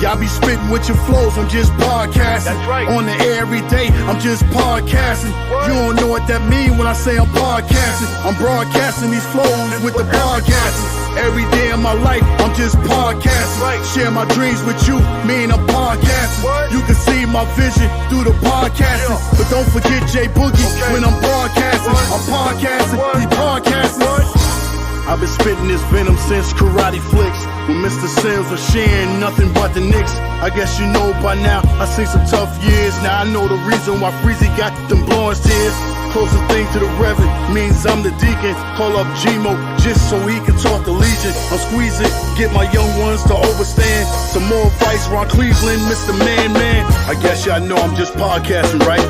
Y'all be spitting with your flows, I'm just podcasting. That's right. On the air every day, I'm just podcasting. What? You don't know what that mean when I say I'm podcasting. I'm broadcasting these flows with the podcasting. Every day of my life, I'm just podcasting. Right. Share my dreams with you, me and I'm podcasting. What? You can see my vision through the podcasting. Yeah. But don't forget J Boogie Okay. when I'm broadcasting. What? I'm podcasting, What? he podcasting. What? I've been spitting this venom since Karate Flicks. When Mr. Sims was sharing nothing but the Knicks. I guess you know by now, I seen some tough years. Now I know the reason why Freezy got them blowing tears. Closest thing to the Reverend means I'm the deacon. Call up Gmo just so he can talk to Legion. I'm squeezing, get my young ones to overstand. Some more advice, Ron Cleveland, Mr. Man. I guess y'all know I'm just podcasting, right?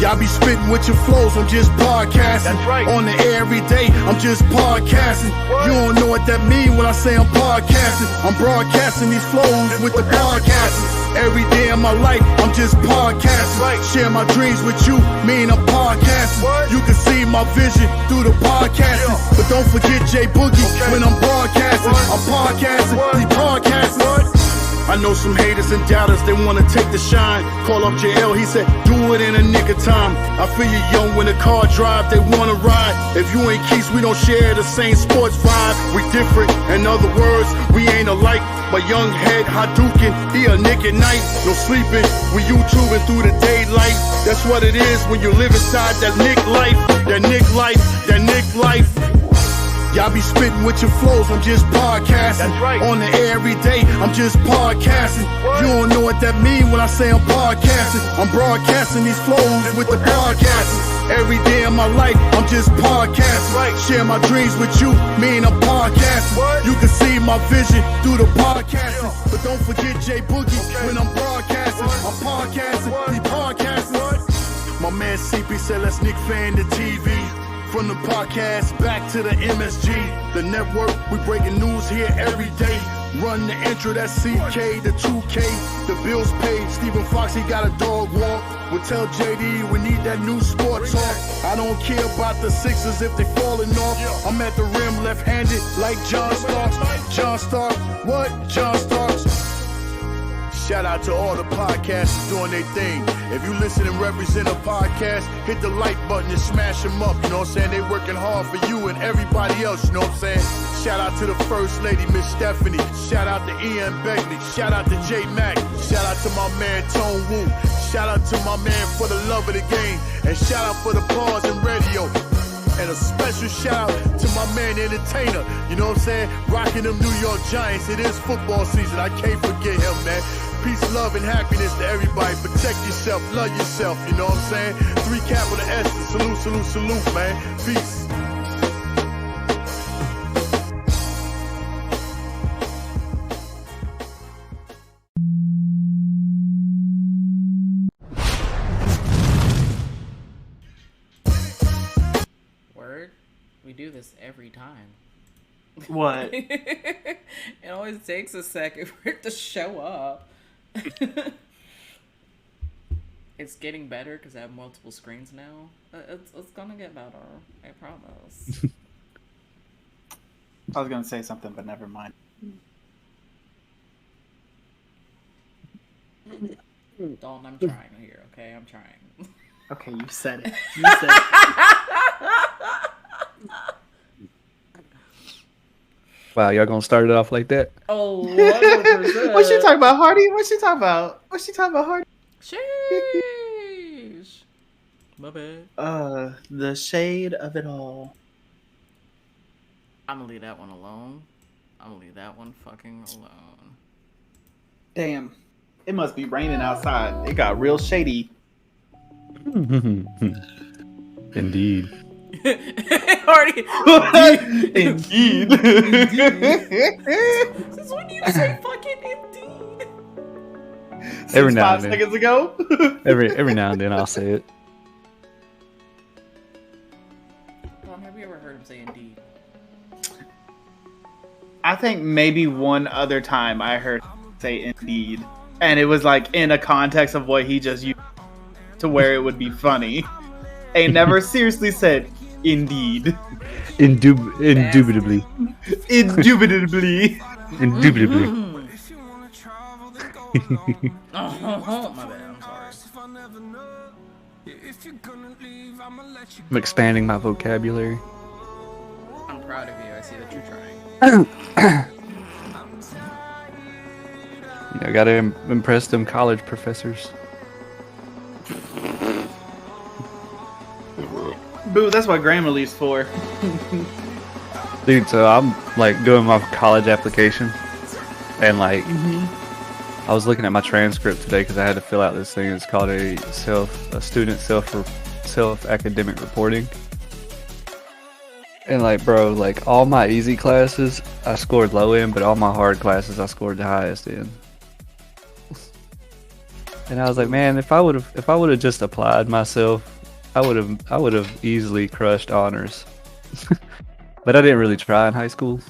Y'all be spitting with your flows, I'm just podcasting. That's right. On the air every day, I'm just podcasting. What? You don't know what that mean when I say I'm podcasting. I'm broadcasting these flows with the podcasting. Every day of my life, I'm just podcasting. Right. Share my dreams with you, me and I'm podcasting. What? You can see my vision through the podcasting. Yeah. But don't forget J Boogie Okay. when I'm broadcasting. What? I'm podcasting, What? he podcasting. What? I know some haters and doubters, they wanna take the shine. Call up JL, he said, do it in a nick of time. I feel you young when the car drive, they wanna ride. If you ain't Keys, we don't share the same sports vibe. We different, in other words, we ain't alike. My young head Hadouken, he a nick at night. No sleeping, we YouTubing through the daylight. That's what it is when you live inside that Nick life. That Nick life, that Nick life. Y'all be spitting with your flows, I'm just podcasting. That's right. On the air every day, I'm just podcasting. What? You don't know what that mean when I say I'm podcasting. I'm broadcasting these flows with the podcasting. Every day of my life, I'm just podcasting. Right. Share my dreams with you, me and I'm podcasting. What? You can see my vision through the podcasting. Yeah. But don't forget J Boogie Okay. when I'm broadcasting. What? I'm podcasting, What? he podcasting. What? My man CP said let's Nick fan the TV. From the podcast back to the MSG, the network, we breaking news here every day. Run the intro, that's CK, the 2K, the bills paid. Stephen Fox, he got a dog walk. We'll tell JD we need that new sport talk. I don't care about the Sixers if they falling off. I'm at the rim left-handed like John Starks. John Starks, what? John Starks. Shout out to all the podcasters doing their thing. If you listen and represent a podcast, hit the like button and smash them up. You know what I'm saying? They working hard for you and everybody else. You know what I'm saying? Shout out to the First Lady, Miss Stephanie. Shout out to Ian Begley. Shout out to J Mac. Shout out to my man Tone Wu. Shout out to my man for the love of the game. And shout out for the pause and radio. And a special shout out to my man Entertainer. You know what I'm saying? Rocking them New York Giants. It is football season. I can't forget him, man. Peace, love, and happiness to everybody. Protect yourself, love yourself, you know what I'm saying? 3 capital S's, salute, salute, salute, man. Peace. Word? We do this every time. What? It always takes a second for it to show up. It's getting better because I have multiple screens now. It's gonna get better. I promise. I was gonna say something, but never mind. Dalton, I'm trying here, okay? I'm trying. Okay, you said it. You said it. Wow, y'all gonna start it off like that? Oh, 100%. What she talking about, Hardy? What she talking about? What she talking about, Hardy? Sheesh. My bad. The shade of it all. I'm gonna leave that one alone. I'm gonna leave that one fucking alone. Damn. It must be raining outside. It got real shady. Indeed. Already. Indeed. Since when do you say fucking indeed? Every now 5 and then. seconds ago. Every now and then I'll say it. Have you ever heard him say indeed? I think maybe one other time I heard him say indeed. And it was like in a context of what he just used to where it would be funny. Ain't never seriously said indeed. Indubitably. Indubitably. Indubitably. Oh, my bad. I'm sorry. I'm expanding my vocabulary. I'm proud of you. I see that you're trying. You know, gotta impress them college professors. Boo, that's what Grammarly's for. Dude, so I'm like doing my college application, and like I was looking at my transcript today because I had to fill out this thing. It's called a student self academic reporting. And like, bro, like all my easy classes I scored low in, but all my hard classes I scored the highest in. And I was like, man, if I would have just applied myself, I would have easily crushed honors. But I didn't really try in high school.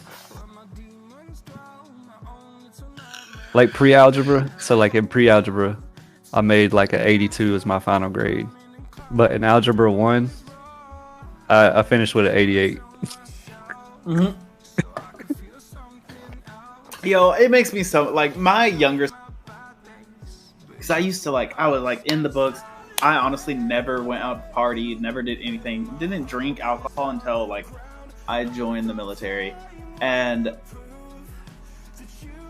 Like pre-algebra, so like in pre-algebra, I made like an 82 as my final grade. But in algebra 1, I finished with an 88. Yo, it makes me so like my younger. Because I used to I was like in the books. I honestly never went out to party, never did anything, didn't drink alcohol until like I joined the military, and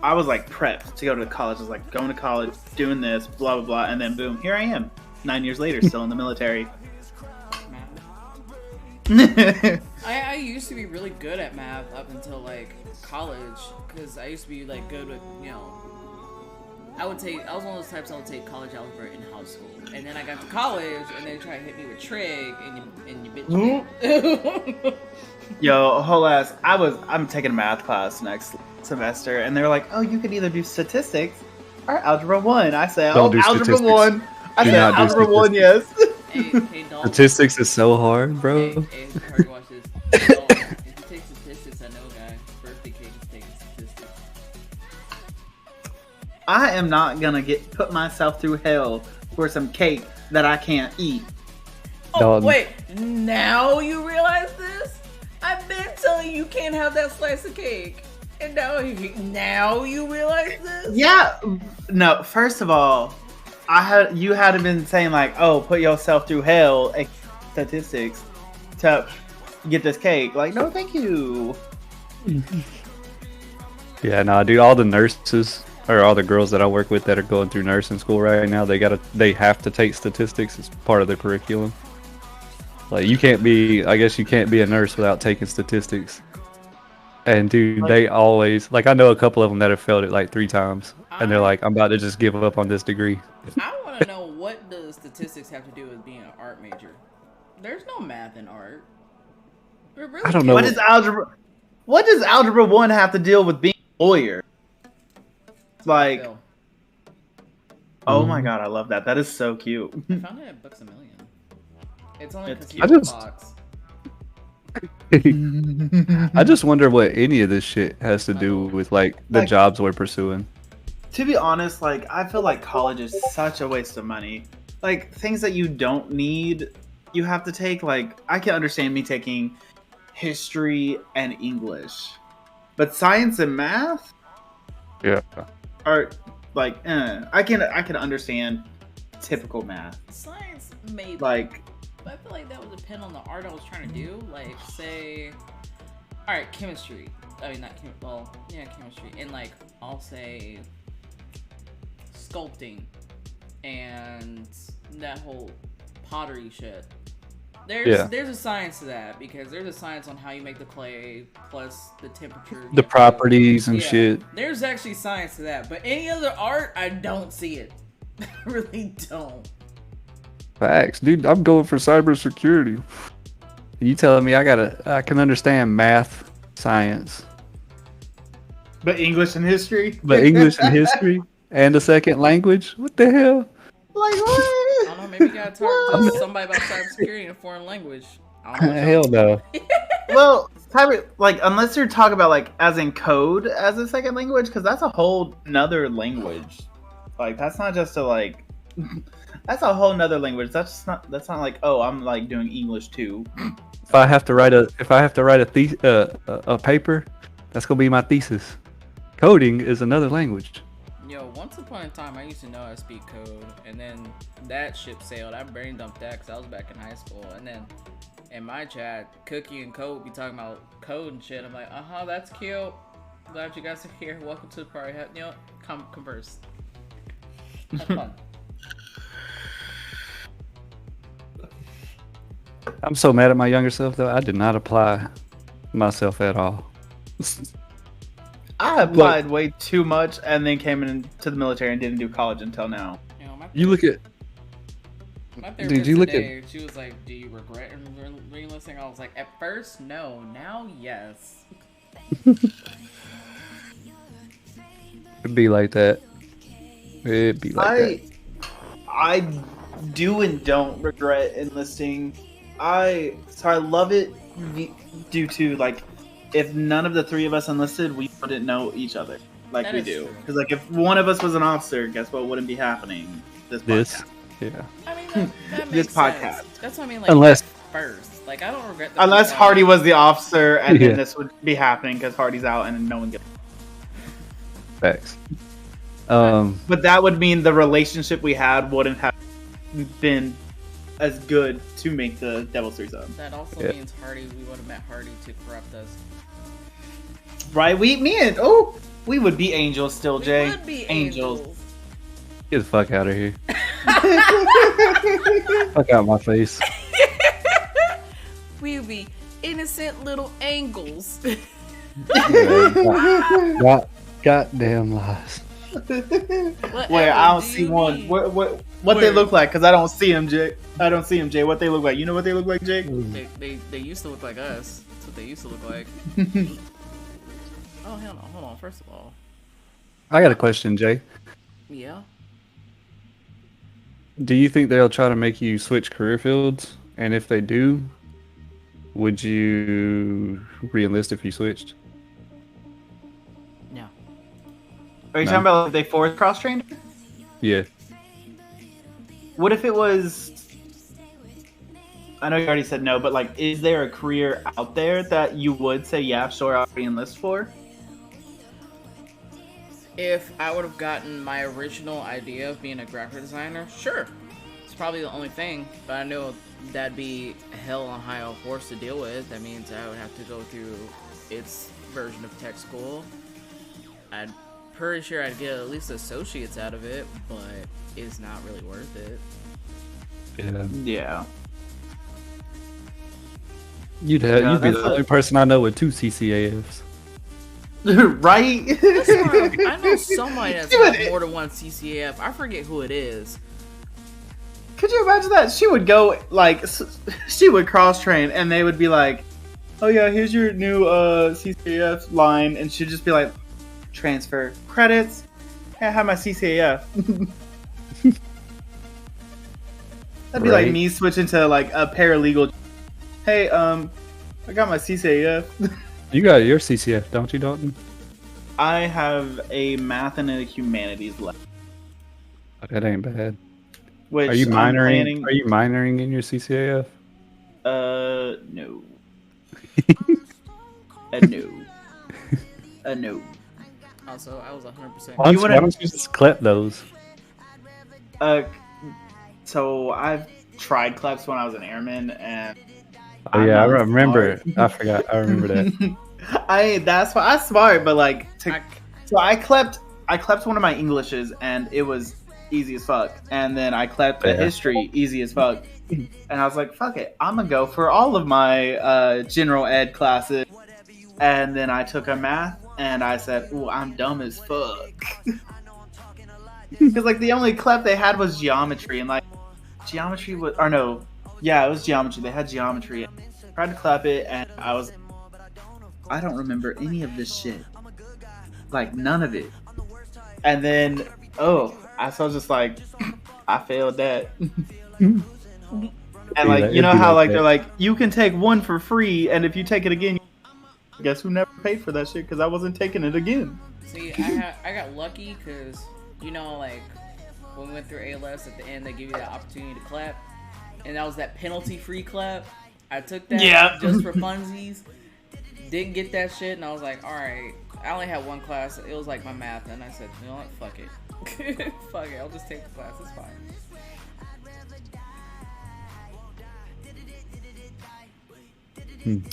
I was like prepped to go to college. I was like going to college, doing this, blah blah blah, and then boom, here I am, 9 years later, still in the military. I used to be really good at math up until like college, because I used to be like good with, you know, I was one of those types that would take college algebra in high school, and then I got to college and they tried to hit me with trig, and you bitch. Yo, whole ass, I'm taking a math class next semester, and they're like, oh, you could either do statistics or algebra 1. I said, Don't do algebra statistics. 1. I Do said not do algebra 1, yes. Hey, Dalton. Statistics is so hard, bro. Hey, hard to watch this. Dalton, if you take statistics, I know a guy. Birthday cake is taking statistics. I am not gonna put myself through hell for some cake that I can't eat. Oh, Dalton. wait. Now you realize this? I've been telling you can't have that slice of cake. And now you realize this? Yeah, no. First of all, you had been saying like, oh, put yourself through hell, statistics, to get this cake. Like, no, thank you. Yeah, no, dude. All the nurses or all the girls that I work with that are going through nursing school right now, they have to take statistics as part of the curriculum. Like, I guess you can't be a nurse without taking statistics. And dude, they always, like, I know a couple of them that have failed it like 3 times, and they're like, I'm about to just give up on this degree. I want to know, what does statistics have to do with being an art major? There's no math in art. Really, I don't know. What does algebra 1 have to deal with being a lawyer? Like, oh my god, I love that. That is so cute. I found it at Books A Million. It's only It's because you box. I just wonder what any of this shit has to do with like the jobs we're pursuing. To be honest, like, I feel like college is such a waste of money. Like, things that you don't need, you have to take. Like, I can understand me taking history and English, but science and math Yeah. are like, I can understand typical math. Science, maybe. Like, I feel like that would depend on the art I was trying to do. Like, say, alright, chemistry. I mean, not chemistry. And, like, I'll say sculpting and that whole pottery shit. There's a science to that, because there's a science on how you make the clay, plus the temperature. The properties and shit. There's actually science to that. But any other art, I don't see it. I really don't. Facts, dude. I'm going for cybersecurity. You telling me I can understand math, science, but English and history. but English and history and a second language? What the hell? Like, what? I don't know. Maybe you gotta talk to somebody about cybersecurity in a foreign language. I don't know. Hell no. Well, unless you're talking about like as in code as a second language, because that's a whole nother language. Like, that's not just a like. That's a whole nother language. That's not like, oh, I'm like doing English too. If I have to write a paper, that's gonna be my thesis. Coding is another language. Yo, once upon a time, I used to know how to speak code, and then that ship sailed. I brain dumped that because I was back in high school, and then in my chat, Cookie and Code be talking about code and shit. I'm like, that's cute. Glad you guys are here. Welcome to the party. You know, converse. Have fun. I'm so mad at my younger self though. I did not apply myself at all. I applied way too much and then came into the military and didn't do college until now. You know, You look at. my therapist Did you look today, she was like, "Do you regret re-enlisting?" I was like, "At first, no. Now, yes." It'd be like that. It'd be like that. I do and don't regret enlisting. I love it due to like if none of the three of us enlisted, we wouldn't know each other like That we is do. true. Because like if one of us was an officer, guess what wouldn't be happening? This podcast. Yeah. I mean, that This makes podcast. sense. That's what I mean. Like, Unless- at first, like, I don't regret. The Unless first Hardy one. was the officer, and Yeah. then this would be happening because Hardy's out and no one gets. Facts. But that would mean the relationship we had wouldn't have been as good to make the Devil's Threesome. That also Yeah. means Hardy. We would have met Hardy to corrupt us. Right? We would be angels still, Jay. We would be angels. Get the fuck out of here. Fuck out my face. We would be innocent little angels. Goddamn lies. Wait, I don't see one. What they Where? look like? Because I don't see them, Jay. I don't see them, Jay. What they look like? You know what they look like, Jay? They used to look like us. That's what they used to look like. Oh hell no! Hold on. First of all, I got a question, Jay. yeah. Do you think they'll try to make you switch career fields? And if they do, would you re-enlist if you switched? No. Are you No. talking about if they force cross trained? Yeah. What if it was? I know you already said no, but like, is there a career out there that you would say, yeah, sure, I'll re-enlist for? If I would have gotten my original idea of being a graphic designer, sure. It's probably the only thing, but I know that'd be hell on high horse to deal with. That means I would have to go through its version of tech school. I'm pretty sure I'd get at least associates out of it, but it's not really worth it. Yeah. Yeah. You'd be that's the only person I know with 2 CCAFs. Right? I know somebody that's Dude, got more than one CCAF. I forget who it is. Could you imagine that? She would go, like, she would cross-train, and they would be like, oh yeah, here's your new CCAF line, and she'd just be like, transfer credits. Hey, I have my CCAF. That'd be like Right. me switching to, like, a paralegal. Hey, I got my CCAF. You got your CCF, don't you, Dalton? I have a math and a humanities left. That ain't bad. Which Are you I'm minoring? planning- Are you minoring in your CCAF? No. No. Also, I was 100%. Why You wanna- don't you just clip those? So I've tried cleps when I was an airman, and Oh I'm yeah, I not remember. smart. I forgot. I remember that. That's why I'm smart, but like, I- so I clept one of my Englishes, and it was easy as fuck. And then I clept a Yeah. history, easy as fuck. And I was like, fuck it, I'm gonna go for all of my general ed classes. And then I took a math, and I said, ooh, I'm dumb as fuck. Because like the only clep they had was geometry, and like geometry was, or no, yeah, it was geometry. They had geometry. I tried to clap it, and I don't remember any of this shit. Like, none of it. And then, I was just like, I failed that. And like, that. you know It'd be how like like that. they're like, you can take one for free, and if you take it again, guess who never paid for that shit? Because I wasn't taking it again. See, I got lucky because, you know, like, when we went through ALS, at the end, they give you that opportunity to clap. And that was that penalty-free clap. I took that Yeah. just for funsies. Didn't get that shit, and I was like, alright, I only had one class. It was like my math, and I said, you know what? Fuck it. Fuck it. I'll just take the class. It's fine.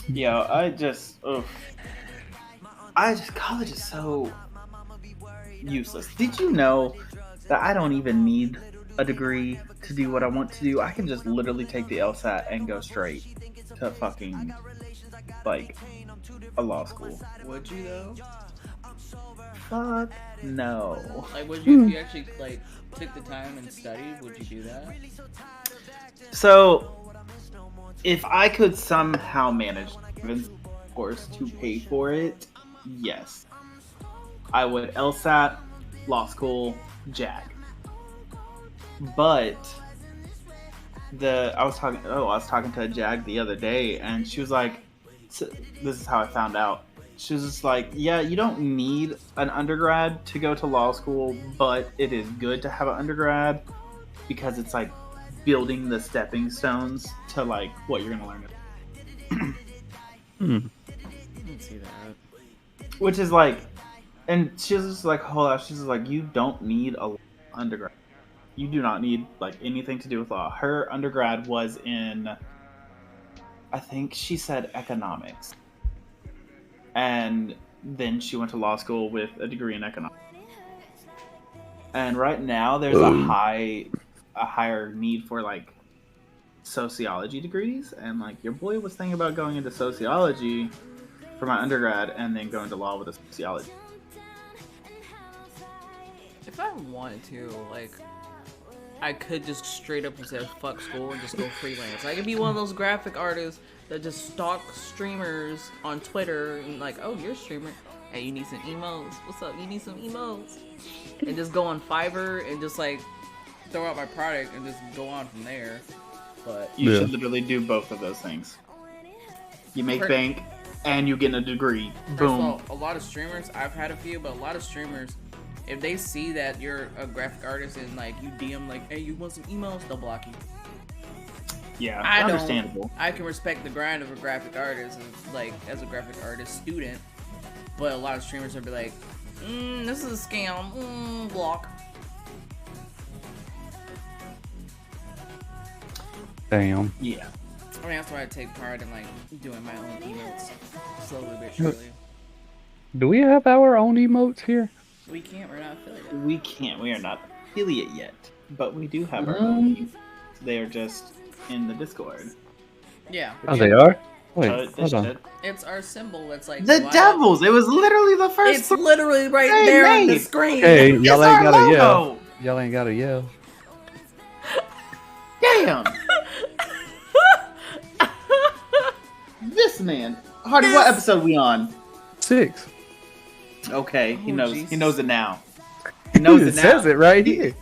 Yo, college is so useless. Did you know that I don't even need a degree to do what I want to do? I can just literally take the LSAT and go straight to fucking, like, a law school. Would you, though? Fuck no. Like, would you, if you actually, like, took the time and studied, would you do that? So, if I could somehow manage, of course, to pay for it, yes. I would LSAT, law school, JAG. But I was talking to a JAG the other day, and she was like, this is how I found out. She was just like, yeah, you don't need an undergrad to go to law school, but it is good to have an undergrad because it's like building the stepping stones to like what you're gonna learn. I can see that. Which is like, and she was just like, hold on, she's just like, you don't need a undergrad. You do not need like anything to do with law. Her undergrad was in, I think she said economics. And then she went to law school with a degree in economics. And right now there's a higher need for like sociology degrees, and like your boy was thinking about going into sociology for my undergrad and then going to law with a sociology. If I wanted to, like, I could just straight up and say fuck school and just go freelance. I could be one of those graphic artists that just stalk streamers on Twitter and like, oh, you're a streamer. Hey, you need some emotes. What's up? You need some emotes? And just go on Fiverr and just like throw out my product and just go on from there. But You should literally do both of those things. You make bank and you get a degree. First Boom. of all, a lot of streamers, I've had a few, but a lot of streamers, if they see that you're a graphic artist and like you DM like, hey, you want some emails, they'll block you. Yeah, I understandable. I can respect the grind of a graphic artist, like as a graphic artist student, but a lot of streamers will be like, this is a scam, block. Damn. Yeah. I mean, that's why I take pride in like doing my own emotes, slowly but surely. Do we have our own emotes here? We can't. We're not affiliated. We can't. We are not affiliate yet, but we do have our own. They are just in the Discord. Yeah. Oh, they are? Wait, They hold on. should. It's our symbol. It's like The Devils. It was literally the first. It's literally right Hey, there on the mate. screen. Hey, It's y'all our ain't gotta logo. yell. Y'all ain't gotta yell. Damn. This man. Hardy, what episode we on? 6. Okay, he Oh, knows. Jesus. He knows it now. He knows it It now. says it right here.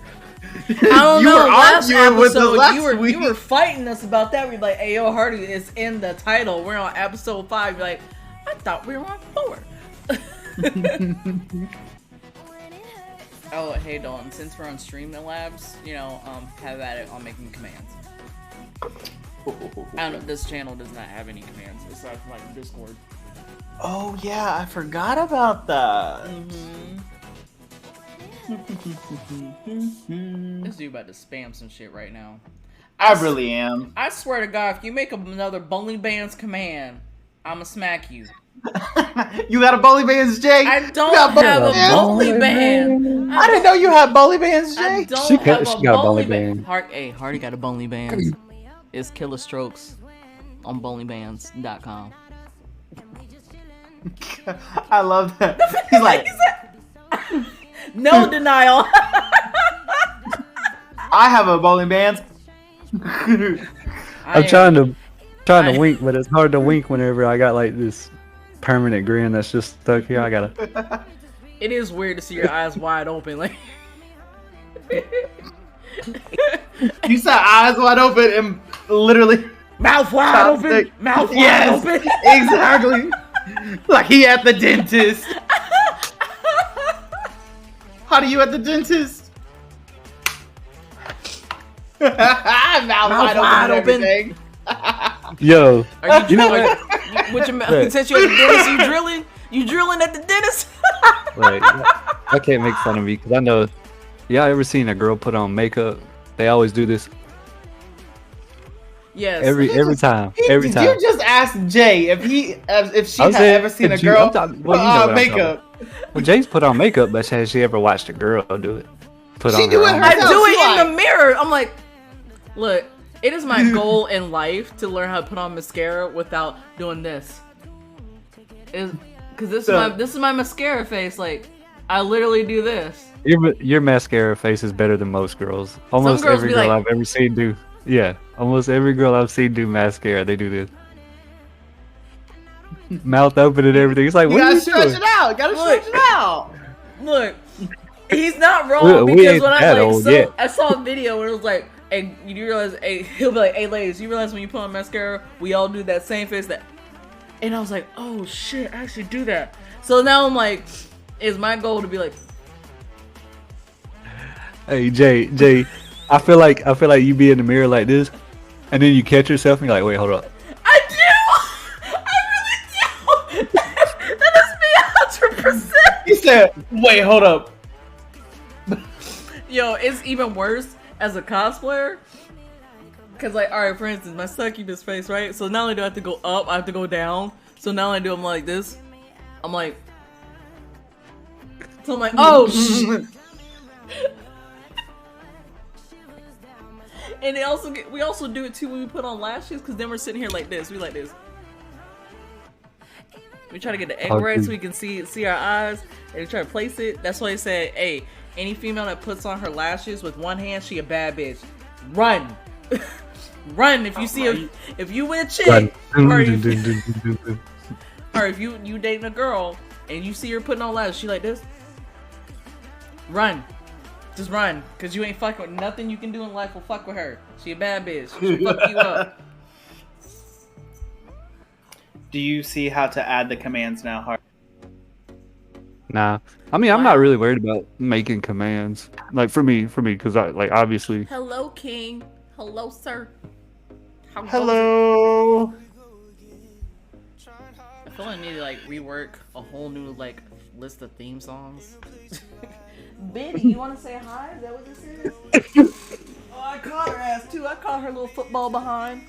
I don't You know. were Last arguing with us episode, last you were week. fighting us about that. We're like, "Hey, yo, Hardy, it's in the title. We're on episode 5." You're like, "I thought we were on 4." Oh, hey, Dalton. Since we're on Streamlabs, have at it on making commands. I don't know. This channel does not have any commands aside from like Discord. Oh yeah, I forgot about that. This dude about to spam some shit right now. I really am. I swear to God, if you make another Bowling Bands command, I'ma smack you. You got a bowling bands, Jay? I You don't got have a bands? bowling band. I didn't know you had bowling bands, I Jay. don't She have got a a bowling bowling band. band. Hardy got a bowling band. It's Killer Strokes on bowlingbands.com. I love that. He's like, No denial. I have a bowling band. I'm trying to wink, but it's hard to wink whenever I got like this permanent grin that's just stuck here. I gotta. It is weird to see your eyes wide open, like. You said eyes wide open and literally Mouth wide open. Mouth wide yes, open. exactly. Like he at the dentist. How do you at the dentist? Mouth wide open. and everything. Yo, Are you know with your mouth? Since you're at the dentist, you drilling at the dentist? Like, I can't make fun of me because I know. Y'all ever seen a girl put on makeup? They always do this Yes. every time. Every time. You just asked Jay if she I'm had saying, ever seen a if you- girl I'm talking- put well, you know on what I'm talking makeup. Well, Jay's put on makeup, but has she ever watched a girl do it? Put She on do her it own I herself. makeup? do She it in like- the mirror. I'm like, look, it is my goal in life to learn how to put on mascara without doing this. Because this is my mascara face. Like, I literally do this. Your mascara face is better than most girls. Almost girls every be girl like- I've ever seen do. Yeah, almost every girl I've seen do mascara, they do this. Mouth open and everything. It's like, You what are gotta you stretch doing? it out. You gotta Look. stretch it out. Look, he's not wrong We because ain't when I that like, old so yet. I saw a video where it was like, hey, you realize, hey, he'll be like, hey, ladies, you realize when you put on mascara, we all do that same face that, and I was like, oh shit, I actually do that. So now I'm like, it's my goal to be like, Hey Jay, I feel like you be in the mirror like this, and then you catch yourself and you're like, wait, hold up. I do, I really do. That is me 100%. He said, "Wait, hold up." Yo, it's even worse as a cosplayer. Cause like, alright, for instance, my succubus face, right? So not only do I have to go up, I have to go down. So not only do I'm like this, I'm like, so I'm like, oh shit. And we also do it too when we put on lashes, cause then we're sitting here like this. We like this. We try to get the angle right so we can see our eyes, and we try to place it. That's why they said, hey, any female that puts on her lashes with one hand, she a bad bitch. Run. Run if you see if you with a chick or if you dating a girl and you see her putting on lashes, she like this. Run. Just run, cause you ain't fucking with nothing you can do in life will fuck with her. She a bad bitch. She'll fuck you up. Do you see how to add the commands now, Hart? Nah, I mean, I'm not really worried about making commands. Like for me, because I like obviously. Hello, King. Hello, sir. How goes Hello. it? I feel like I need to like rework a whole new like list of theme songs. Biddy, you want to say hi? Is that what this is? Oh, I caught her ass too. I caught her little football behind.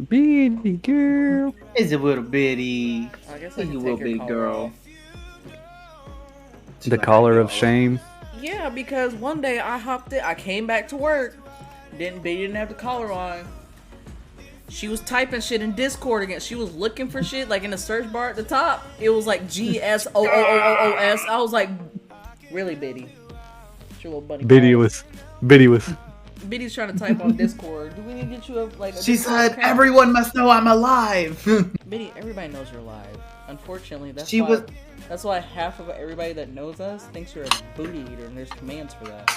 Bitty girl. Is a little bitty. I guess I You can little take bitty your girl. collar off. The collar of shame. Yeah, because one day I came back to work. Didn't have the collar on. She was typing shit in Discord again. She was looking for shit like in the search bar at the top. It was like GSOOOOS. I was like, really, Biddy? It's your little bunny. Biddy balls. was. Biddy's trying to type on Discord. Do we need to get you a like? A She Discord said, account? "Everyone must know I'm alive." Biddy, everybody knows you're live. Unfortunately, that's She why. was- That's why half of everybody that knows us thinks you're a booty eater, and there's commands for that.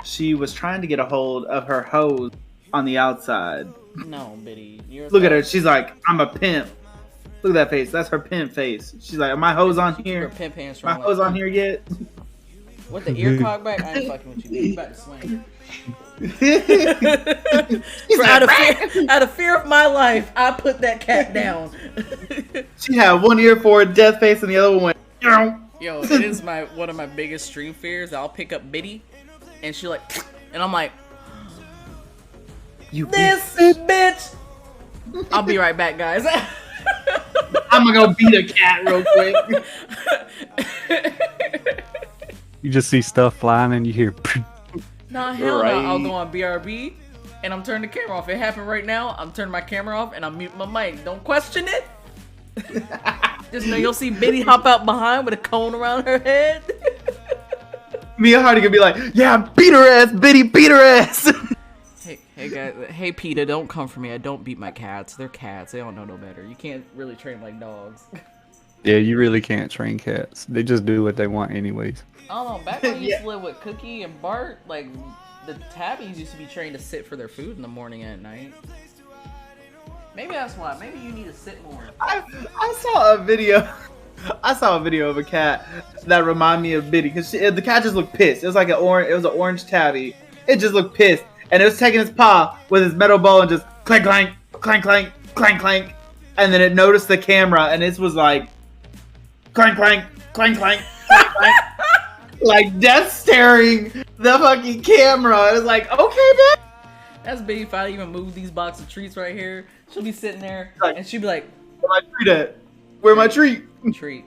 She was trying to get a hold of her hose on the outside. No, Biddy, you're. Look at her. She's like, "I'm a pimp." Look at that face. That's her pimp face. She's like, "Are my hose on Your here? pimp pants My from hose on here yet?" What the ear cock back? I ain't fucking with you. Biddy. You about to swing. Out of fear of my life, I put that cat down. She had one ear for a death face and the other one went. Yo, it is one of my biggest stream fears. I'll pick up Biddy, and she like, and I'm like, You this bitch. I'll be right back, guys. I'm gonna go beat a cat real quick. You just see stuff flying and you hear. Nah, hell Right. no. I'll go on BRB, and I'm turning the camera off. It happened right now. I'm turning my camera off, and I'm muting my mic. Don't question it. Just know you'll see Biddy hop out behind with a cone around her head. Me and Hardy gonna be like, "Yeah, beat her ass, Biddy, beat her ass." Hey guys, hey PETA, don't come for me. I don't beat my cats. They're cats. They don't know no better. You can't really train like dogs. Yeah, you really can't train cats. They just do what they want anyways. I don't know. Back when I used Yeah. to live with Cookie and Bart, like the tabbies used to be trained to sit for their food in the morning and at night. Maybe that's why. Maybe you need to sit more. I saw a video. I saw a video of a cat that reminded me of Biddy because the cat just looked pissed. It was like it was an orange tabby. It just looked pissed, and it was taking its paw with its metal ball and just clank, clank, clank, clank, clank, clank, and then it noticed the camera and it was like, clank, clank, clank, clank, clank, clank. Like death staring the fucking camera. It's like, okay, bitch. That's big. If I even move these box of treats right here, she'll be sitting there Like, and she'll be like, where my treat at? Where my treat? treat,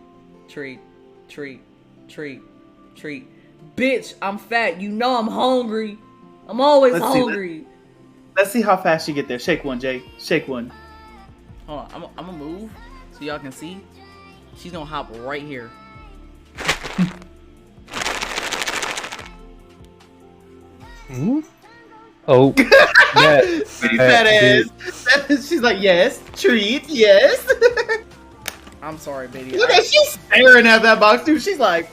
treat, treat, treat, treat. Bitch, I'm fat. You know I'm hungry. I'm always hungry. Let's see how fast you get there. Shake one, Jay. Shake one. Hold on, I'm gonna move so y'all can see. She's gonna hop right here. Oh, Pretty fat ass. She's like, yes, treat, yes. I'm sorry, baby. Look at she's staring at that box too. She's like,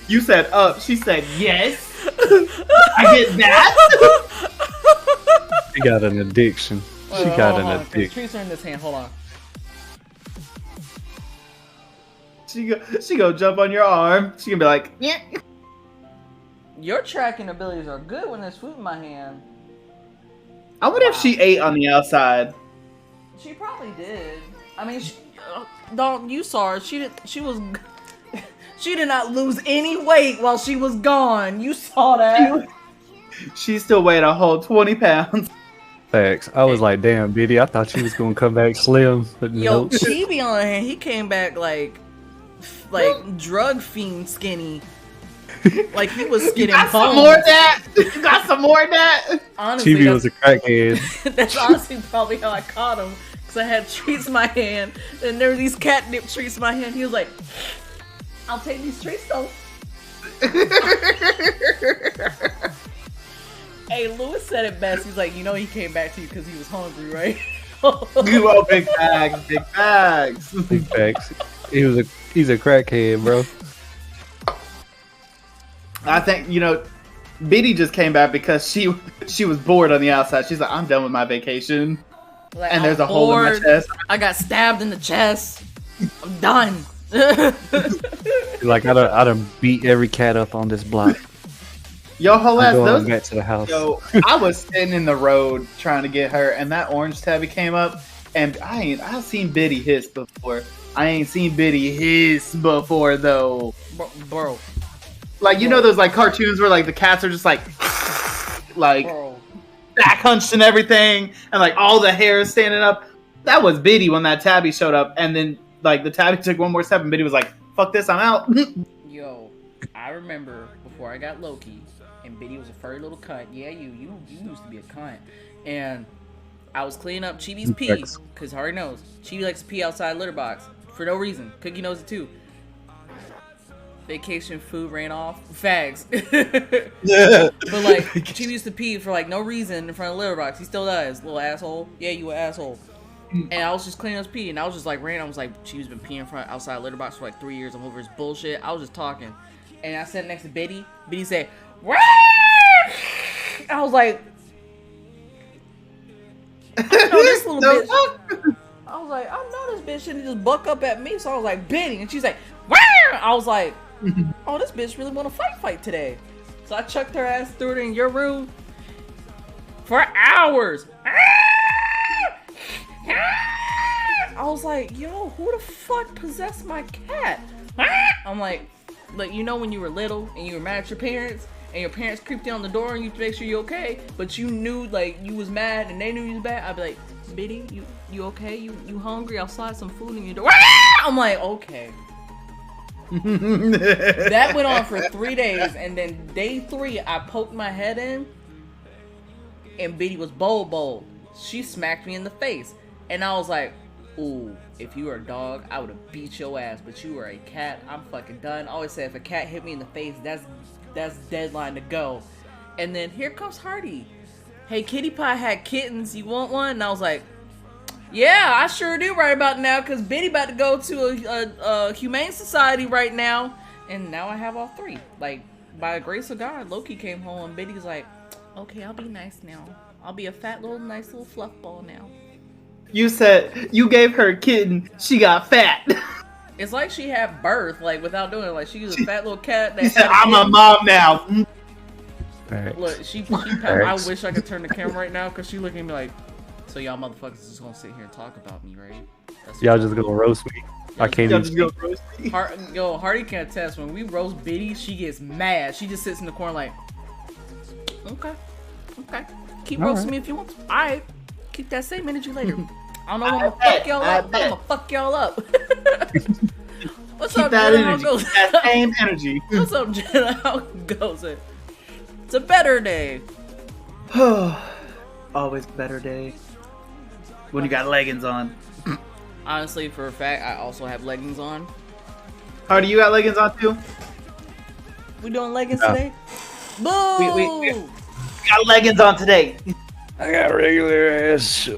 you said up. She said yes. I get that. she got an addiction. She got an addiction. Treats are in this hand. Hold on. She go jump on your arm. She gonna be like, yeah. Your tracking abilities are good when there's food in my hand. I wonder if she ate on the outside. She probably did. I mean, don't you saw her? She was. She did not lose any weight while she was gone. You saw that. She still weighed a whole 20 pounds. Facts. I was like, damn, Biddy, I thought she was gonna come back slim, but Yo, nope. Chibi on hand, he came back like drug fiend skinny. Like he was skinny. You got some more of that? You got some more of that? Honestly, Chibi was a crackhead. that's honestly probably how I caught him. Because I had treats in my hand, and there were these catnip treats in my hand. He was like, I'll take these treats though. Hey, Lewis said it best. He's like, you know he came back to you because he was hungry, right? You owe big bags, big bags. Big facts. He's a crackhead, bro. I think, Biddy just came back because she was bored on the outside. She's like, I'm done with my vacation. Like, and there's I'm a hole in my bored. chest. I got stabbed in the chest. I'm done. Like I done beat every cat up on this block. Yo, whole ass, I'm going those back to the house. Yo, I was sitting in the road trying to get her, and that orange tabby came up, and I've seen Biddy hiss before. I ain't seen Biddy hiss before though. Bro. Like those like cartoons where like the cats are just like Bro. back hunched and everything, and like all the hair is standing up. That was Biddy when that tabby showed up, and then like the tabby took one more step, and Biddy was like, "Fuck this, I'm out." Yo, I remember before I got Loki, and Biddy was a furry little cunt. Yeah, you used to be a cunt. And I was cleaning up Chibi's pee, because Harry knows. Chibi likes to pee outside litter box. For no reason. Cookie knows it too. Vacation food ran off. Fags. But like, Chibi used to pee for like no reason in front of the litter box. He still does. Little asshole. Yeah, you an asshole. And I was just cleaning up his pee, and I was just like, I was like, Chibi's been peeing in front outside litter box for like 3 years. I'm over his bullshit. I was just talking. And I sat next to Biddy. Biddy said, "Wah!" I was like, I know this little bitch. I was like, I know this bitch shouldn't just buck up at me. So I was like, Biddy. And she's like, "Wah!" I was like, oh, this bitch really want to fight today. So I chucked her ass, threw her in your room for hours. I was like, yo, who the fuck possessed my cat? I'm like when you were little and you were mad at your parents and your parents creeped in on the door and you to make sure you're okay, but you knew like you was mad and they knew you was bad. I'd be like, Biddy, you okay? You hungry? I'll slide some food in your door. I'm like, okay. That went on for 3 days, and then day 3 I poked my head in and Biddy was bold. She smacked me in the face, and I was like, ooh, if you were a dog, I would have beat your ass, but you were a cat. I'm fucking done. I always say if a cat hit me in the face, that's deadline to go. And then here comes Hardy. Hey, Kitty Pie had kittens. You want one? And I was like, yeah, I sure do right about now, because Biddy about to go to a humane society right now. And now I have all 3. Like, by the grace of God, Loki came home and Biddy's like, okay, I'll be nice now. I'll be a fat little, nice little fluff ball now. You said you gave her a kitten, she got fat. It's like she had birth, like, without doing it. Like, she was a fat little cat. She said, I'm a mom now. Right. Look, I wish I could turn the camera right now, because she looking at me like, So y'all motherfuckers is just gonna sit here and talk about me, right? That's Y'all what just gonna roast me. I can't Y'all even just go roast me. Yo, Hardy can attest. When we roast Biddy, she gets mad. She just sits in the corner like, okay. Keep All roasting right. me if you want to. Alright. Keep that same energy later. I don't know when I'm gonna fuck y'all up, but I'm gonna fuck y'all up. What's Keep up, that Jenna? How energy. goes? Keep that same energy. What's up, Jenna? How goes it? It's a better day. Always better day. When you got leggings on. Honestly, for a fact, I also have leggings on. Hardy, you got leggings on too? We doing leggings Yeah. today? Boo! We got leggings on today. I got regular ass.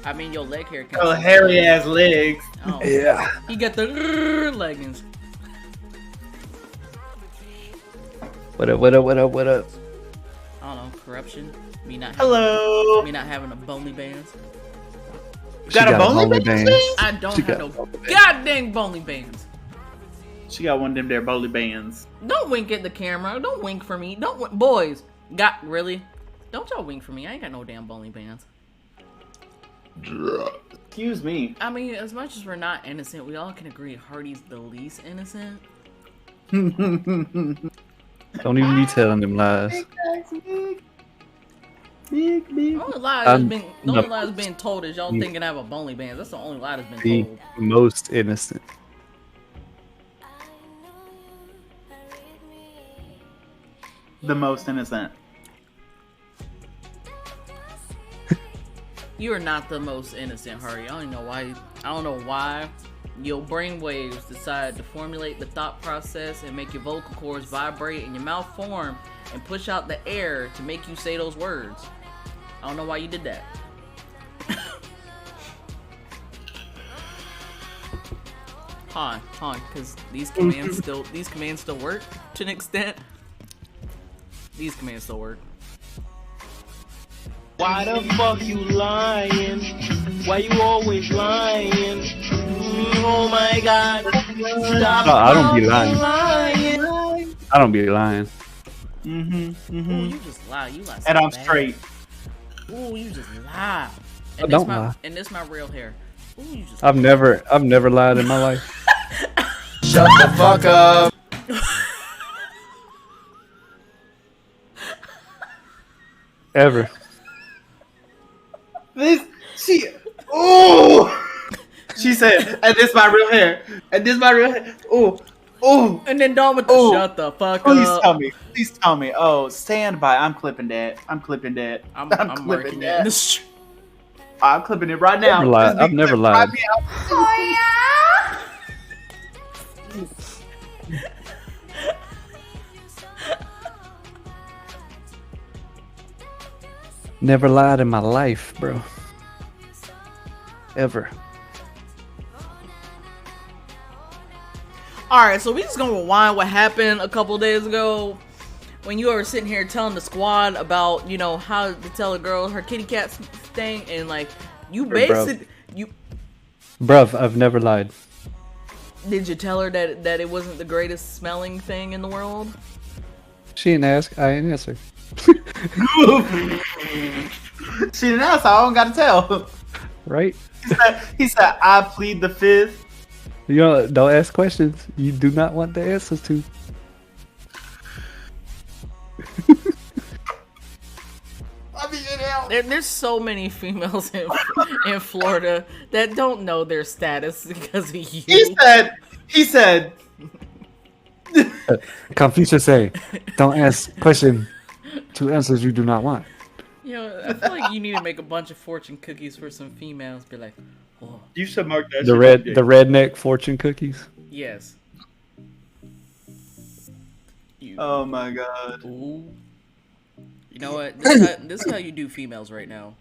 I mean, your leg hair. Oh, hairy ass legs. Oh, Yeah. you got the leggings. What up? What up? What up? What up? I don't know, corruption. Me not. Hello. Me not having a bony bands. Got a bowling band? I don't She have got no bowling bands. goddamn bony bands. She got one of them there bowling bands. Don't wink at the camera. Don't wink for me. Don't boys. Really? Don't y'all wink for me. I ain't got no damn bowling bands. Excuse me. I mean, as much as we're not innocent, we all can agree Hardy's the least innocent. Don't even be telling them lies. Big. The only lie that's been told is y'all thinking I have a bowling band. That's the only lie that's been The told. most innocent. The most innocent. You are not the most innocent, Hardy. I don't know why your brainwaves decide to formulate the thought process and make your vocal cords vibrate and your mouth form and push out the air to make you say those words. I don't know why you did that. Hold on, because these commands still work to an extent. These commands still work. Why the fuck you lying? Why you always lying? Oh my god. Stop. Oh, I don't be lying. lying. I don't be lying. Ooh, you just lie. You lie. So And I'm bad. straight. Ooh, you just lie. I don't lie. And this my real hair. Ooh, you just. I've never lied in my life. Shut the fuck up. Ever. She said, and this my real hair. And this my real hair. Ooh. And then Dawn with the Ooh. shut the fuck Please up. tell me. Please tell me. Oh, stand by. I'm clipping that. I'm clipping marking it. that. in the sh- I'm clipping it right now. Never lied. This I've big never clip lied. right now. Never lied in my life, bro. Ever. Alright, so we just gonna rewind what happened a couple days ago when you were sitting here telling the squad about, you know, how to tell a girl her kitty cat thing, and like you basically Bruv, I've never lied. did you tell her that it wasn't the greatest smelling thing in the world? She didn't ask, I didn't answer. She didn't ask. I don't gotta tell. Right? He said, I plead the fifth. You know, don't ask questions you do not want the answers to. There's so many females in Florida that don't know their status because of you. He said, Confucius say, don't ask question to answers you do not want. You know, I feel like you need to make a bunch of fortune cookies for some females. Be like, oh, you should mark that. The redneck fortune cookies. yes. You, Oh my god. ooh. You know what? This is how you do females right now.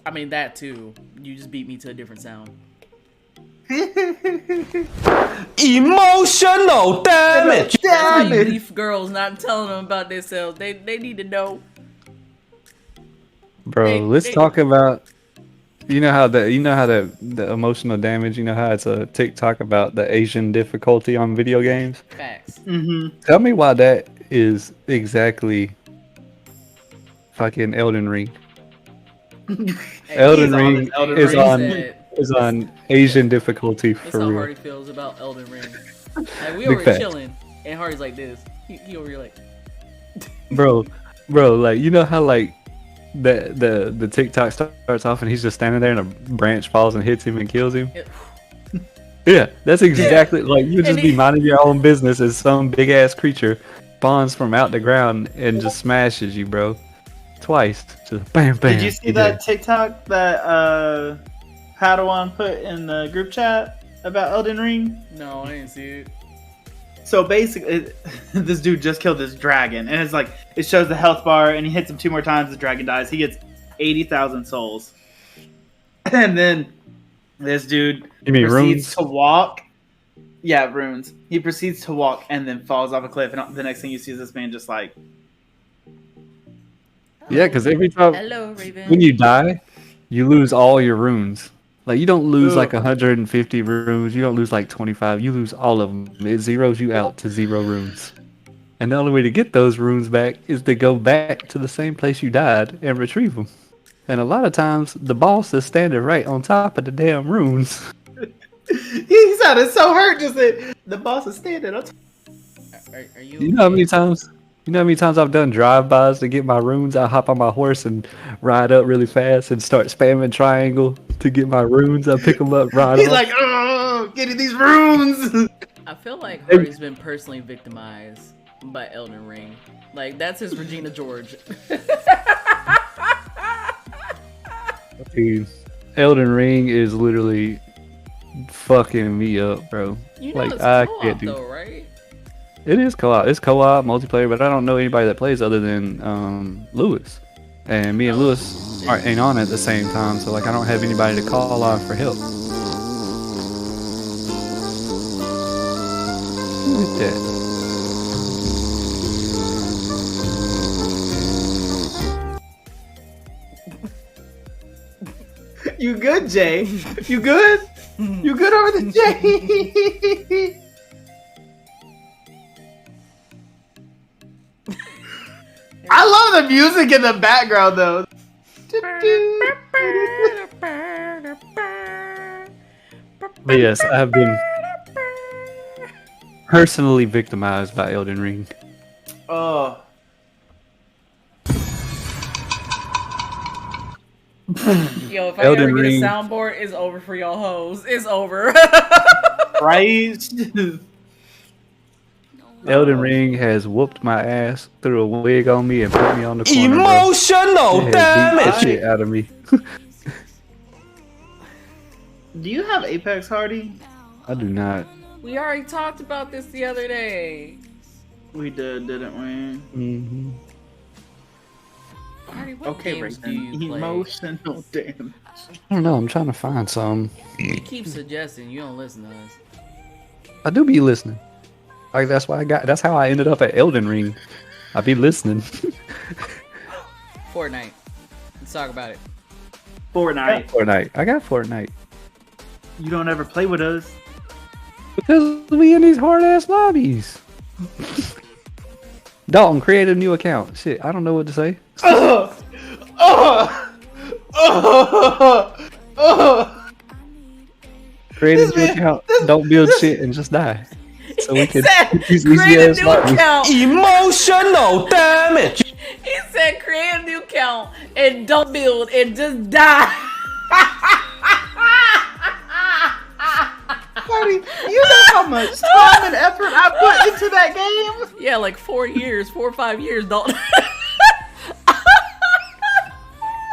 I mean, that too. You just beat me to a different sound. Emotional damage. That's how you leave girls not telling them about themselves. They need to know. Bro, let's talk about the emotional damage, you know how it's a TikTok about the Asian difficulty on video games? Facts. Tell me why that is exactly fucking Elden Ring. Elden Ring is on Asian difficulty That's for how real. Hardy feels about Elden Ring. Like, we Big were fact. chilling, and Hardy's like this. He over here like, Bro, like you know how like the TikTok starts off and he's just standing there and a branch falls and hits him and kills him. Yeah, that's exactly like you would just be minding your own business as some big ass creature spawns from out the ground and just smashes you, bro. Twice. Just bam bam. Did you see that TikTok that Padawan put in the group chat about Elden Ring? no, I didn't see it. So basically, this dude just killed this dragon, and it's like it shows the health bar, and he hits him 2 more times, the dragon dies. He gets 80,000 souls, and then this dude You mean proceeds runes? to walk. Yeah, runes. He proceeds to walk and then falls off a cliff, and the next thing you see is this man just like. Yeah, because every time Hello, Raven. when you die, you lose all your runes. Like you don't lose Ugh. like 150 runes. You don't lose like 25. You lose all of them. It zeroes you out to 0 runes. And the only way to get those runes back is to go back to the same place you died and retrieve them. And a lot of times, the boss is standing right on top of the damn runes. He sounded so hurt. Just that the boss is standing up. Are you? You know how many times? You know how many times I've done drive-bys to get my runes? I hop on my horse and ride up really fast and start spamming triangle to get my runes. I pick them up, ride He's off. like, oh, getting these runes. I feel like Hardy's been personally victimized by Elden Ring. Like that's his Regina George. Dude, Elden Ring is literally fucking me up, bro. You know Like it's I co-op can't do. though, right? It is co-op. It's co-op multiplayer, but I don't know anybody that plays other than Lewis. And me and Lewis ain't on at the same time, so like I don't have anybody to call on for help. Look at that. You good, Jay? You good? You good over the Jay? I love the music in the background, though. But yes, I have been personally victimized by Elden Ring. Oh. Yo, if I Elden ever Ring. get a soundboard, it's over for y'all hoes. It's over. Right? Elden Ring has whooped my ass, threw a wig on me, and put me on the corner. bro. Emotional It has beat the damage. shit out of me. Do you have Apex, Hardy? I do not. We already talked about this the other day. We did, didn't we? Mm-hmm. Hardy, what Okay, games do Raven. you play? Emotional damage. I don't know. I'm trying to find some. You keep suggesting. You don't listen to us. I do be listening. Like that's why that's how I ended up at Elden Ring. I be listening. Fortnite. Let's talk about it. Fortnite. Fortnite. I got Fortnite. You don't ever play with us. Because we in these hard ass lobbies. Dalton, create a new account. Shit, I don't know what to say. Create a new account. Don't build shit and just die. So we can use create easy a ass new lobbies. account. Emotional damage. He said create a new account and don't build and just die. Hardy, you know how much time and effort I put into that game? Yeah, like 4 years, 4 or 5 years, Dalton.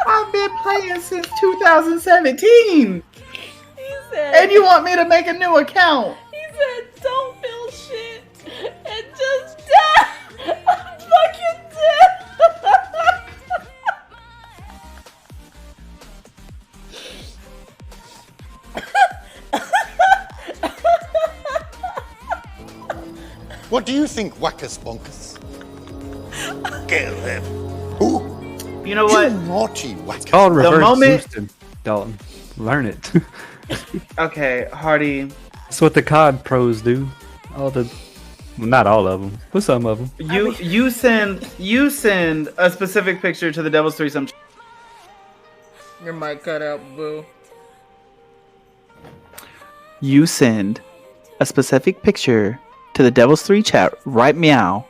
I've been playing since 2017. He said, And you want me to make a new account? he said, don't build shit and just die. I'm fucking dead. What do you think, Wackus Bonkus? Get them. Ooh, You know you what? naughty Wackus. Called reverse moment- Houston, Dalton. Learn it. Okay, Hardy. That's what the COD pros do. All the Not all of them, but some of them. You send a specific picture to the Devil's Threesome. Your mic cut out, boo. You send a specific picture to the Devil's 3 chat right meow,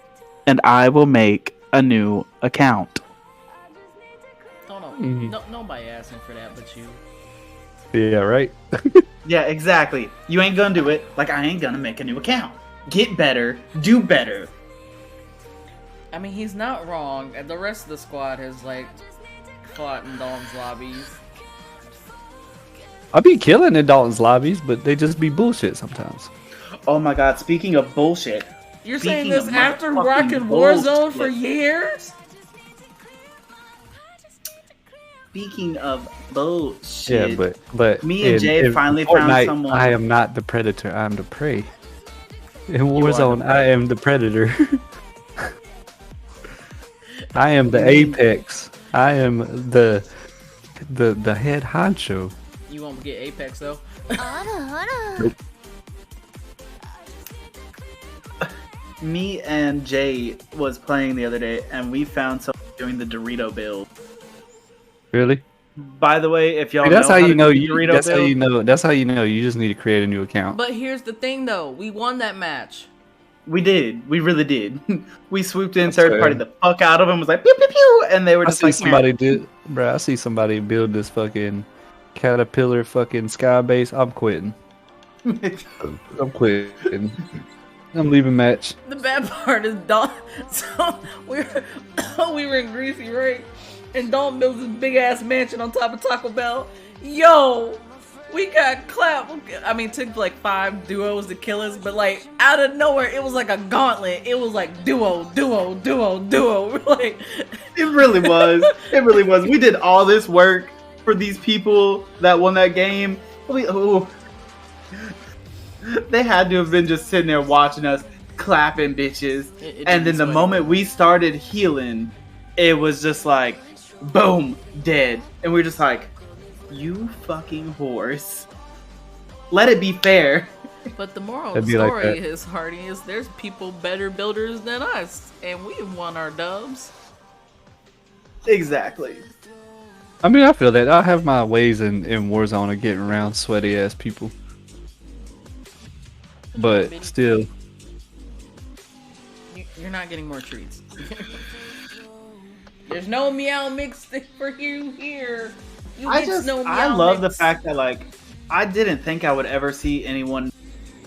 and I will make a new account. Oh no, nobody asking for that but you. Yeah, right. Yeah, exactly. You ain't gonna do it. Like I ain't gonna make a new account. Get better. Do better. I mean, he's not wrong. And the rest of the squad has like fought in Dawn's lobbies. I be killing in Dalton's lobbies, but they just be bullshit sometimes. Oh my god, speaking of bullshit. You're Speaking saying this of after motherfucking rocking Warzone bullshit. for years? Speaking of bullshit. Yeah, but Me and Jay finally found Fortnite, someone. I am not the predator. I am the prey. In are Warzone, the I am the predator. I am the apex. I am the head honcho. You won't get Apex though. Me and Jay was playing the other day, and we found someone doing the Dorito build. Really? By the way, if y'all Hey, that's know how you to know do you. Dorito That's how build, you know. That's how you know. You just need to create a new account. But here's the thing though, we won that match. we did. We really did. We swooped in That's third fair. party the fuck out of them. Was like pew pew pew, and they were I just see like, somebody do, bro. I see somebody build this fucking caterpillar fucking sky base. I'm quitting. I'm quitting. I'm leaving match. The bad part is Dawn. So we were in Greasy, right? And Dawn builds this big ass mansion on top of Taco Bell. Yo, we got clapped. I mean, it took like 5 duos to kill us, but like out of nowhere, it was like a gauntlet. It was like duo. We're like, It really was. It really was. We did all this work for these people that won that game. They had to have been just sitting there watching us clapping bitches. It And then didn't the sweat. moment we started healing, it was just like, boom, dead. And we were just like, you fucking horse. Let it be fair. But the moral of It'd the be like story that. is, Hardy, is there's people better builders than us, and we won our dubs. Exactly. I mean, I feel that. I have my ways in Warzone of getting around sweaty ass people. But still, You're not getting more treats. There's no meow mix for you here. You get no meow I love mix. the fact that like I didn't think I would ever see anyone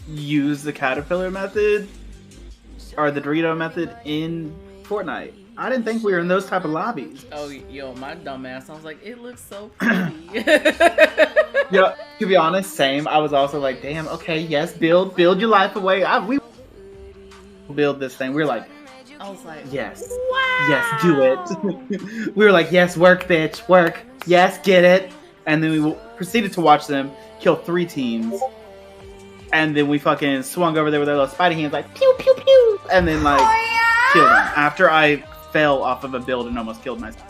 use the caterpillar method or the Dorito method in Fortnite. I didn't think we were in those type of lobbies. Oh, yo, my dumb ass. I was like, it looks so pretty. Yeah, to be honest, same. I was also like, damn, okay, yes, build your life away. We build this thing. We were like, I was like, yes, wow. yes, do it. We were like, yes, work, bitch, work. Yes, get it. And then we proceeded to watch them kill 3 teams. And then we fucking swung over there with our little spidey hands, like pew pew pew, and then like killed them. After I fell off of a build and almost killed myself.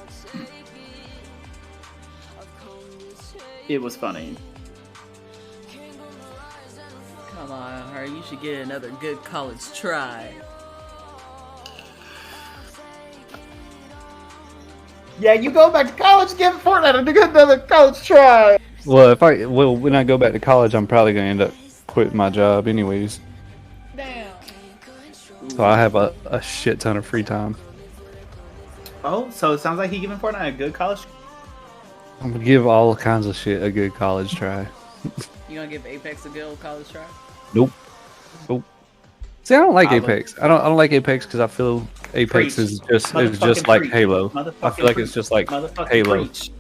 It was funny. Come on, her. You should get another good college try. Yeah, you go back to college, give Fortnite another college try. well, when I go back to college, I'm probably gonna end up quitting my job anyways. Damn. So I have a shit ton of free time. Oh, so it sounds like he giving Fortnite a good college. I'm gonna give all kinds of shit a good college try. You gonna give Apex a good old college try? Nope. See, I don't like I would- Apex. I don't like Apex because I feel Apex Preach. is just Motherfucking like preach. Halo. I Motherfucking feel like preach. it's just like Motherfucking Halo. preach.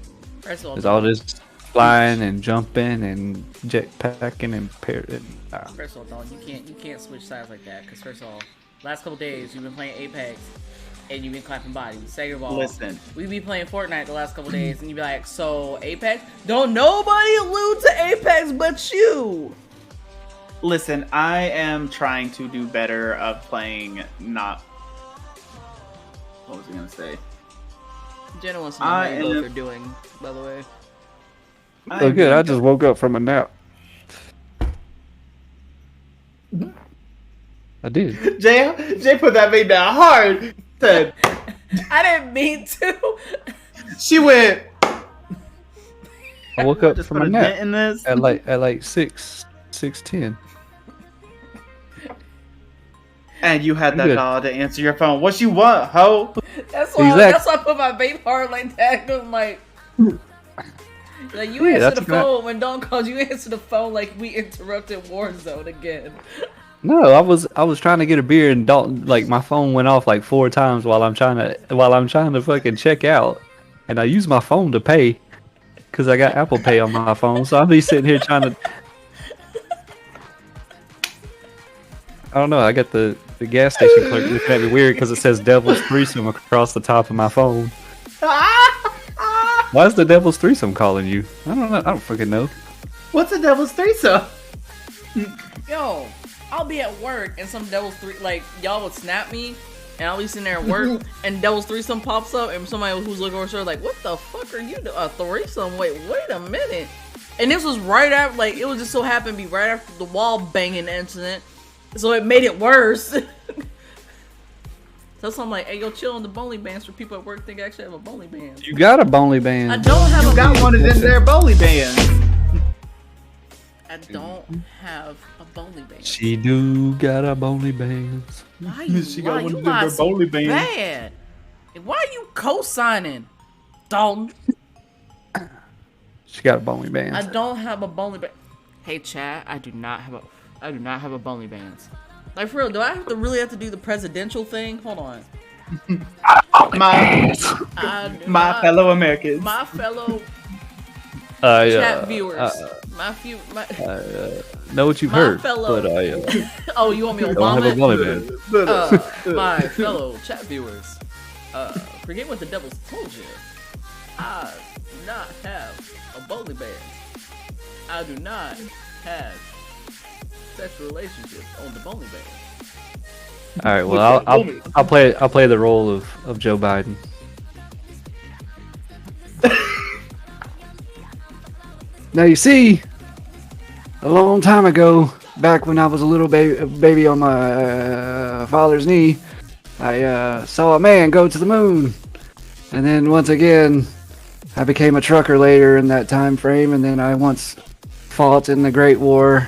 First of all, There's all this flying and jumping and jetpacking and First of all, Dawn, you can't switch sides like that. Because first of all, last couple days you've been playing Apex and you've been clapping bodies. Second of all, Listen. we be playing Fortnite the last couple days and you be like, so Apex? Don't nobody allude to Apex but you. Listen, I am trying to do better of playing not. What was I gonna say? Jenna wants to know how you both are doing, by the way. Oh, good. I just woke up from a nap. I did. Jay put that mate down hard. Said I didn't mean to. she went. I woke up Just from put a a nap dent in this. at like 6:10. And you had I'm that good. doll to answer your phone. What you want, ho? That's why. Exactly. That's why I put my vape hard like that. Cause I'm like you Yeah, answer that's the phone when Dawn calls. You answer the phone like we interrupted Warzone again. No, I was trying to get a beer and Dalton, like my phone went off like 4 times while I'm trying to fucking check out, and I use my phone to pay because I got Apple Pay on my phone. So I'll be sitting here trying to. I don't know. I got the gas station clerk looking at me weird because it says Devil's Threesome across the top of my phone. Why is the Devil's Threesome calling you? I don't know. I don't fucking know. What's a devil's threesome? Yo, I'll be at work and some Devil's like y'all would snap me, and I'll be sitting there at work and Devil's Threesome pops up, and somebody who's looking over her like, "What the fuck are you doing? A threesome? Wait a minute." And this was right after, like, it was just so happened to be right after the wall banging incident, so it made it worse. So I'm like, "Hey, yo, chill on the bowling bands for people at work think I actually have a bowling band." You got a bowling band. I don't have You a got one of them there bowling bands. I don't have a bowling band. She do got a bowling band. Why you She got lie? one You of them lie there so bowling bands. bad. Why are you co-signing, Dalton? She got a bowling band. I don't have a bowling band. Hey, Chad, I do not have a bowling band. Like, for real, do I really have to do the presidential thing? Hold on. My fellow Americans. My fellow I chat viewers. know what you've My heard, fellow- but I Oh, you want me to don't have a vomit? bowling band. My fellow chat viewers. Forget what the devil's told you. I do not have a bowling band. I do not have sexual relationships on the bowling band. All right, well, I'll play the role of Joe Biden. Now you see, a long time ago, back when I was a little baby on my father's knee, I saw a man go to the moon, and then once again, I became a trucker later in that time frame, and then I once fought in the Great War.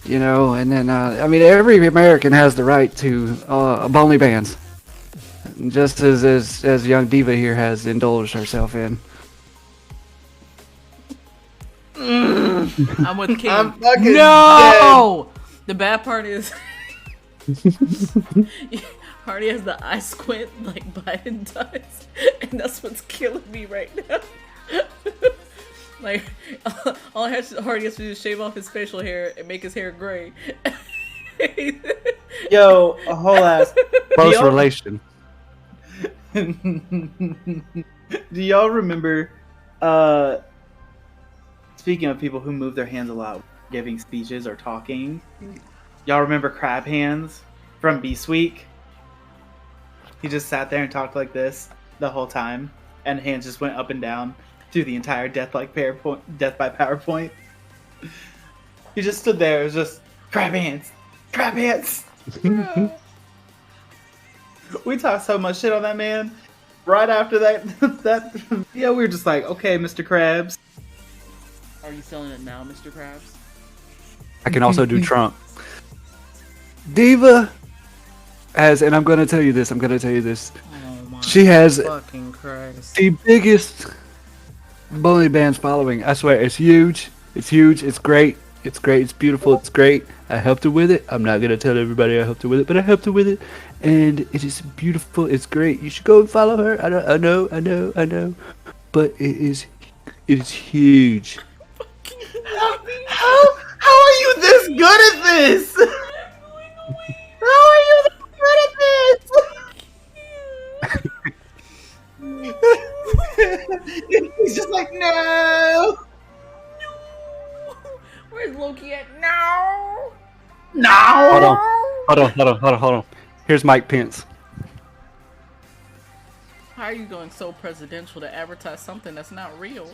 You know, and then, I mean, every American has the right to bowling bands. Just as young Diva here has indulged herself in. I'm with King. I'm fucking No! The bad part is Hardy has the eye squint like Biden does, and that's what's killing me right now. Like, all Hardy has to do is shave off his facial hair and make his hair gray. Yo, a whole ass. Close y'all- relation. Do y'all remember, speaking of people who move their hands a lot, giving speeches or talking, y'all remember Crab Hands from Beast Week? He just sat there and talked like this the whole time, and hands just went up and down through the entire Death by PowerPoint. He just stood there, it was just, Crab Hands! Crab Hands! We talked so much shit on that man. Right after that, yeah, we were just like, okay, Mr. Krabs. Are you selling it now, Mr. Krabs? I can also do Trump. Diva has, and I'm going to tell you this. Oh my She has fucking Christ. the biggest bowling band's following. I swear, it's huge. It's huge. It's great. It's great. It's beautiful. It's great. I helped her with it. I'm not gonna tell everybody I helped her with it, but I helped her with it, and it is beautiful. It's great. You should go and follow her. I know. But it is huge. How are you this good at this? How are you this good at this? He's just like, no. Where's Loki at? No! No. Hold on. Here's Mike Pence. How are you going so presidential to advertise something that's not real?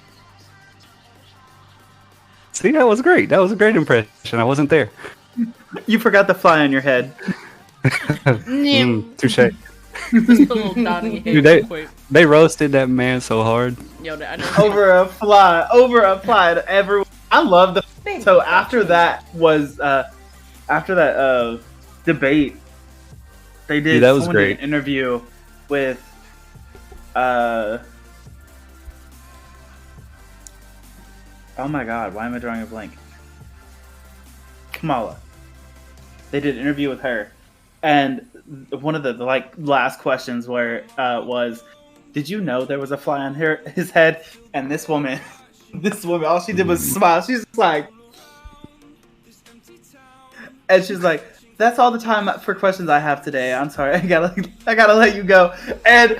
See, that was great. That was a great impression. I wasn't there. You forgot the fly on your head. Touche. Just put a little dot in your head Dude, real quick. they roasted that man so hard. Yo, I know. over a fly to everyone. I love the. So after that debate, they did Yeah, that was someone did great. an interview with oh my god, why am I drawing a blank? Kamala. They did an interview with her, and one of the like last questions where was, did you know there was a fly on his head? And this woman, all she did was smile. She's just like, and she's like, that's all the time for questions I have today. I'm sorry, I gotta let you go. And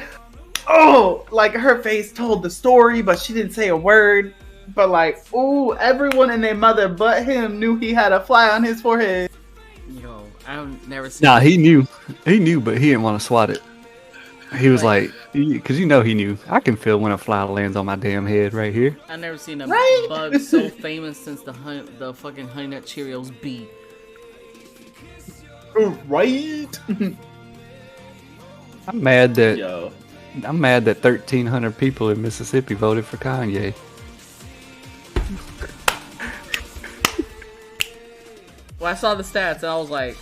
like her face told the story, but she didn't say a word. But like, everyone and their mother but him knew he had a fly on his forehead. Yo, I've never seen. Nah, he knew, but he didn't want to swat it. He was like, because he knew. I can feel when a fly lands on my damn head right here. I've never seen a Right? bug so famous since the fucking Honey Nut Cheerios bee. Right? I'm mad that Yo. 1,300 people in Mississippi voted for Kanye. Well, I saw the stats and I was like,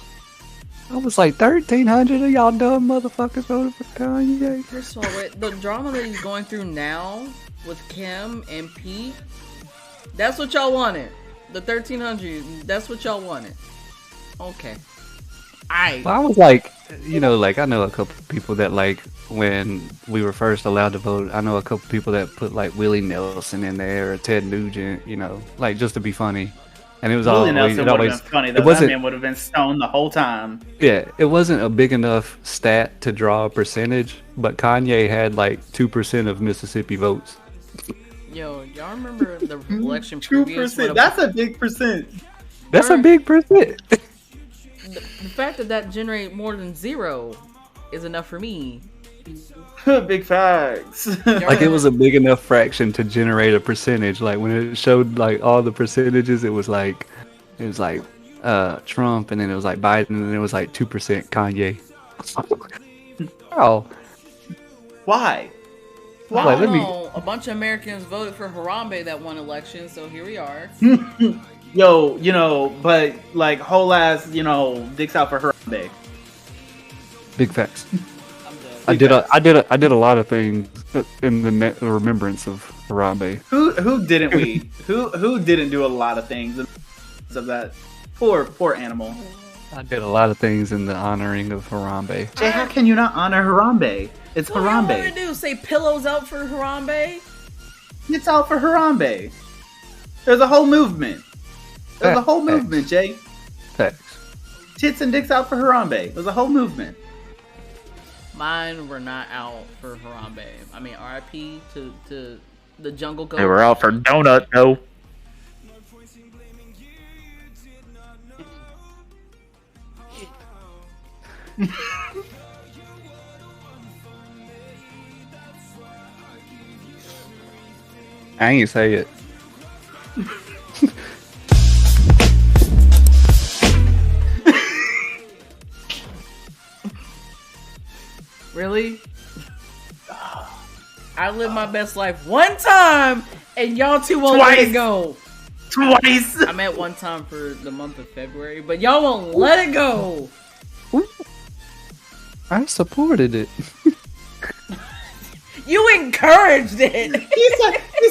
1,300 of y'all dumb motherfuckers voted for Kanye. first of all, the drama that he's going through now with Kim and Pete, that's what y'all wanted. The 1,300, that's what y'all wanted. Okay. Well, I was like, I know a couple people that like when we were first allowed to vote. I know a couple people that put like Willie Nelson in there or Ted Nugent, like just to be funny. And it was Willie always, Nelson would have been funny though. That man would have been stoned the whole time. Yeah, it wasn't a big enough stat to draw a percentage, but Kanye had like 2% of Mississippi votes. Yo, y'all remember the election 2%. That's a big percent. That's a big percent. The fact that generated more than 0 is enough for me. Big facts. Like it was a big enough fraction to generate a percentage. Like when it showed like all the percentages, it was like Trump, and then it was like Biden, and then it was like 2% Kanye. Oh, Why? Well, Like, I let don't me- know. A bunch of Americans voted for Harambe that won election, so here we are. Yo, but like whole ass, dicks out for Harambe. big facts. I'm dead. I did a lot of things in the remembrance of Harambe. Who didn't we? who didn't do a lot of things of that poor animal? I did a lot of things in the honoring of Harambe. Jay, how can you not honor Harambe? It's What do y'all want Harambe. to do? Say pillows out for Harambe? It's out for Harambe. There's a whole movement. There's a whole movement, Jay. Facts. Tits and dicks out for Harambe. There's a whole movement. Mine were not out for Harambe. I mean, RIP to the Jungle Goat. They were out for Donut, though. I ain't say it. Really? I lived my best life one time, and y'all two won't let it go. Twice. I meant one time for the month of February, but y'all won't let it go. I supported it. You encouraged it.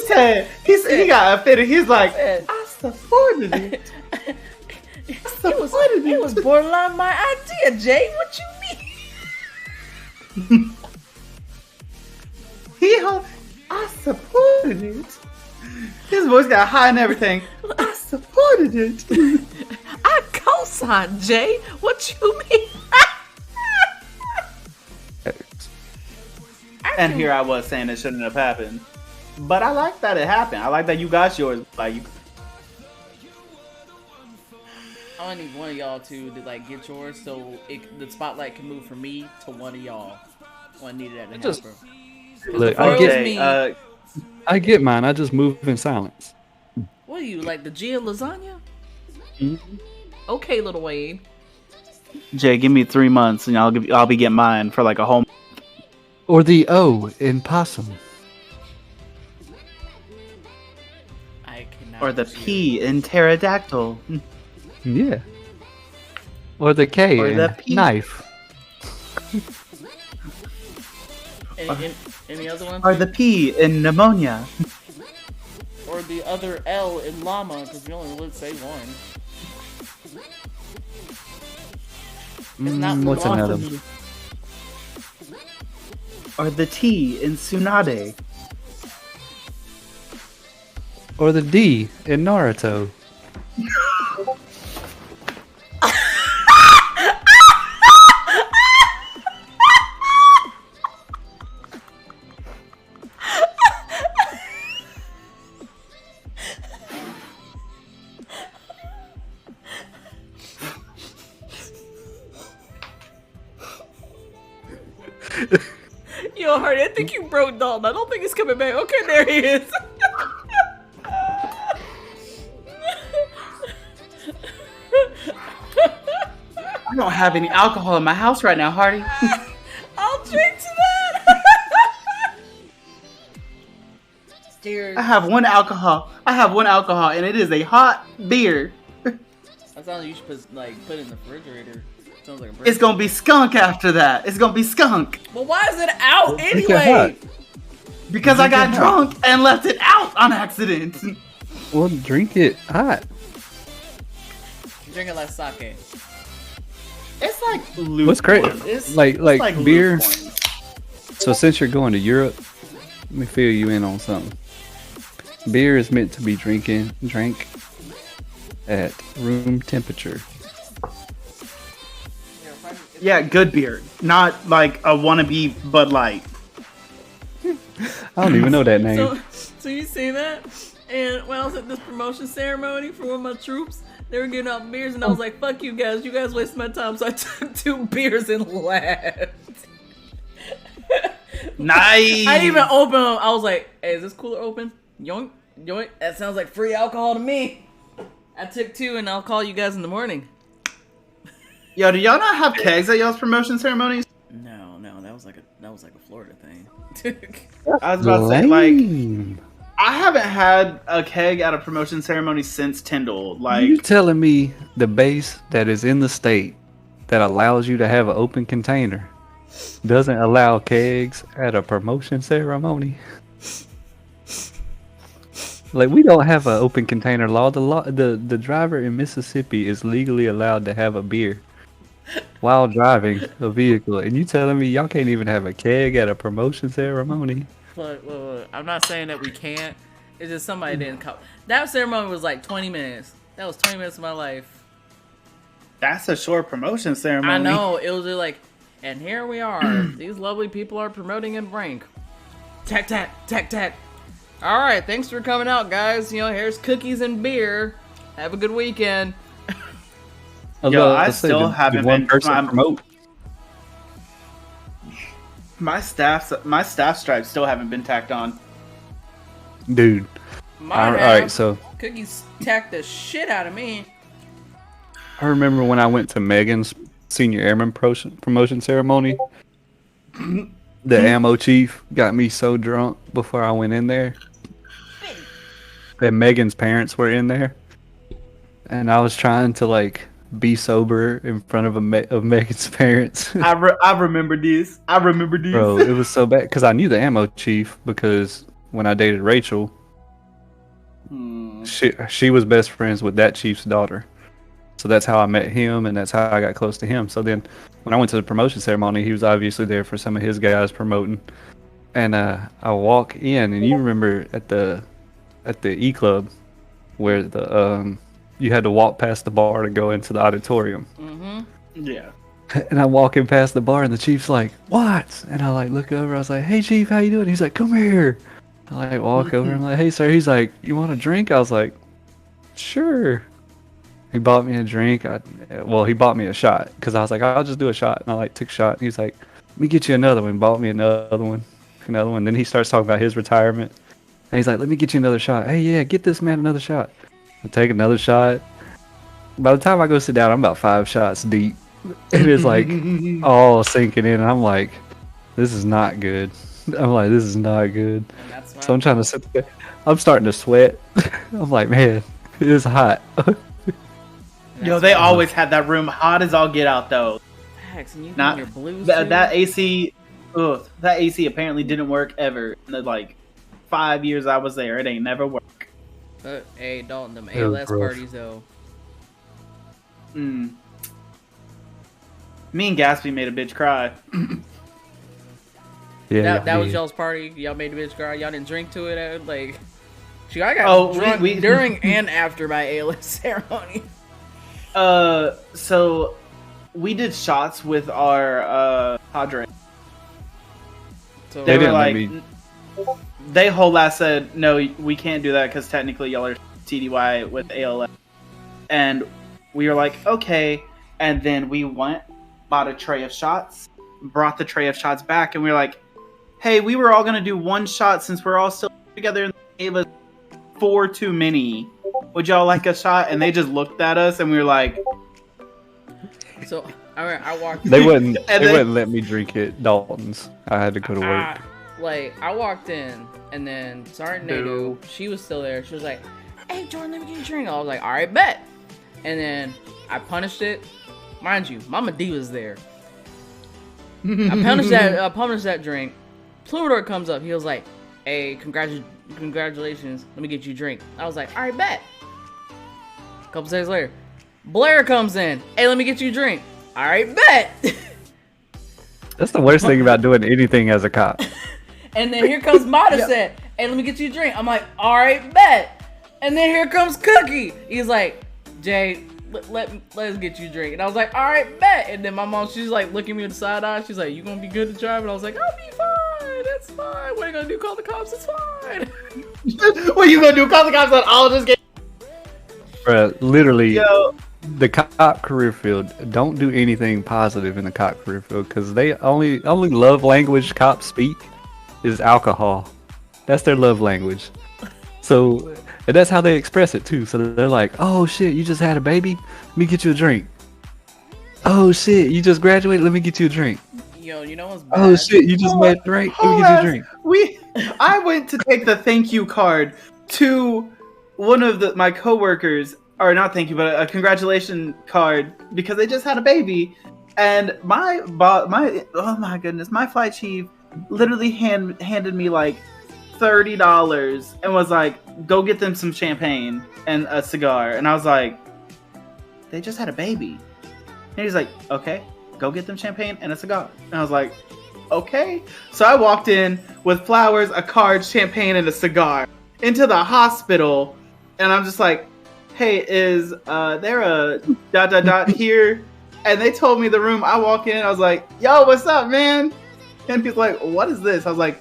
He got offended. He's like, Said- I supported it. It was borderline my idea, Jay. What you mean? I supported it. His voice got high and everything. I supported it. I co-signed, Jay. What you mean? And here I was saying it shouldn't have happened. But I like that it happened. I like that you got yours. Like, I need one of y'all to like get yours, so the spotlight can move from me to one of y'all. When needed at the Just- helper. Look, before I it get, was me. I get mine. I just move in silence. What are you, like the Gia lasagna? Mm-hmm. Okay, Little Wayne. Jay, give me 3 months and I'll be getting mine for like a whole. Or the O in possum. I cannot. Or the P in pterodactyl. Yeah. Or the K Or in the P. knife. Any other ones? Or the P in pneumonia. Or the other L in llama, because you only would say one. It's not What's llama. another one? Or the T in tsunade. Or the D in Naruto. Yo, Hardy, I think you broke Dalton. I don't think he's coming back. Okay, there he is. I don't have any alcohol in my house right now, Hardy. I'll drink to that. Dude. I have one alcohol, and it is a hot beer. That sounds like you should put it in the refrigerator. Sounds like a It's gonna be skunk after that. It's gonna be skunk. Well, why is it out Drink it anyway? hot. Because I got Drink it hot. drunk and left it out on accident. Well, drink it hot. Drink it like sake. It's like loose. What's great? It's Like It's beer. loose coins. So since you're going to Europe, let me fill you in on something. Beer is meant to be drank at room temperature. Yeah, good beer, not like a wannabe Bud Light. I don't even know that name. So you see that? And when I was at this promotion ceremony for one of my troops, they were giving out beers, and I was like, "Fuck you guys! You guys wasted my time." So I took 2 beers and left. Nice. I didn't even open them. I was like, "Hey, is this cooler open? Yoink, yoink. That sounds like free alcohol to me." I took 2, and I'll call you guys in the morning. Yo, do y'all not have kegs at y'all's promotion ceremonies? No, that was like a Florida thing. I was about to say, like, Lame. I haven't had a keg at a promotion ceremony since Tyndall. You Like, telling me the base that is in the state that allows you to have an open container doesn't allow kegs at a promotion ceremony? Like, we don't have an open container law. The driver in Mississippi is legally allowed to have a beer while driving a vehicle, and you telling me y'all can't even have a keg at a promotion ceremony? Look, I'm not saying that we can't. It's just somebody didn't come. That ceremony was like 20 minutes. That was 20 minutes of my life. that's a short promotion ceremony. I know. It was just like, and here we are. These lovely people are promoting in rank. Tack, tack, tack, tack. All right, thanks for coming out, guys. You know, here's cookies and beer. Have a good weekend. Yo, I let's say, still did haven't one been- person I'm- promote. My staff stripes still haven't been tacked on. Dude. Mine All have. right, so Cookies tacked the shit out of me. I remember when I went to Megan's senior airman promotion ceremony. The ammo chief got me so drunk before I went in there. And Megan's parents were in there. And I was trying to like be sober in front of Megan's parents. I remember this. Bro, it was so bad because I knew the ammo chief because when I dated Rachel, she was best friends with that chief's daughter. So that's how I met him, and that's how I got close to him. So then when I went to the promotion ceremony, he was obviously there for some of his guys promoting. And I walk in, and you remember at the E Club where the you had to walk past the bar to go into the auditorium. Yeah. And I'm walking past the bar, and the chief's like, "What?" And I like look over. I was like, "Hey, chief, how you doing?" He's like, "Come here." I like walk over. I'm like, "Hey, sir." He's like, "You want a drink?" I was like, "Sure." He bought me a drink. He bought me a shot because I was like, "I'll just do a shot." And I like took a shot. And he's like, "Let me get you another one." Bought me another one. Then he starts talking about his retirement. And he's like, "Let me get you another shot." "Hey, yeah, get this man another shot." I take another shot. By the time I go sit down, I'm about 5 shots deep. It is like all sinking in. And I'm like, this is not good. I'm like, this is not good. And that's why So I'm trying to sit there. I'm starting to sweat. I'm like, man, it is hot. Yo, they always had that room hot as all get out though. Facts, and you Not your blues that AC. Ugh, that AC apparently didn't work ever in the like 5 years I was there. It ain't never worked. But hey, Dalton, them It was ALS rough. parties though. Mm. Me and Gatsby made a bitch cry. Yeah, That was y'all's party. Y'all made the bitch cry. Y'all didn't drink to it. Like, shoot, I got Oh, drunk we- during and after my ALS ceremony. So we did shots with our Padre. So They were didn't let like, me- they whole ass said, no, we can't do that because technically y'all are TDY with ALS. And we were like, okay. And then we went, bought a tray of shots, brought the tray of shots back, and we were like, hey, we were all going to do one shot since we're all still together and they gave us 4 too many. Would y'all like a shot? And they just looked at us and we were like, So I walked. They wouldn't. And They then- wouldn't let me drink at Dalton's. I had to go to work. I walked in, and then Sergeant Nato, she was still there. She was like, "Hey, Jordan, let me get you a drink." I was like, "All right, bet." And then I punished it. Mind you, Mama D was there. I punished that drink. Plumidor comes up. He was like, "Hey, congratulations. Let me get you a drink." I was like, "All right, bet." A couple days later, Blair comes in. "Hey, let me get you a drink." All right, bet. That's the worst thing about doing anything as a cop. And then here comes Modisette. "Hey, let me get you a drink." I'm like, "All right, bet." And then here comes Cookie. He's like, "Jay, let's get you a drink." And I was like, "All right, bet." And then my mom, she's like looking me with the side eye. She's like, "You gonna be good to drive?" And I was like, "I'll be fine. It's fine. What are you gonna do? Call the cops? It's fine." what are you going to do? Call the cops and I'll just get... Bruh, literally, Yo, the cop career field, don't do anything positive in the cop career field because they only love language cops speak is alcohol. That's their love language. So, and that's how they express it too. So they're like, "Oh shit, you just had a baby? Let me get you a drink." "Oh shit, you just graduated? Let me get you a drink." Yo, you know what's bad? "Oh shit, you just made a drink? Let me get you a drink." I went to take the thank you card to one of my coworkers, or not thank you, but a congratulation card because they just had a baby, and oh my goodness, my flight chief literally handed me like $30 and was like, "Go get them some champagne and a cigar," and I was like, "They just had a baby," and he's like, "Okay, go get them champagne and a cigar," and I was like, okay. So I walked in with flowers, a card, champagne, and a cigar into the hospital, and I'm just like, "Hey, is there a ... here?" And they told me the room. I walk in, I was like, "Yo, what's up, man?" And he's like, "What is this?" I was like,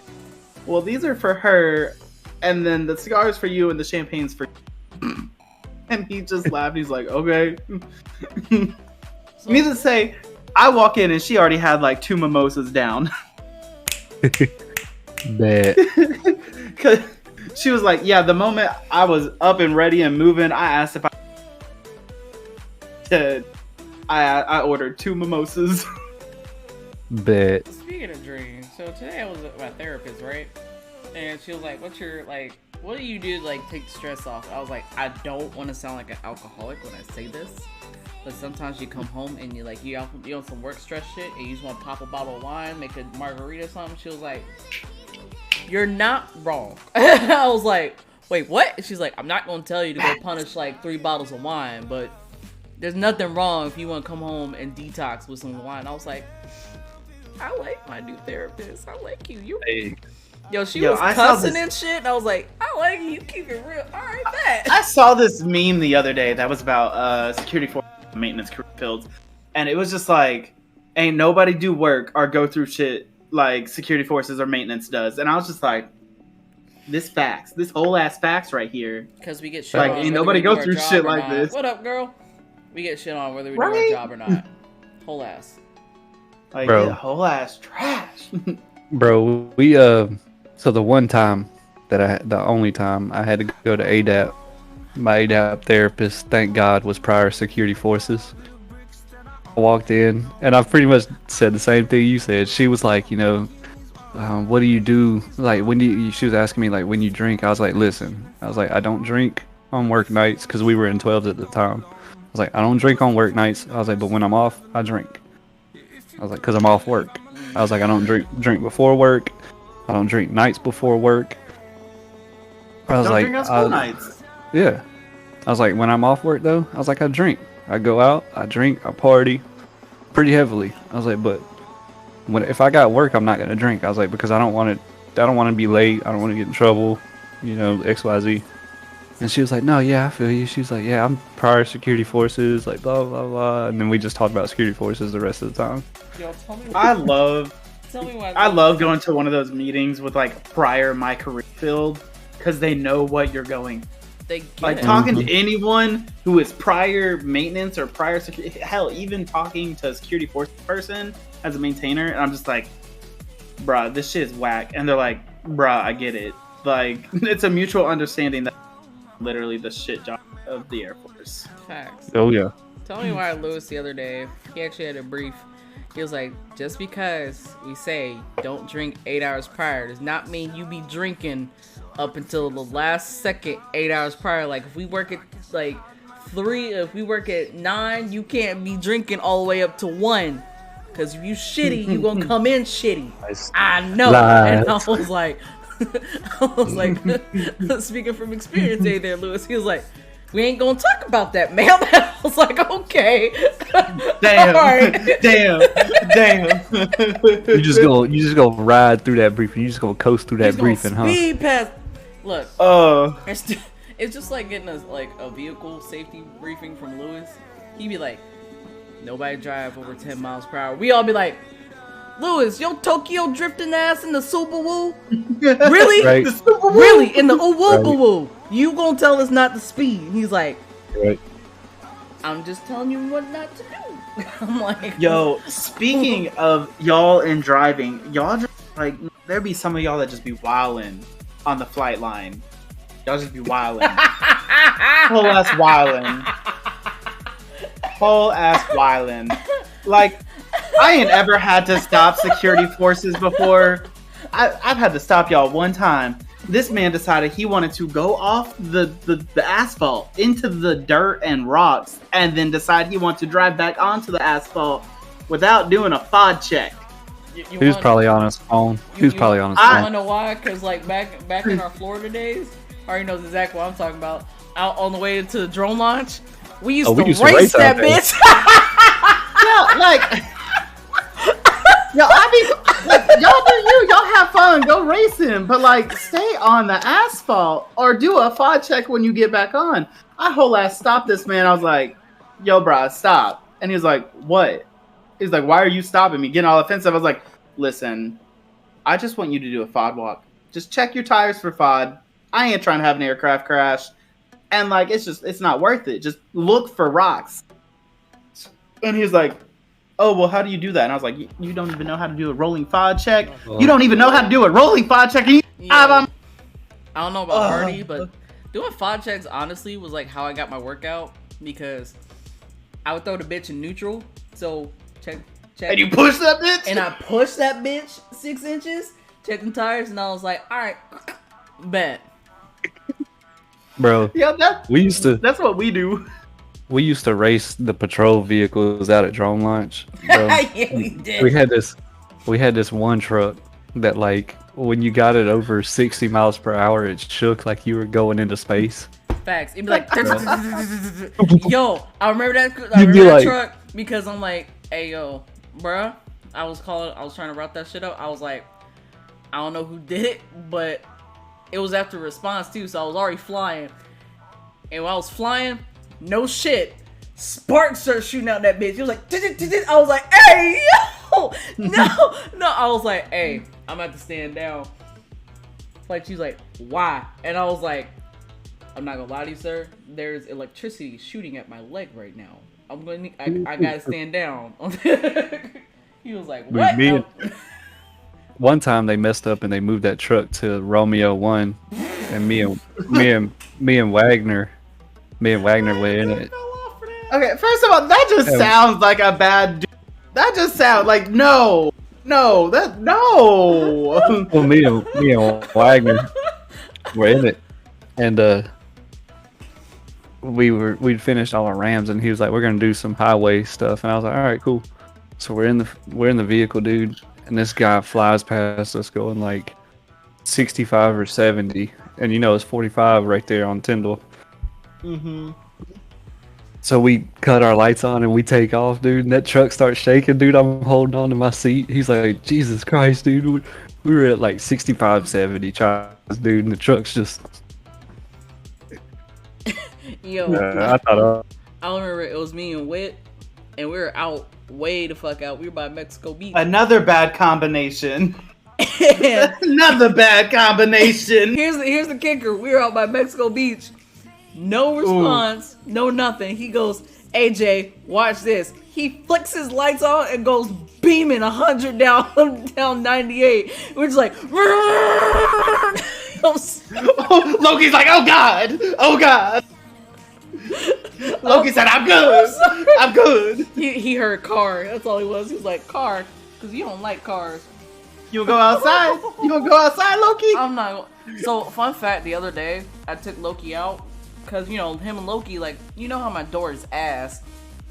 "Well, these are for her, and then the cigars for you, and the champagne's for you." And he just laughed. He's like, "Okay." Needless to say, I walk in and she already had like 2 mimosas down. Bet. Cause she was like, yeah, the moment I was up and ready and moving, I asked if I ordered 2 mimosas. Bet. Speaking of drinking, so today I was with my therapist, right? And she was like, what do you do to like take the stress off? I was like, I don't want to sound like an alcoholic when I say this, but sometimes you come home and you on some work stress shit and you just want to pop a bottle of wine, make a margarita or something. She was like, you're not wrong. I was like, wait, what? And she's like, I'm not going to tell you to go punish like 3 bottles of wine, but there's nothing wrong if you want to come home and detox with some wine. I was like, I like my new therapist. I like you. Hey. Yo, she Yo, was I saw cussing this- and shit, and I was like, I like you. Keep it real. All right, bet. I saw this meme the other day that was about security force maintenance career fields, and it was just like, ain't nobody do work or go through shit like security forces or maintenance does. And I was just like, this whole ass facts right here. Because we get shit Like, on ain't whether nobody we go do our through job shit or like not. this. What up, girl? We get shit on whether we do our Right? job or not. Whole ass. Like, Bro. yeah, whole ass trash. Bro, so the one time the only time I had to go to my ADAP therapist, thank God, was prior security forces. I walked in, and I pretty much said the same thing you said. She was like, what do you do? Like, when do you, she was asking me, like, when you drink. I was like, listen. I was like, I don't drink on work nights, because we were in 12s at the time. I was like, I don't drink on work nights. I was like, but when I'm off, I drink. I was like, because I'm off work. I was like, I don't drink before work. I don't drink nights before work. I was Don't like, drink on school nights. yeah. I was like, when I'm off work though, I was like, I drink. I go out, I drink, I party pretty heavily. I was like, but if I got work, I'm not gonna drink. I was like, because I don't want to be late. I don't want to get in trouble. XYZ. And she was like, no, yeah, I feel you. She was like, yeah, I'm prior security forces, like blah blah blah. And then we just talked about security forces the rest of the time. Yo, tell me. I love why. I love going to one of those meetings with like prior my career field because they know what you're going. They get Like it. talking to anyone who is prior maintenance or prior security, hell, even talking to a security force person as a maintainer, and I'm just like, bruh, this shit is whack. And they're like, bruh, I get it. Like, it's a mutual understanding that literally the shit job of the Air Force. Facts. Oh yeah. Tell me why Lewis the other day, he actually had a brief. He was like, just because we say don't drink 8 hours prior does not mean you be drinking up until the last second 8 hours prior. Like, if we work at like 3, if we work at 9, you can't be drinking all the way up to 1. Because if you shitty, you gonna come in shitty. I know. Lies. And I was like, speaking from experience there, Lewis, he was like, we ain't gonna talk about that, ma'am. I was like, okay. Damn. Right. Damn. You just go ride through that briefing. You just gonna coast through that He's gonna briefing, huh? speed past. Look, Oh. it's just like getting a vehicle safety briefing from Lewis. He'd be like, nobody drive over 10 miles per hour. We all be like, Lewis, yo Tokyo drifting ass in the Super Woo? Really? Right. The Super Bowl? Really? In the Woo? You gonna tell us not to speed? He's like, Right. I'm just telling you what not to do. I'm like, Yo, speaking of y'all and driving, y'all just, like, there be some of y'all that just be wildin' on the flight line. Y'all just be wildin'. Whole ass wildin'. Whole ass wildin'. Like, I ain't ever had to stop security forces before. I've had to stop y'all one time. This man decided he wanted to go off the asphalt into the dirt and rocks and then decide he wanted to drive back onto the asphalt without doing a FOD check. He was probably on his phone. He was probably on his I phone. wanna know why? Because like back in our Florida days, I already knows exactly what I'm talking about. Out on the way to the drone launch, we used to race that out there. bitch. Yeah, like, yo, I mean, like, y'all do you, y'all have fun, go racing, but like, stay on the asphalt or do a FOD check when you get back on. I whole ass stopped this man. I was like, yo, bro, stop. And he was like, what? He's like, why are you stopping me? Getting all offensive. I was like, listen, I just want you to do a FOD walk. Just check your tires for FOD. I ain't trying to have an aircraft crash. And like, it's not worth it. Just look for rocks. And he was like, oh, well, how do you do that? And I was like, you don't even know how to do a rolling FOD check? You don't even know how to do a rolling FOD check? And I don't know about Hardy, but doing FOD checks honestly was like how I got my workout, because I would throw the bitch in neutral. So check. And you push that bitch? And I pushed that bitch 6 inches, checked the tires, and I was like, all right, bet. Bro, Yeah, that's what we do. we used to race the patrol vehicles out at drone launch. Bro. Yeah, we did. we had this one truck that, like, when you got it over 60 miles per hour, it shook like you were going into space. Facts. It'd be like, yo, I remember that. You'd be that like- truck because I'm like, hey, yo, bruh. I was trying to route that shit up. I was like, I don't know who did it, but it was after response too, so I was already flying. And while I was flying, no shit, sparks started shooting out that bitch. It was like, I was like, hey, yo, no. I was like, hey, I'm about to stand down. Like, she's like, why? And I was like, I'm not gonna lie to you, sir. There's electricity shooting at my leg right now. I gotta stand down. He was like, what? One time they messed up and they moved that truck to Romeo 1, and me and Wagner were in it. Okay, first of all, that just sounds like a bad dude. That just sounds like no. Well, me and Wagner were in it, and we'd finished all our Rams, and he was like, "We're gonna do some highway stuff," and I was like, "All right, cool." So we're in the vehicle, dude, and this guy flies past us going like 65 or 70, and it's 45 right there on Tyndall. Mm-hmm. So we cut our lights on and we take off, dude, and that truck starts shaking, dude. I'm holding on to my seat. He's like, Jesus Christ, dude. We were at like 65, 70 trials, dude, and the truck's just... Yo, I thought... I remember it was me and Wit, and we were out, way the fuck out. We were by Mexico Beach. Another bad combination. Another bad combination. Here's the kicker. We were out by Mexico Beach. No response, no nothing. He goes, AJ, watch this. He flicks his lights on and goes beaming 100 down 98. We're just like, Loki's like, oh God. Loki said, I'm good. He heard car. That's all he was. He was like, car, because you don't like cars. You wanna go outside? Loki? I'm not. So, fun fact, the other day, I took Loki out. Cause him and Loki, like, how my door is ass,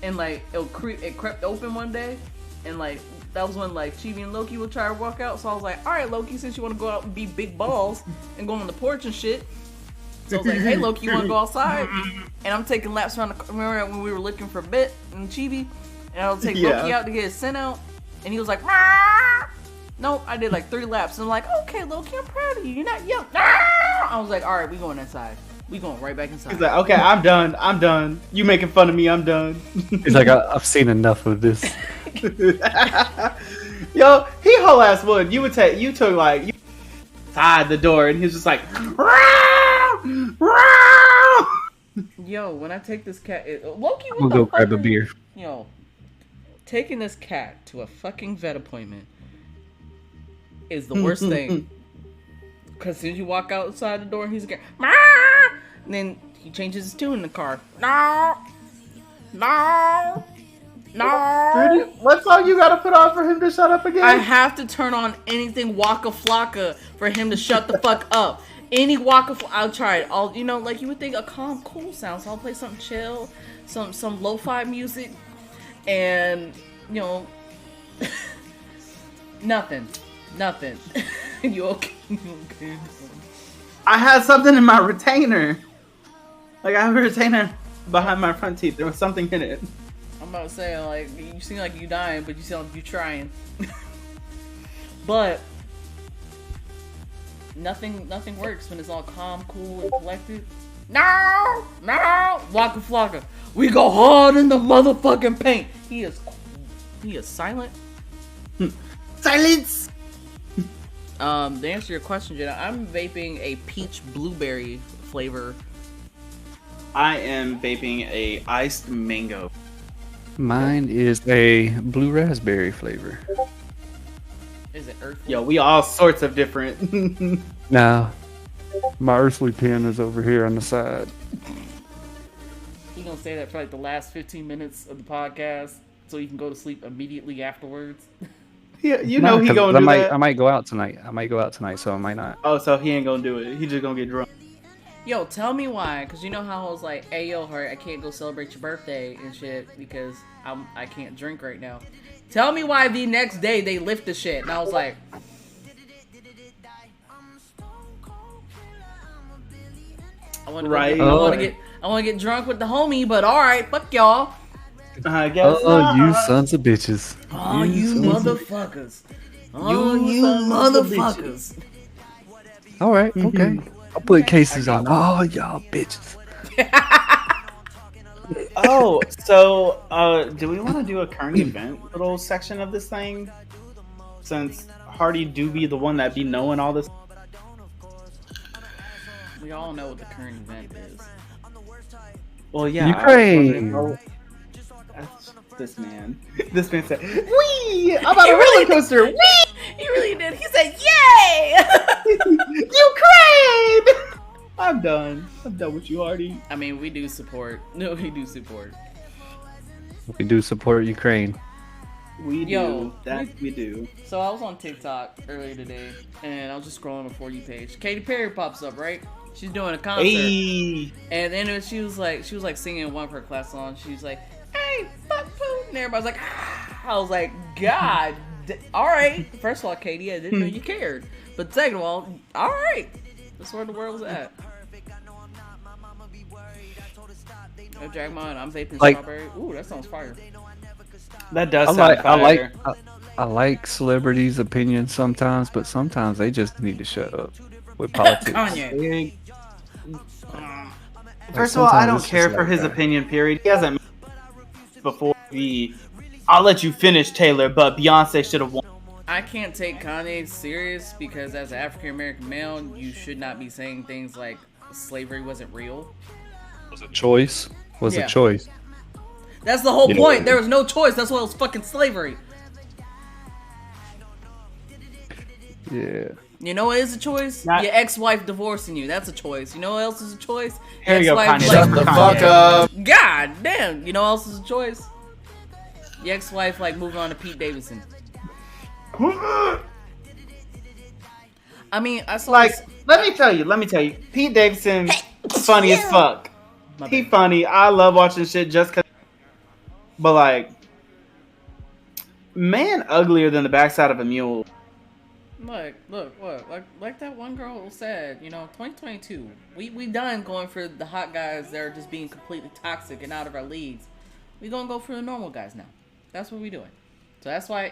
and like it crept open one day, and like that was when like Chibi and Loki would try to walk out. So I was like, all right, Loki, since you want to go out and be big balls and go on the porch and shit. So I was like, hey Loki, you want to go outside? And I'm taking laps around the. Remember when we were looking for Bit and Chibi, and I would take Loki out to get his scent out, and he was like, Rah! Nope, I did like 3 laps, and I'm like, okay, Loki, I'm proud of you. You're not young. I was like, all right, we going inside. We going right back inside. He's like, okay, I'm done. You making fun of me, I'm done. He's like, I've seen enough of this. Yo, he whole ass would. You took like, you tied the door, and he was just like, yo, when I take this cat, Loki, We'll go grab a beer. Yo, taking this cat to a fucking vet appointment is the worst thing. Because as soon as you walk outside the door, he's like, and then he changes his tune in the car. No. Dude, what song you gotta put on for him to shut up again? I have to turn on anything Waka Flocka for him to shut the fuck up. Any Waka Flocka, I'll try it. Like you would think a calm, cool sound. So I'll play something chill, some lo-fi music, and nothing. You okay? I had something in my retainer. Like, I have a retainer behind my front teeth. There was something in it. I'm about to say, like, you seem like you dying, but you sound like you trying. But nothing works when it's all calm, cool, and collected. No, Waka Flocka. We go hard in the motherfucking paint. He is silent. Silence. To answer your question, Jenna, I'm vaping a peach blueberry flavor. I am vaping a iced mango. Mine is a blue raspberry flavor. Is it earthly? Yo, we all sorts of different. No, my earthly pen is over here on the side. He gonna say that for like the last 15 minutes of the podcast, so he can go to sleep immediately afterwards. Yeah, he gonna do that. I might go out tonight. So I might not. Oh, so he ain't gonna do it. He just gonna get drunk. Yo, tell me why, cause you know how I was like, "Hey, yo, Hart, I can't go celebrate your birthday and shit because I can't drink right now." Tell me why the next day they lift the shit, and I was like, I want to get drunk with the homie, but all right, fuck y'all. I guess. Oh, you sons of bitches. Oh, you motherfuckers. Oh, you motherfuckers. All right, okay. I'll put cases on all y'all bitches. Oh, so do we want to do a current event little section of this thing? Since Hardy do be the one that be knowing all this. We all know what the current event is. Well, yeah. Ukraine. This man said, "Wee! I'm on a roller coaster. Wee!" He really did. He said, "Yay!" Ukraine. I'm done with you, Hardy. I mean, we do support. No, we do support. We do support Ukraine. We do. Yo, We do. So I was on TikTok earlier today, and I was just scrolling the For You page. Katy Perry pops up, right? She's doing a concert, Hey. and then she was like singing one of her class songs. She's like, "Hey, fuck Putin," and everybody's like, ah. I was like, God, all right. First of all, Katie, I didn't know you cared, but second of all right, that's where the world's at. No drag mine. I'm vaping Like- strawberry. Ooh, that sounds fire. That does I sound like fire. I like celebrities' opinions sometimes, but sometimes they just need to shut up with politics. Kanye. First of all, I sometimes don't it's care just for like his that. opinion. Period. He hasn't before the. I'll let you finish, Taylor, but Beyonce should have won. I can't take Kanye serious because as an African American male, you should not be saying things like slavery wasn't real. Was a choice. Was Yeah. a choice. That's the whole Yeah. point. There was no choice. That's why it was fucking slavery. Yeah. You know what is a choice? Not- Your ex-wife divorcing you. That's a choice. You know what else is a choice? Here you go, Ex-wife, Kanye. like- Shut the fuck up. God damn. You know what else is a choice? Your ex-wife like moving on to Pete Davidson. I mean, I saw Like, this- let me tell you, Pete Davidson, funny as fuck. My He bad. funny. I love watching shit just cause. But like, man, uglier than the backside of a mule. Look, like that one girl said, 2022. We done going for the hot guys that are just being completely toxic and out of our leagues. We gonna go for the normal guys now. That's what we doing. So that's why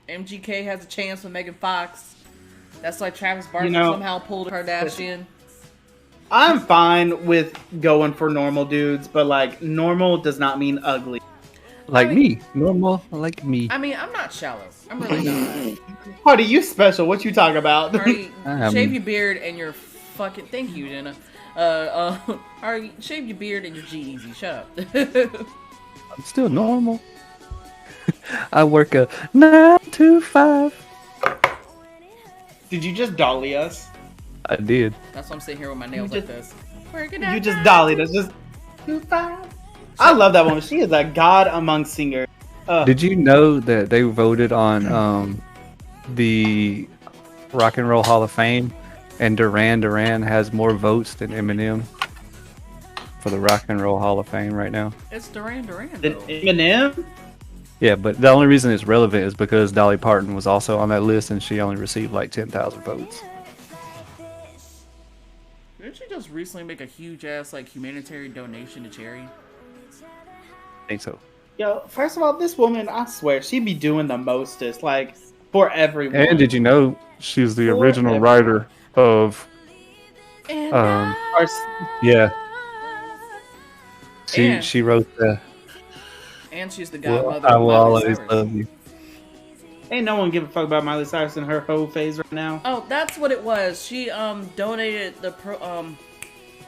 MGK has a chance with Megan Fox. That's why Travis Barker somehow pulled a Kardashian. I'm fine with going for normal dudes, but like, normal does not mean ugly. Like I mean- me. Normal like me. I mean, I'm not shallow. I'm really not. Hardy, you special. What you talking about? Hardy, Um, shave your beard and your fucking. Thank you, Jenna. Hardy, shave your beard and your G-Eazy. Shut up. I'm still normal. I work a 9 to 5. Did you just dolly us? I did. That's why I'm sitting here with my nails like this. Working You out just now. dollied us. Just. I love that woman. She is a god among singers. Did you know that they voted on the Rock and Roll Hall of Fame, and Duran has more votes than Eminem for the Rock and Roll Hall of Fame right now? It's Duran Did though. Eminem? Yeah, but the only reason it's relevant is because Dolly Parton was also on that list, and she only received like 10,000 votes. Didn't you just recently make a huge ass like humanitarian donation to charity? I think so. Yo, first of all, this woman, I swear, she be doing the mostest, like, for everyone. And did you know she's the original writer of? And Or- Yeah, And- she wrote the. and she's the Well, godmother I of will Miley always Cyrus. love you. Ain't no one give a fuck about Miley Cyrus in her whole phase right now. Oh, that's what it was. She donated the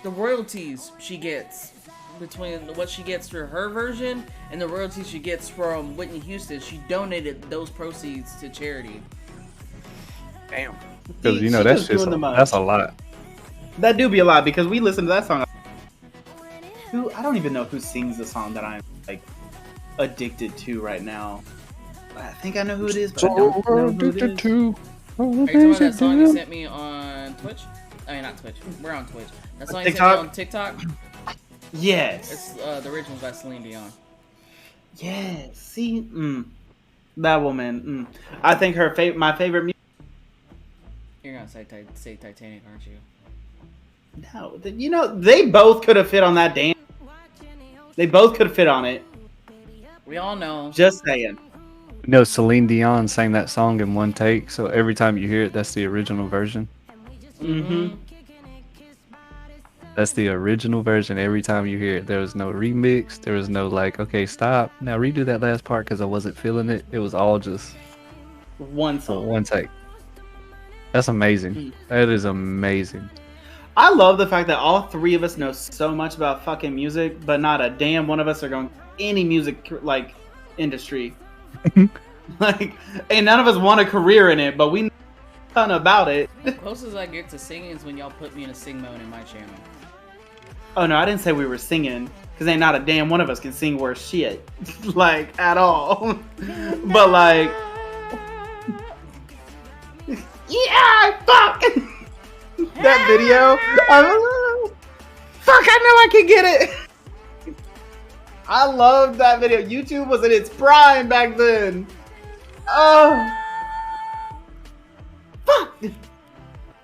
royalties she gets between what she gets for her version and the royalties she gets from Whitney Houston. She donated those proceeds to charity. Damn. Because She that's just just doing the most. that's a lot. That do be a lot because we listen to that song. I don't even know who sings the song that I'm like addicted to right now. I think I know who it is, but I don't know who it is. Are you talking about that song you sent me on Twitch? I mean, not Twitch. We're on Twitch. That song you sent me on TikTok? Yes. It's the original's by Celine Dion. Yes. See, that woman. I think my favorite music. You're gonna say Titanic, aren't you? No, they both could have fit on that dance. They both could have fit on it. We all know. Just saying. No, Celine Dion sang that song in one take, so every time you hear it, that's the original version. Mm-hmm. That's the original version. Every time you hear it, there was no remix. There was no like, okay, stop. Now redo that last part because I wasn't feeling it. It was all just One song. one take. That's amazing. That is amazing. I love the fact that all three of us know so much about fucking music, but not a damn one of us are going any music like industry. Like, and none of us want a career in it, but we know a ton about it. The closest I get to singing is when y'all put me in a sing mode in my channel. Oh no, I didn't say we were singing, because ain't not a damn one of us can sing worth shit, like at all. But like, yeah, fuck that video. Fuck, I know I can get it. I loved that video. YouTube was in its prime back then. Oh, fuck.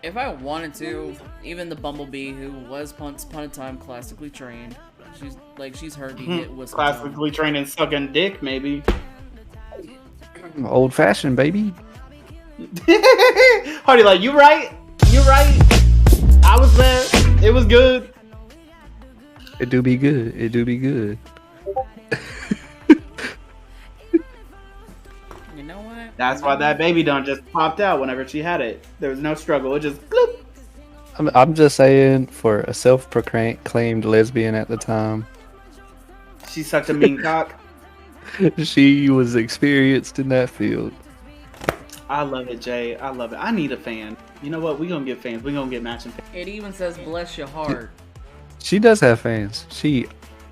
If I wanted to, even the Bumblebee, who was once upon a time classically trained, she's heard me hit with Classically trained in sucking dick, maybe. Old fashioned, baby. Hardy, like, you right. I was there. It was good. It do be good. It do be good. You know what? That's why that baby done just popped out whenever she had it. There was no struggle. It just bloop. I'm just saying, for a self-proclaimed lesbian at the time, She sucked a mean cock. she was experienced in that field. I love it, Jay. I love it. I need a fan. You know what? We gonna get fans. We gonna get matching fans. It even says bless your heart. She does have fans. She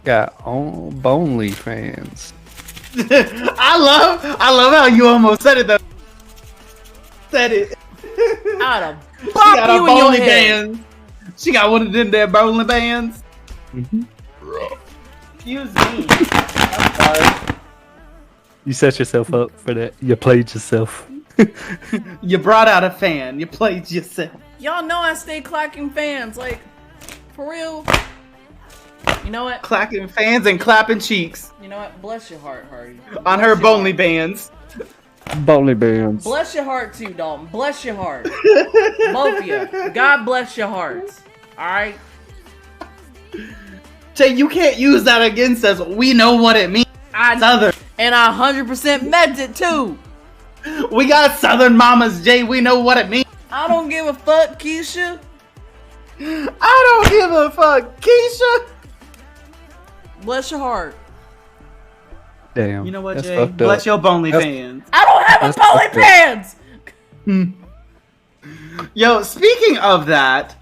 got bonely fans. I love how you almost said it though. Said it. Out of She got a you in your bowling head. band. She got one of them there bowling bands. Mm-hmm. Excuse me. I'm sorry. You set yourself up for that. You played yourself. You brought out a fan. You played yourself. Y'all know I stay clacking fans, like, for real. You know what? Clacking fans and clapping cheeks You know what? Bless your heart, Hardy. on her Bless your bowling heart. bands. Bonely bands. Bless your heart too, Dalton. Bless your heart. Both of you. God bless your hearts. Alright? Jay, you can't use that against us. We know what it means. Southern. And I 100% meant it too. We got Southern mamas, Jay. We know what it means. I don't give a fuck, Keisha. I don't give a fuck, Keisha. Bless your heart. Damn. You know what, That's Jay? fucked up. Bless your bonely That's- fans. I don't have a That's bowling fucked pants. Yo, speaking of that,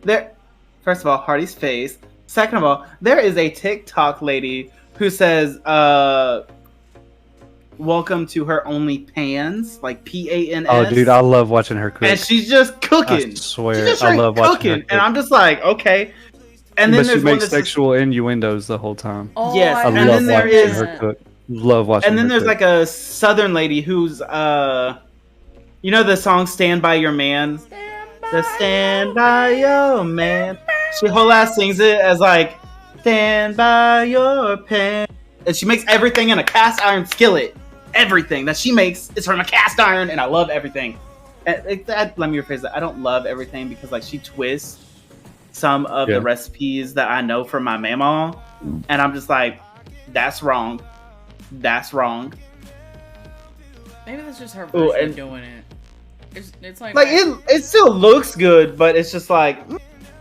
there. First of all, Hardy's face. Second of all, there is a TikTok lady who says, "Welcome to her only pans," like PANS. Oh, dude, I love watching her cook. And she's just cooking. I swear, she's just I love watching her cooking, cook. and I'm just like, okay. And then But she there's one makes that's sexual innuendos the whole time. Oh, Yes, I and love then there watching is- her cook. Love watching and then her there's cook. like a Southern lady who's you know the song "Stand by Your Man." The "Stand by Your Man." She whole ass sings it as like "Stand by Your pan," and she makes everything in a cast iron skillet. Everything that she makes is from a cast iron, and I love everything. Let me rephrase that. I don't love everything because like she twists some of Yeah. the recipes that I know from my mama, and I'm just like, that's wrong. That's wrong. Maybe that's just her Ooh, version and- of doing it. It's like It still looks good, but it's just like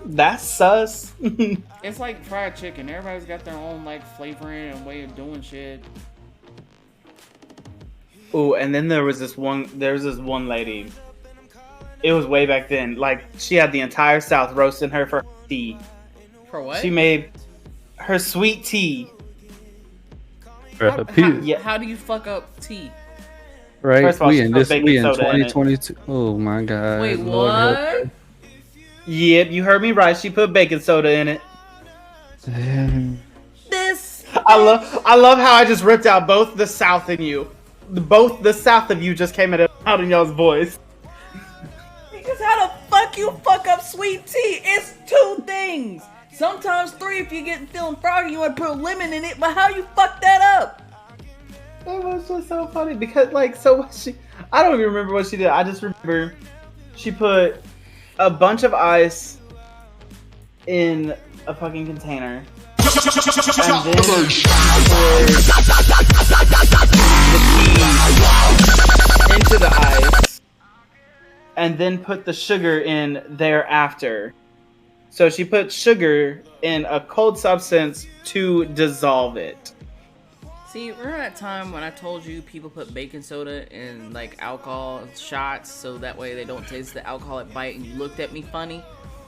that's sus. it's like fried chicken. Everybody's got their own like flavoring and way of doing shit. Ooh, and then there was this one lady. It was way back then. Like she had the entire South roasting her for tea. For what? She made her sweet tea. Yeah. How do you fuck up tea? Right? First of all, we she in put this. baking We in soda in it. 2022. Oh my god. Wait, Lord help what? Yep, you heard me right. She put baking soda in it. her. This I love how I just ripped out both the South in you. Both the South of you just came out in y'all's voice. because how the fuck you fuck up sweet tea? It's two things. Sometimes three if you get feeling froggy you want to put a lemon in it, but how you fuck that up? It was just so funny because, like, so what I don't even remember what she did. I just remember she put a bunch of ice in a fucking container. And then she poured the tea into the ice. And then put the sugar in thereafter. So she put sugar in a cold substance to dissolve it. See, remember that time when I told you people put baking soda in like alcohol shots so that way they don't taste the alcoholic bite and you looked at me funny?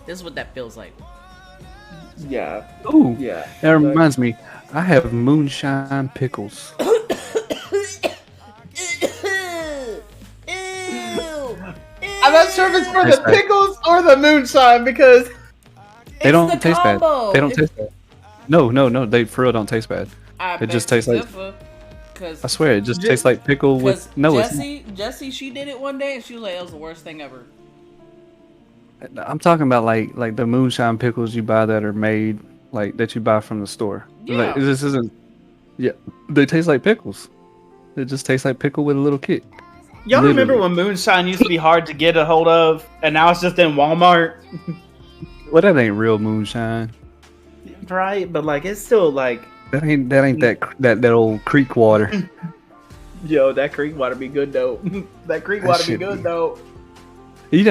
This is what that feels like. Yeah. Ooh, Yeah. that reminds me. I have moonshine pickles. I'm not sure if it's for Taste the bad. pickles or the moonshine because They don't the taste bad. combo. They don't taste bad. No, they for real don't taste bad. I It beg just to tastes like. differ, I swear, it just tastes like pickle Because with no. It's not. Jesse, she did it one day and she was like, "It was the worst thing ever." I'm talking about like the moonshine pickles you buy that are made like that you buy from the store. Yeah. Like, this isn't. Yeah, they taste like pickles. It just tastes like pickle with a little kick. y'all remember Literally. when moonshine used to be hard to get a hold of, and now it's just in Walmart, Well, that ain't real moonshine. right? But like, it's still like, That ain't that old creek water. yo, that creek water be good though. That creek water be shit good be- though. You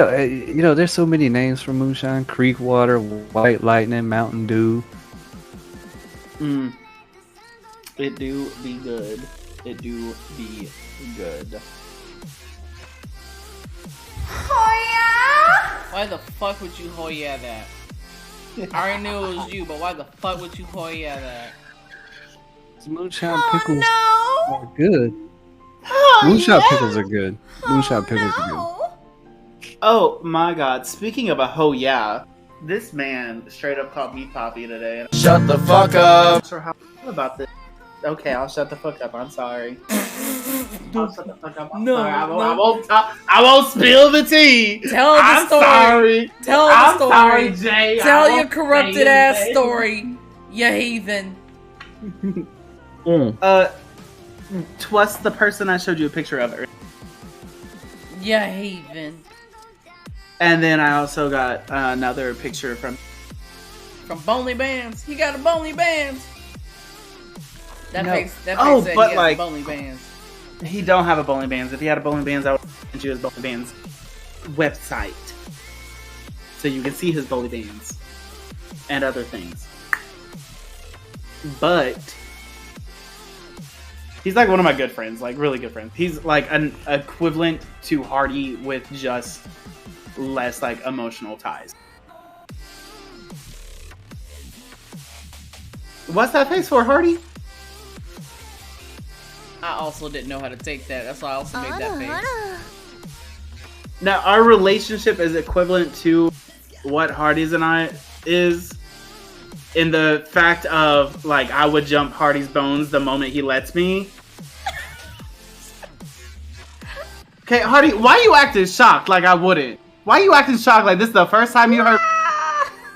know, there's so many names for moonshine: creek water, white lightning, Mountain Dew. Mm. It do be good. It do be good. Why the fuck would you hoya that? I already knew it was you, but why the fuck would you hoya that? Moonshine pickles are good. Moonshine pickles are good. Moonshine pickles are good. Oh my god, speaking of a ho yeah, this man straight up called me Poppy today. Shut the fuck up. I'm not sure how I feel about this. Okay, I'll shut the fuck up. I'm sorry. I'll shut the fuck up. I'm No, sorry. no. I won't spill the tea. Tell the I'm story. sorry. Tell the I'm story. sorry, Jay. I Tell your won't corrupted say ass anything. story, you heathen. Twas the person I showed you a picture of earlier. You heathen. And then I also got another picture from. From Bonely Bands. He got a Bonely Bands. That No. face said Oh, he but has like- Bonely Bands. He don't have a bowling bands. If he had a bowling bands, I would send you his bowling bands website, so you can see his bowling bands and other things. But he's like one of my good friends, like really good friends. He's like an equivalent to Hardy with just less like emotional ties. What's that face for, Hardy? I also didn't know how to take that. That's why I also made that face. Now, our relationship is equivalent to what Hardy's and I is in the fact of, like, I would jump Hardy's bones the moment he lets me. Okay, Hardy, why are you acting shocked like I wouldn't? Why are you acting shocked like this is the first time you heard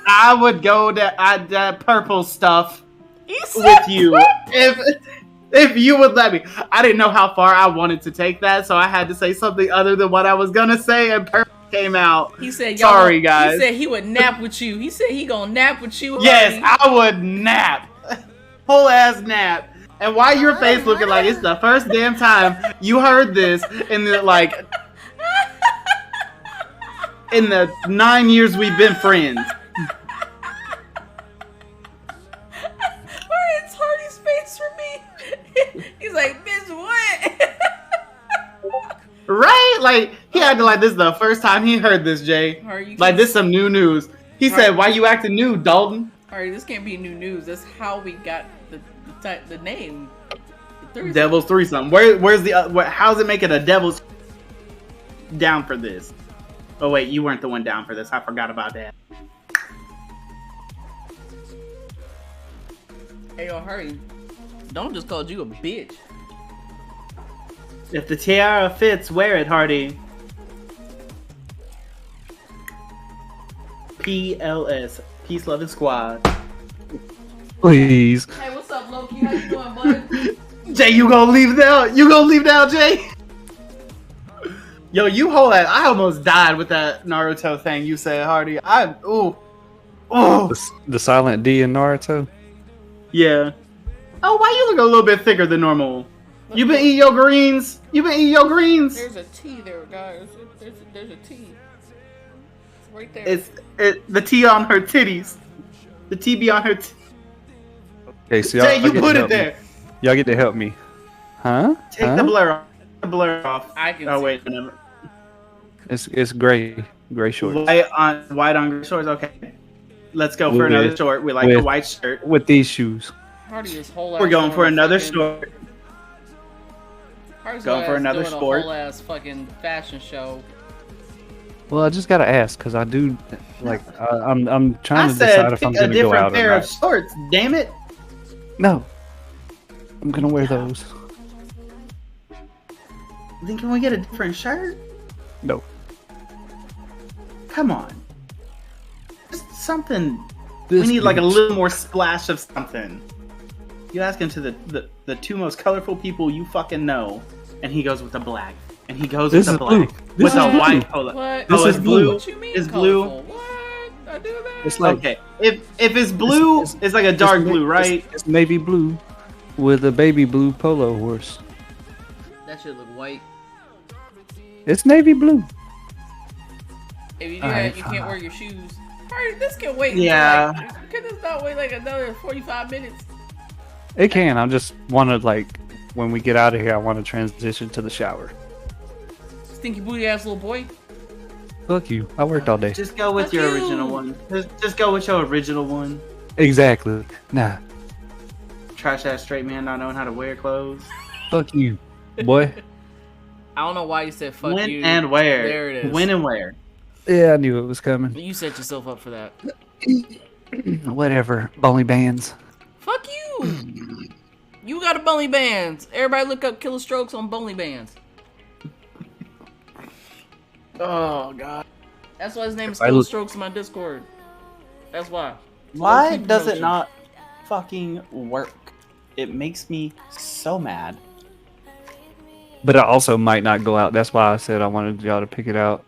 I would go that purple stuff with you if you would let me. I didn't know how far I wanted to take that, so I had to say something other than what I was gonna say, and purple came out. He said, Sorry, guys. He said he would nap with you. He said he gonna nap with you. Yes, Hardy. I would nap. Whole ass nap. And why your face looking like it's the first damn time you heard this in the in the 9 years we've been friends. Why is Hardy's face for me? He's like, bitch, what? Right? Like, he acted like this is the first time he heard this, Jay. Hardy, Like, this some new news. He Hardy. said, why you acting new, Dalton? Hardy, this can't be new news. That's how we got the name. The Threesome. Devil's Threesome. Where's the... how's it make it a Devil's... down for this? Oh, wait, you weren't the one down for this. I forgot about that. Hey, yo, Hardy. Don't just call you a bitch. If the tiara fits, wear it, Hardy. PLS. Peace, Love, and Squad. Please. Hey, what's up, Loki? How you doing, bud? Jay, you gonna leave now? You gonna leave now, Jay? Yo, you hold that. I almost died with that Naruto thing you said, Hardy. Ooh. The silent D in Naruto. Yeah. Oh, why you look a little bit thicker than normal? You been eating your greens? There's a T there, guys. There's a T. It's right there. It's the T on her titties. The T be on her. Okay, so Jay, you get to put it help me. there. Y'all get to help me. Huh? Take Huh? the blur off. The blur off. I can Oh see. wait, never. It's gray shorts. White on gray shorts. Okay. Let's go for another short. We like the white shirt. with these shoes. Hardy is whole We're ass going doing for a another fucking- short. Hardy's going whole for ass another doing sport. A whole ass fucking fashion show. Well, I just gotta ask because I do like I'm trying I to said decide if I'm pick a gonna go different out or pair of not. shorts. Damn it! No, I'm gonna wear those. Then can we get a different shirt? No, Come on. Just something. this We need like a bitch. little more splash of something. You ask him to the two most colorful people you fucking know, and he goes with the black. And he goes This with is the blue. black. This With a is blue. white polo. What? This Oh, is it's blue. blue. What you mean It's blue. colorful? What? I do that? It's like Okay. If it's blue, it's like a dark it's- blue, right? It's navy blue with a baby blue polo horse. That shit look white. It's navy blue. If you do Alright, that, you can't wear your shoes. Alright, this can wait. Yeah. Like, could this not wait like another 45 minutes? It can. I just want to like when we get out of here, I want to transition to the shower. Stinky booty ass little boy. Fuck you. I worked all day. Just go with Fuck your you. original one. Just go with your original one. Exactly. Nah. Trash ass straight man not knowing how to wear clothes. Fuck you, boy. I don't know why you said fuck when you. and where. There it is. When and where. Yeah, I knew it was coming. You set yourself up for that. Whatever. Bowling bands. Fuck you. You got a bowling bands. Everybody look up Killer Strokes on bowling bands. Oh god. That's why his name is I Killer look- Strokes in my Discord. That's why. Why Low-key does it promotion. not fucking work? It makes me so mad. But I also might not go out. That's why I said I wanted y'all to pick it out.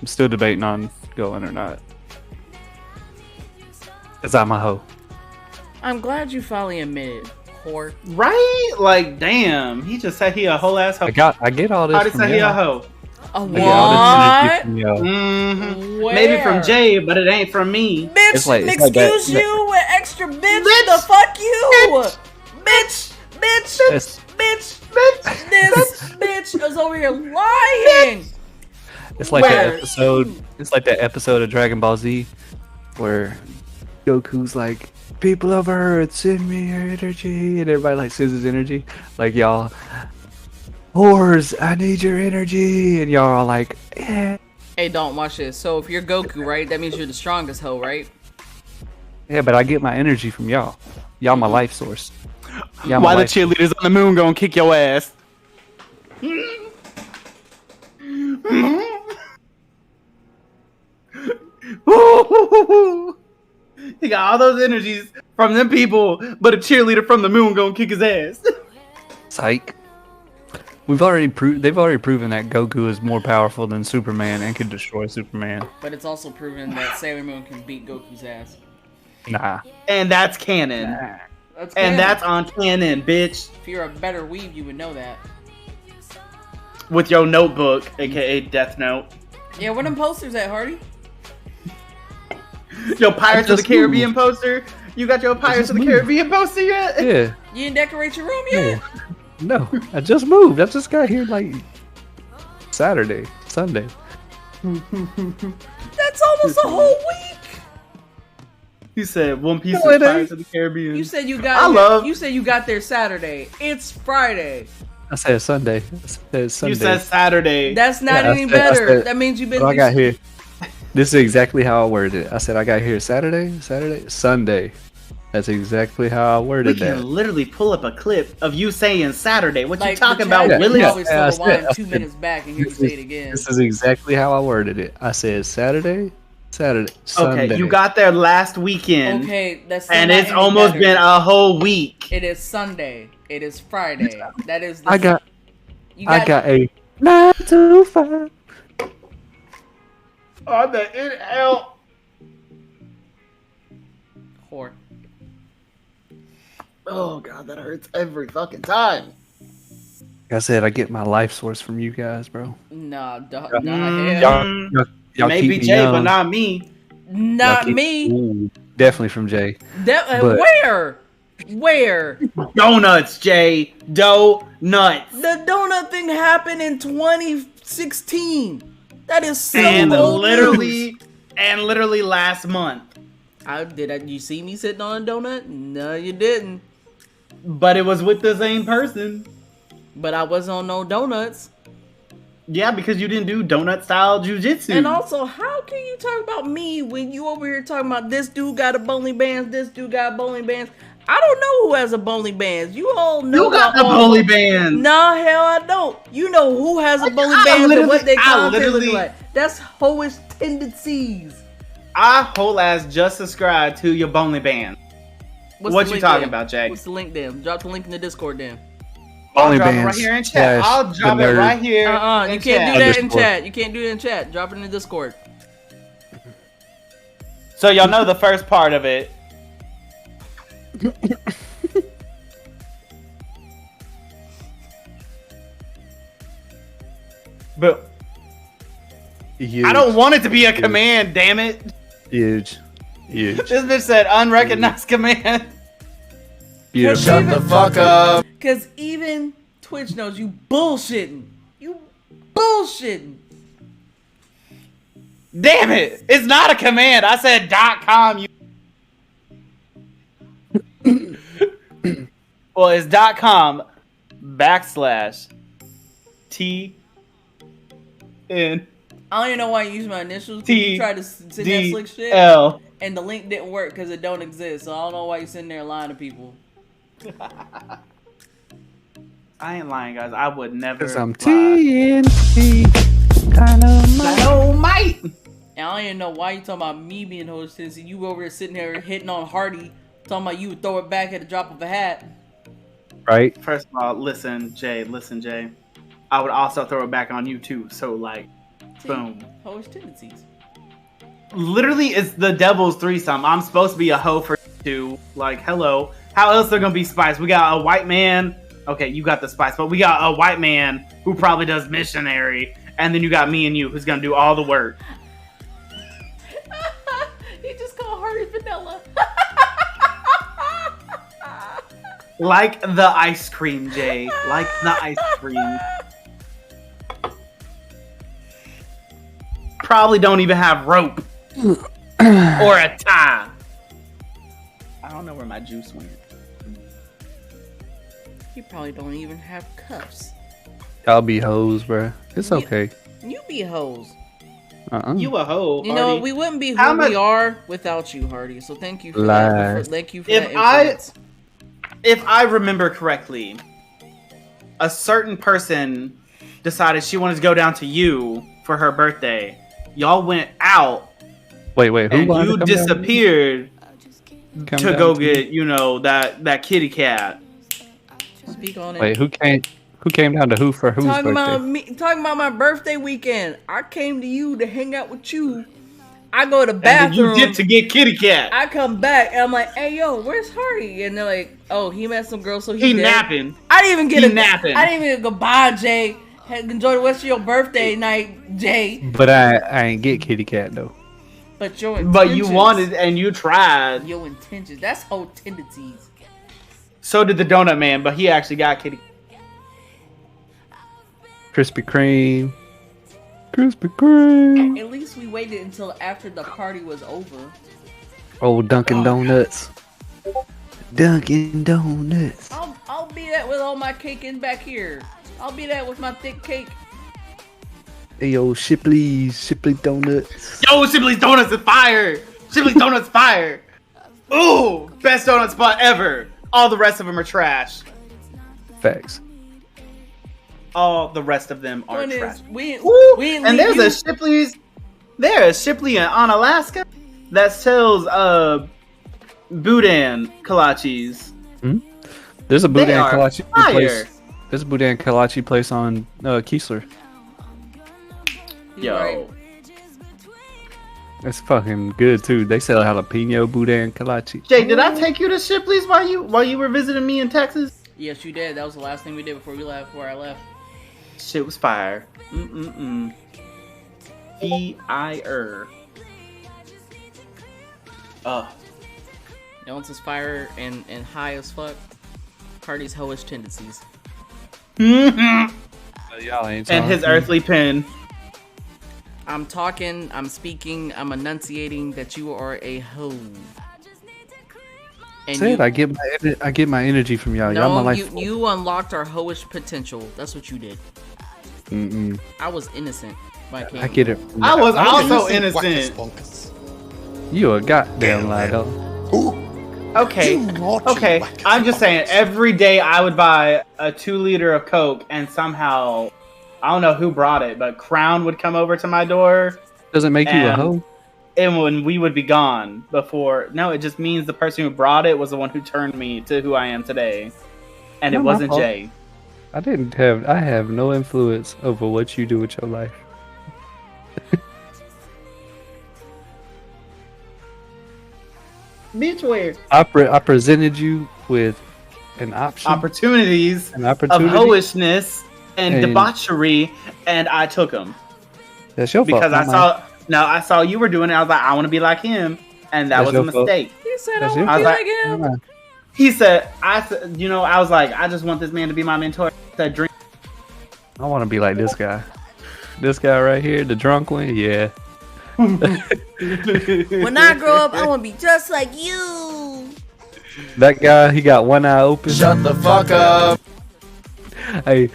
I'm still debating on going or not. Cause I'm a hoe. I'm glad you finally admitted, whore. Right? Like, damn. He just said he a whole ass hoe. I get all this How did from say he a y'all. hoe? A I get all this energy what? from y'all. Mm-hmm. Where? Maybe from Jay, but it ain't from me. Bitch, It's like that- excuse you with extra bitch. The fuck you, bitch, It's- bitch. This bitch is over here lying. It's like Where? that episode. It's like that episode of Dragon Ball Z, where Goku's like, "People of Earth, send me your energy," and everybody like sends his energy. Like y'all, whores, I need your energy, and y'all are like, "Yeah, Hey, don't watch this. So if you're Goku, right, that means you're the strongest hoe, right? yeah," but I get my energy from y'all. Y'all my life source. Y'all my Why the life- cheerleaders on the moon gonna kick your ass? He got all those energies from them people, but a cheerleader from the moon gonna kick his ass. Psych. They've already proven that Goku is more powerful than Superman and can destroy Superman. But it's also proven that Sailor Moon can beat Goku's ass. Nah. And that's canon. That's And canon. that's on canon, bitch. If you're a better weeb, you would know that. With your notebook, aka Death Note. Yeah, where them posters at, Hardy? Your Pirates of the just Caribbean poster? You got your Pirates just of the moved. Caribbean poster yet? Yeah. You didn't decorate your room yet? No. I just moved. I just got here like Sunday. That's almost a whole week. He said One Piece No, of it ain't. Pirates of the Caribbean. You said you got. I love- You said you got there Saturday. It's Friday. I said Sunday. I said Sunday. You said Saturday. That's not Yeah, I any said- I better. said- That means you've been. Well, I got here. This is exactly how I worded it. I said I got here Saturday, Sunday. That's exactly how I we worded can that. literally pull up a clip of you saying Saturday. What you Like, talking the chat about, can Willis? probably slow Yeah, the wine I 2 said- minutes back and hear you say it again. This is exactly how I worded it. I said Saturday, Sunday. Okay, you got there last weekend. Okay, that's still And not it's any almost better. been a whole week. It is Sunday. It is Friday. That is. The, I got You I got a 9 to 5. On the NL. whore. Oh god, that hurts every fucking time. Like I said, I get my life source from you guys, bro. Nah, Mm. hell. Y'all Maybe keep me Jay, young. but not me. Y'all Not keep- me. Ooh, definitely from Jay. But- Where? Where? Donuts, Jay. Donuts. The donut thing happened in 2016. That is so And old news. literally last month. You see me sitting on a donut? No, you didn't. But it was with the same person. But I wasn't on no donuts. Yeah, because you didn't do donut style jujitsu. And also, how can you talk about me when you over here talking about this dude got a bowling bands, this dude got bowling bands? I don't know who has a bowling bands. You all know. You got the bowling band. Nah, hell I don't. You know who has a bowling band and what they content look like. That's hoish tendencies. I whole ass just subscribed to your bowling band. What you talking about, Jay? What's the link then? Drop the link in the Discord then. I'll drop it right here in chat. I'll drop it right here. You can't do that in chat. You can't do it in chat. Drop it in the Discord. So y'all know the first part of it. But Huge. I don't want it to be a command, damn it. Huge. This bitch said unrecognized command. Beautiful. Shut the fuck up. Cause even Twitch knows you bullshitting. You bullshitting. Damn it! It's not a command. I said .com. Well, it's .com /T N. I don't even know why you use my initials. T You tried to send that slick shit, L. and the link didn't work because it don't exist. So I don't know why you sitting there lying to people. I ain't lying, guys. I would never. Cause I'm lie. TNT. Dynamite. And I don't even know why you talking about me being host since you over here sitting there hitting on Hardy, talking about you would throw it back at the drop of a hat. Right? First of all, listen, Jay. I would also throw it back on you too. So like, boom. Host tendencies. Literally, it's the devil's threesome. I'm supposed to be a hoe for two. Like, hello. How else they're gonna be spice? We got a white man. Okay, you got the spice, but we got a white man who probably does missionary, and then you got me and you who's gonna do all the work. He just called Hardy vanilla. Like the ice cream, Jay. Like the ice cream. Probably don't even have rope or a tie. I don't know where my juice went. You probably don't even have cuffs. Y'all be hoes, bruh. It's okay. You be hoes. You a hoe, You know, Hardy. we wouldn't be How who we much- are without you, Hardy. So thank you for Lies. that. Thank you for If that influence. If I remember correctly, a certain person decided she wanted to go down to you for her birthday. Y'all went out Wait, who and wanted you to come down? disappeared Come to down go to- get, you know, that kitty cat. Speak on it. Wait, who came down to who for whose Talking birthday? about me, talking about my birthday weekend. I came to you to hang out with you. I go to the And then bathroom. you get to get kitty cat. I come back and I'm like, "Hey, yo, where's Hardy?" And they're like, "Oh, he met some girl, so He dead." napping. I didn't even get He a napping. I didn't even go bye, Jay. Enjoy the rest of your birthday night, Jay. But I ain't get kitty cat though. But your intentions, But you wanted and you tried. your intentions. That's whole tendencies. So did the donut man, but he actually got kitty. Krispy Kreme. Krispy Kreme. At least we waited until after the party was over. Oh, Dunkin' Donuts. Dunkin' Donuts. I'll be that with all my cake in back here. I'll be that with my thick cake. Hey, yo, Shipley Donuts. Yo, Shipley's Donuts is fire. Shipley's Donuts fire. Ooh, best donut spot ever. All the rest of them are trash. Facts. All the rest of them are Point trash. is, we Ooh, didn't and leave there's you. a Shipley's. There's Shipley on Alaska that sells boudin kolaches. There's a They boudin are kolache fire. place. There's a boudin kolache place on Keesler. You're Yo, right. It's fucking good too. They sell jalapeno boudin kolache. Jay, did I take you to Shipley's while you were visiting me in Texas? Yes, you did. That was the last thing we did before I left. Shit was fire. Fire. Once it's fire and high as fuck, Hardy's hoish tendencies. Y'all ain't And his talking. earthly pen. I'm talking, I'm speaking, I'm enunciating that you are a hoe. And Said I get my energy from y'all. Y'all my no, life. you unlocked our hoish potential. That's what you did. Mm-mm. I was innocent. I get it. I was What do you also think, Wackus innocent. Bonkers? You a goddamn lie, though. Ooh, Okay, you naughty okay. Wackus I'm just saying, Bonkers. every day I would buy a 2-liter of Coke, and somehow, I don't know who brought it, but Crown would come over to my door, Doesn't make you a And- hoe. and when we would be gone before. No, it just means the person who brought it was the one who turned me to who I am today, and Not it my wasn't fault. Jay. I have no influence over what you do with your life. Bitch, where I presented you with an option, opportunities an of opportunity. hoishness and And- debauchery, and I took them That's your fault. because I not mine. I saw you were doing it. I was like, I want to be like him, and that That's was a your fault. mistake. He said That's I your want to be fault. like him. Not mine. He said, I was like, I just want this man to be my mentor. He said, drink. I want to be like this guy. This guy right here, the drunk one. Yeah. When I grow up, I want to be just like you. That guy, he got one eye open. Shut the fuck up. Hey,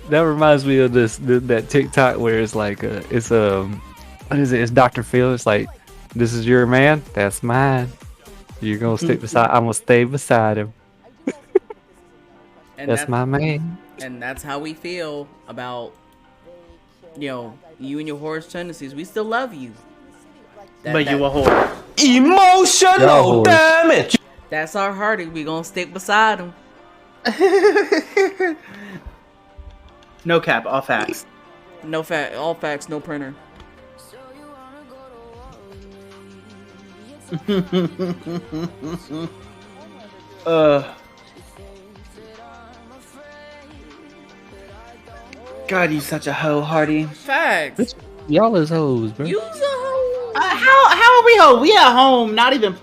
that reminds me of that TikTok where it's like, what is it? It's Dr. Phil. It's like, this is your man, that's mine. You're gonna stick beside. I'm gonna stay beside him. And That's my man. And that's how we feel about, you and your horse tendencies. We still love you. But you a whore. Emotional damage. That's our hearty. We gonna stick beside him. No cap, all facts. No fact, all facts, no printer. God, you such a hoe, Hardy. Facts. Y'all is hoes, bro. Use a hoe. How are we hoe? We at home, not even.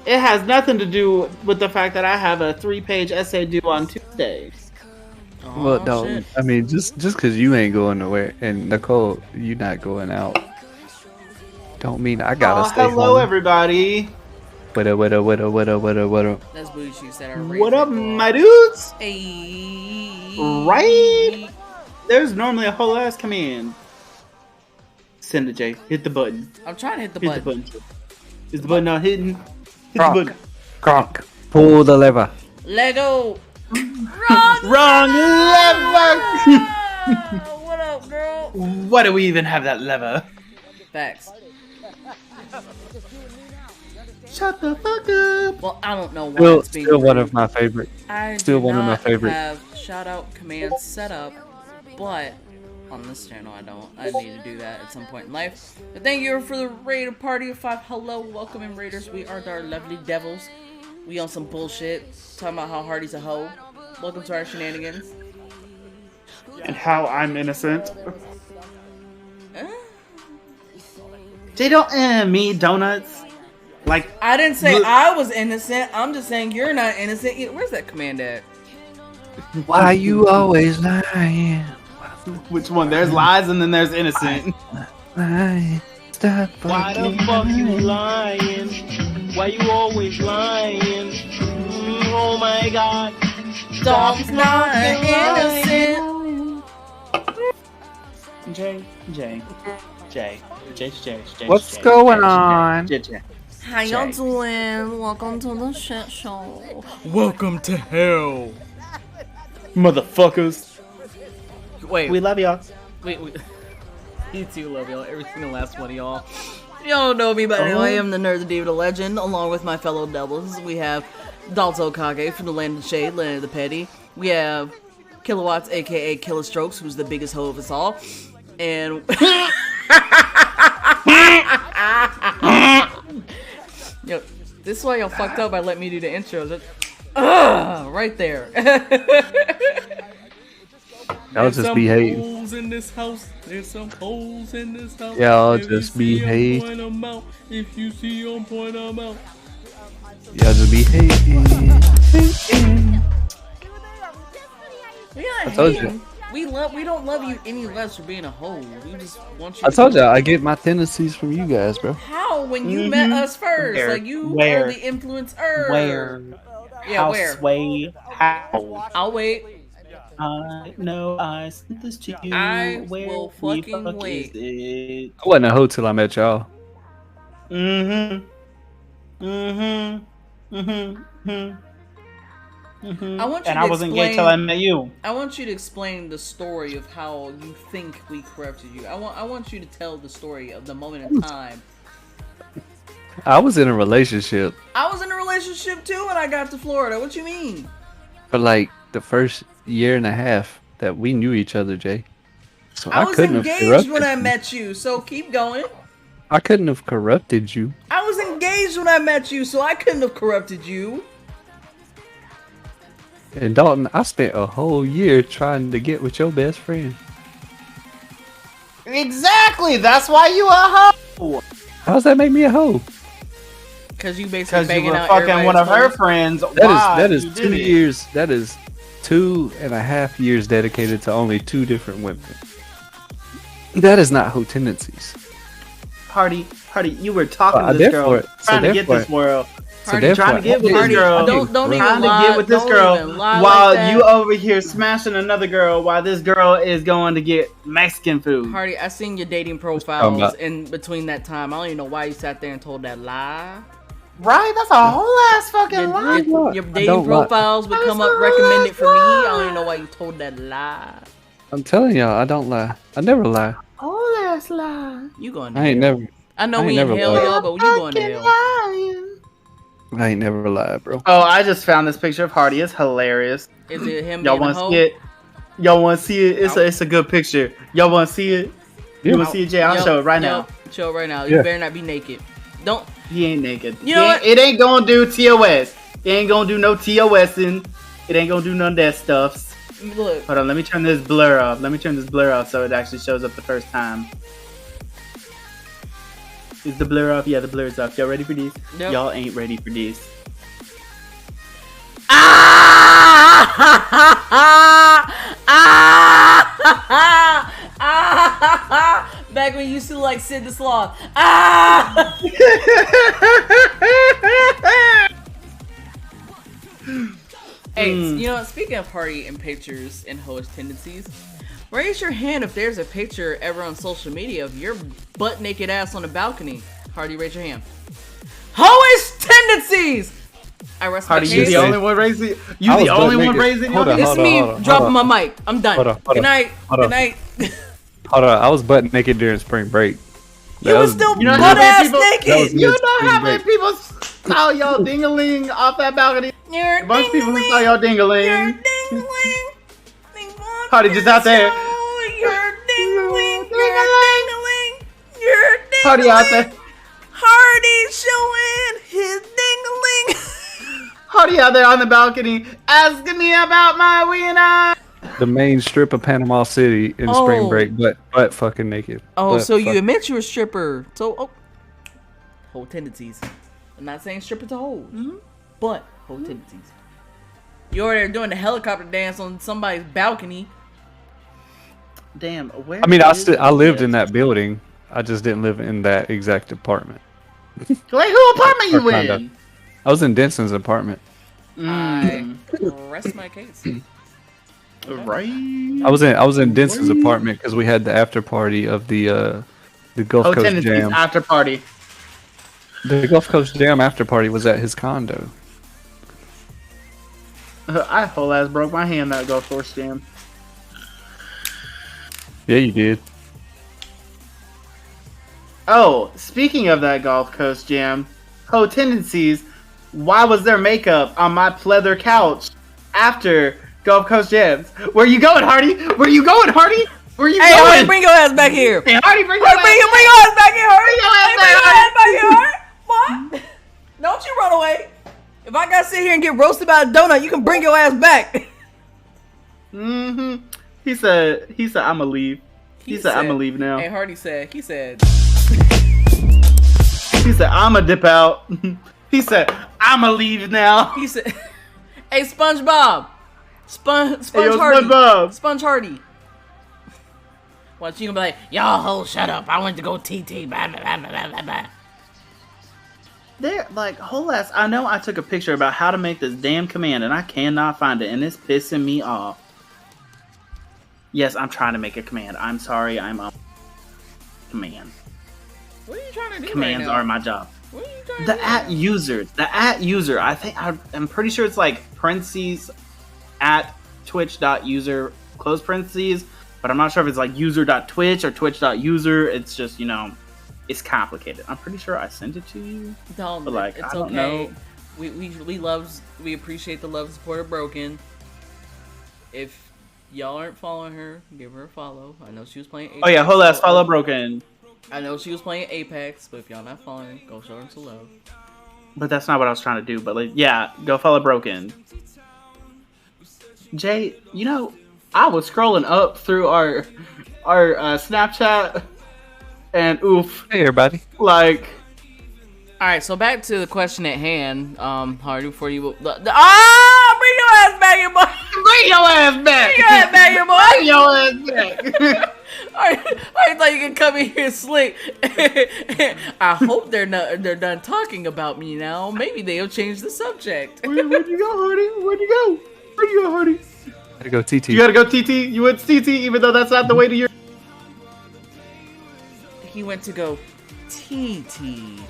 It has nothing to do with the fact that I have a 3-page essay due on Tuesday. Well, don't. Shit. I mean, just because you ain't going nowhere, and Nicole, you not going out, don't mean I gotta stay hello home. everybody. What up? That's booty cheeks that are What up, raising. my dudes? Hey. Right? There's normally a whole ass command. Send it, Jay. Hit the button. I'm trying to hit the Hit button. the button. Is the button not hitting? Hit the Kronk. button. Kronk, pull the lever. Lego. Wrong lever! What up, girl? Why do we even have that lever? Facts. Shut the fuck up. Well, I don't know why Still, it's being still one rude. of my favorite. I still do one of my not favorite. have shout out commands set up, but on this channel I don't. I need to do that at some point in life. But thank you for the raid of party of 5. Hello, welcome in raiders. We are our lovely devils. We on some bullshit talking about how Hardy's a hoe. Welcome to our shenanigans. And how I'm innocent. Eh? They don't me donuts. Like, I didn't say Look- I was innocent. I'm just saying you're not innocent. Where's that command at? Why you always lying? which one? There's lies and then there's innocent. Lying. Stop Why the fuck you lying? Why you always lying? Oh my god. Dog's not innocent. Jay. What's going on? Jay. How y'all doing? Welcome to the shit show. Welcome to hell, motherfuckers. Wait, We love y'all. wait. You too, love y'all. Every single last one of y'all. Y'all don't know me, but I am the nerd, the diva, the legend. Along with my fellow devils, we have Dalto Kage from the Land of the Shade, Land of the Petty. We have Kilowatts, aka Killastrokes, who's the biggest hoe of us all. And yo, this is why y'all fucked up by letting me do the intros. Right there. Y'all just be hating. Holes in this house. There's some holes in this house. Y'all If you just see be 'em, hating. point 'em out. If you see 'em, point 'em out. Y'all just be hating. We not told you. hating. We don't love you any less for being a hoe. We just want you. I told you I get my tendencies from you guys, bro. How when you met us first, Where? like you Where? are the influencer. Where? Yeah, How where? sway? How? I'll wait. I know I sent this to you. I Where will the fucking fuck wait. Is it? I wasn't a hoe till I met y'all. I want you And to I wasn't gay explain. till I met you. I want you to explain the story of how you think we corrupted you. I want you to tell the story of the moment in time. I was in a relationship I was in a relationship too when I got to Florida. What you mean? for like the first year and a half that we knew each other, Jay. So I was couldn't have engaged corrupted when I you. met you, so keep going. I couldn't have corrupted you. I was engaged when I met you, so I couldn't have corrupted you. And Dalton, I spent a whole year trying to get with your best friend. Exactly. That's why you a hoe. How does that make me a hoe? Because you basically Because you banging were out fucking one of her everybody's friends. That is You 2 did it. years. That is 2.5 years dedicated to only 2 different women. That is not hoe tendencies. Party, you were talking I to this did girl, for it. So trying to get therefore- this world. So Party, therefore, trying to get with I this did- girl. I did, Don't bro. even Trying to lie. get with this Don't girl even lie while like that. you over here smashing another girl while this girl is going to get Mexican food. Hardy, I seen your dating talking profiles about? in between that time. I don't even know why you sat there and told that lie. Right? That's a whole ass fucking lie. Your dating don't lie. profiles would come up recommended for me. I don't even know why you told that lie. I'm telling y'all, I don't lie. I never lie. Whole ass lie. You going to I ain't hell. never. I know I ain't we in never hell, lied. y'all, but you going to hell. I ain't never lied, bro. Oh, I just found this picture of Hardy. It's hilarious. Is it him Y'all being a want to hoe? see it? Y'all want to see it? It's a good picture. Y'all want to see it? You want to see it, Jay? I'll show it right now. Show it right now. Yeah. You better not be naked. Don't. He ain't naked. You know what? It ain't gonna do TOS. It ain't gonna do no TOSing. It ain't gonna do none of that stuff. Look. Hold on, let me turn this blur off. So it actually shows up the first time. Is the blur off? Yeah, the blur's off. Y'all ready for these? Yep. Y'all ain't ready for these. Back when you used to like Sid the Sloth. Hey, you know, speaking of party and pictures and hoish tendencies, raise your hand if there's a picture ever on social media of your butt naked ass on a balcony. Hardy, raise your hand. Hoish tendencies! I rest Hardy, my you case. the only one raising. You I was the only butt one naked. raising. Hold your on, hand? It's hold on, me hold on, dropping hold on. my mic. I'm done. Hold on, hold Good on. night. Hold Good on. night. Hold on, I was butt naked during spring break. You was still You know how butt many ass people- naked. You know how many people saw y'all dingaling off that balcony? You're A bunch of people who saw ding-a-ling. y'all You're dingaling. ding-a-ling. Hardy just out there. You're ding-a-ling. You're ding-a-ling. You're ding-a-ling. Hardy out there. Hardy showing his ding-a-ling. Hardy out there on the balcony asking me about my wiener. The main strip of Panama City in spring Oh. break, but fucking naked. Oh, Butt so you fuck- admit you're a stripper. So, whole tendencies. I'm not saying stripper to hoes, but whole tendencies. You're there doing the helicopter dance on somebody's balcony. Damn, where? I mean, I is lived this? in that building. I just didn't live in that exact apartment. Wait, who apartment you Or kinda. in? I was in Denson's apartment. I rest my case. Right. I was in Denson's apartment because we had the after party of the Gulf Oh, Coast tendencies Jam. after party. The Gulf Coast Jam after party was at his condo. I whole ass broke my hand that Gulf Coast Jam. Yeah, you did. Oh, speaking of that Gulf Coast Jam, ho tendencies. Why was there makeup on my pleather couch after Gulf Coast Jams? Where you going, Hardy? Where you going, Hardy? Where you Hey, going? Hardy, bring your ass back here. Hey, Hardy, bring your Bring ass your back. ass back here, Hardy. Bring your ass Bring your back, ass back here, Hardy. What? Don't you run away. If I gotta sit here and get roasted by a donut, you can bring your ass back. Mm-hmm. He said, I'ma leave. He said, I'ma leave now. Hey, Hardy said, he said, I'ma dip out. He said, I'ma leave now. hey, SpongeBob, Sponge Hey, yo, Hardy. SpongeBob. Sponge Hardy. Watch, you gonna be like, y'all hoes, shut up. I went to go TT. Blah, blah, blah, blah, blah, blah. They're like, whole ass. I know I took a picture about how to make this damn command, and I cannot find it, and it's pissing me off. Yes, I'm trying to make a command. I'm sorry, I'm on command. What are you trying to do? Commands right now? are my job. What are you trying to The do? at user. The at user. I'm pretty sure it's like parentheses at twitch.user close parentheses, but I'm not sure if it's like user.twitch or twitch.user. It's just, it's complicated. I'm pretty sure I sent it to you. No, But, like, it's I don't okay. know. We appreciate the love, support of Broken. If y'all aren't following her, give her a follow. I know she was playing Apex. Oh yeah, whole ass follow broken. I know she was playing Apex, but if y'all not following, go show her some love. But that's not what I was trying to do. But like, yeah, go follow broken. Jay, I was scrolling up through our Snapchat, and oof, Hey, everybody. like. All right, so back to the question at hand. Hardy, before you bring your ass back here, boy. Bring your ass back! Bring your ass back here, boy. Bring your ass back! I thought you could come in here slick. I hope they're done talking about me now. Maybe they'll change the subject. Where'd you go, Hardy? Where'd you go? Where'd you go, Hardy? Gotta go TT. You gotta go TT. You went TT, even though that's not the way to your. He went to go TT.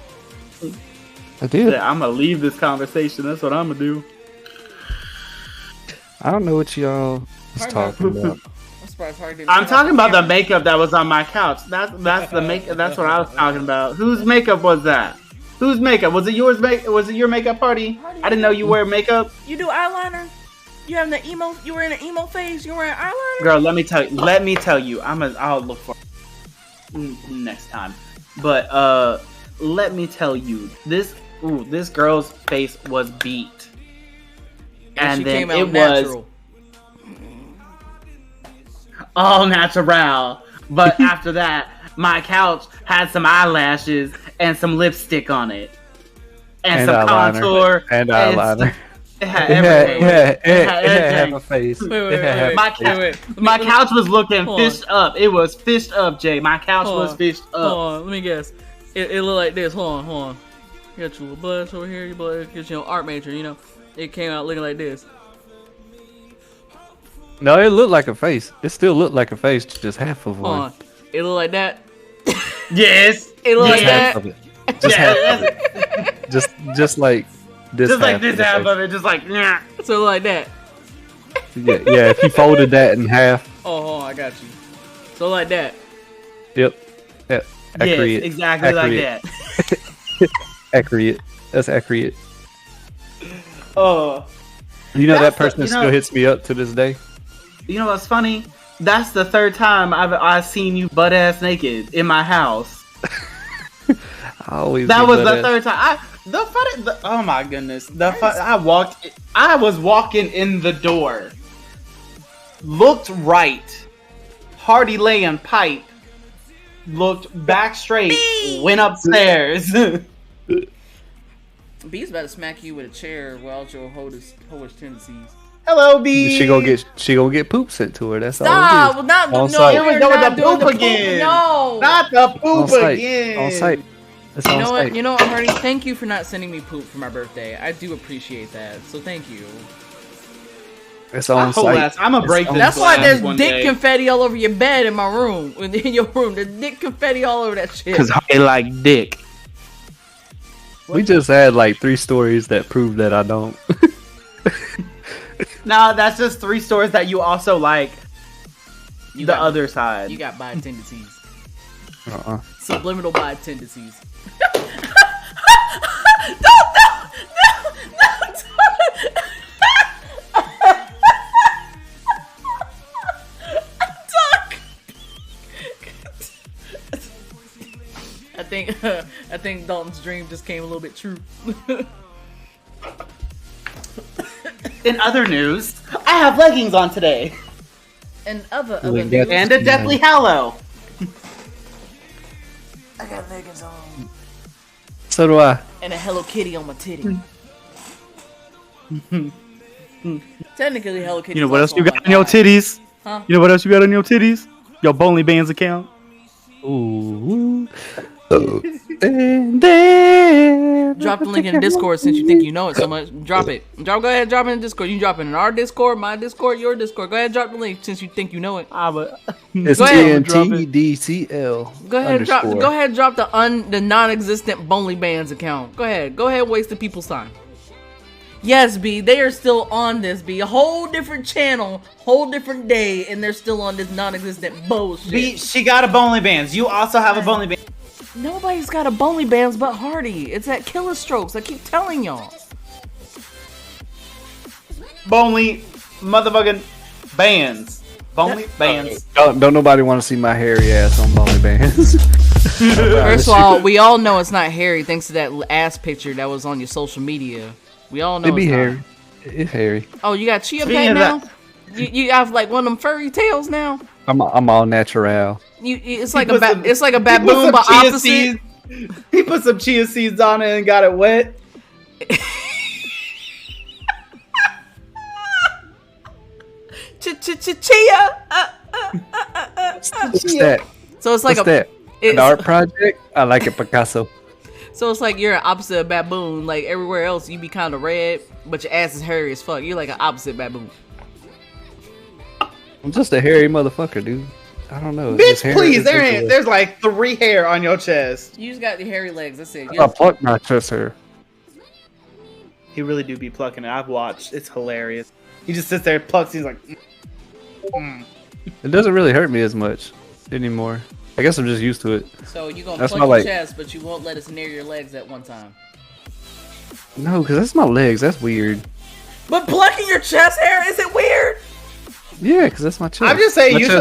I did. Yeah, I'm gonna leave this conversation. That's what I'm gonna do. I don't know what y'all is talking about. I'm surprised Hardy didn't I'm turn talking off about the camera. makeup that was on my couch. That's the make. That's what I was talking about. Whose makeup was that? Whose makeup was it? Yours? Was it your makeup party? I didn't know you wear makeup. You do eyeliner? You having the emo? You were in an emo phase? You wearing eyeliner? Girl, let me tell you. I'll look for next time. But let me tell you, this girl's face was beat, and she then came out it natural. was all natural. But after that, my couch had some eyelashes and some lipstick on it, and some eyeliner. contour And eyeliner. It had It had, everything. it had everything. half a face. Wait, It had half My a face. my couch was looking Hold fished up. It was fished up, Jay. My couch Hold was on. fished Hold up. on, let me guess. It looked like this. Hold on. You got your little blush over here. Your blush, get your art major. It came out looking like this. No, it looked like a face. It still looked like a face, just half of Hold one. on. It looked like that. Yes. It looked like Just half that. of it. Just half of it. Just like this. Just like half this of the half face. of it, just like yeah. So it looked like that. Yeah. If you folded that in half, Oh, hold on, I got you. So like that. yep. Accurate. Yes, exactly like Accurate. that. Accurate. That's accurate. Oh, You know That's that person the- you still know- hits me up to this day. you know what's funny? That's the third time I've seen you butt ass naked in my house. I always That do was the that. third time. Oh my goodness. I was walking in the door. Looked right. Hardy laying pipe. Looked back straight. Went upstairs. B's about to smack you with a chair without your hoish tendencies. Hello, B. She gonna get poop sent to her. That's all Stop! it Well, is. not On no. site. Here we We're go with not the doing poop again. No. Not the poop On site. again. On site. It's You on know site. what? You know what, Hardy? Thank you for not sending me poop for my birthday. I do appreciate that. So thank you. It's on Whole site. ass. I'm gonna break this. That's why glass there's one dick day. confetti all over your bed in my room. In your room, there's dick confetti all over that shit. Cause I like dick. We just had like 3 stories that prove that I don't. No, that's just 3 stores that you also like. You The got- other side. You got bi tendencies. Uh-uh. Subliminal bi tendencies. I think Dalton's dream just came a little bit true. In other news, I have leggings on today. And other Wait, news, And a Deathly Hallow. I got leggings on. So do I. And a Hello Kitty on my titty. Technically, Hello Kitty. You know what else you got on your titties? Huh? You know what else you got on your titties? Your Bonely Bands account. Ooh. And then Drop the link in the Discord since you think you know it so much. Drop it. Go ahead, drop it in the Discord. You can drop it in our Discord, my Discord, your Discord. Go ahead, drop the link since you think you know it. It's Go ahead. TNTDCL. Go ahead, drop the non-existent Bonely Bands account. Go ahead, waste the people's time. Yes, B, they are still on this, B. A whole different channel, whole different day, and they're still on this non-existent bullshit. B, she got a Bonely Bands. You also have a Bonely Bands. Nobody's got a Bonely Bands but Hardy. It's at Killer Strokes. I keep telling y'all. Bonely motherfucking Bands. Bonely Bands. Don't nobody want to see my hairy ass on Bonely Bands. First of all, we all know it's not hairy thanks to that ass picture that was on your social media. We all know It be it's hairy. not. It's hairy. Oh, you got chia Speaking pet of now? that- You have like one of them furry tails now? I'm all natural. It's like put some- it's like a He put baboon some but chia opposite. seeds- He put some chia seeds on it and got it wet. Chia. What's that? So it's like What's that? it's- An art project? I like it, Picasso. So it's like you're an opposite of baboon. Like everywhere else, you be kind of red, but your ass is hairy as fuck. You're like an opposite baboon. I'm just a hairy motherfucker, dude. I don't know. Bitch, It's hair- please, it's ridiculous. there's like 3 hair on your chest. You just got the hairy legs. That's it. I plucked my chest hair. He really do be plucking it. I've watched. It's hilarious. He just sits there, plucks. He's like, It doesn't really hurt me as much anymore. I guess I'm just used to it. So you gonna That's pluck not your like- chest, but you won't let us near your legs at one time. No, because that's my legs. That's weird. But plucking your chest hair isn't weird. Yeah, because that's my chest. I'm just saying My you chest-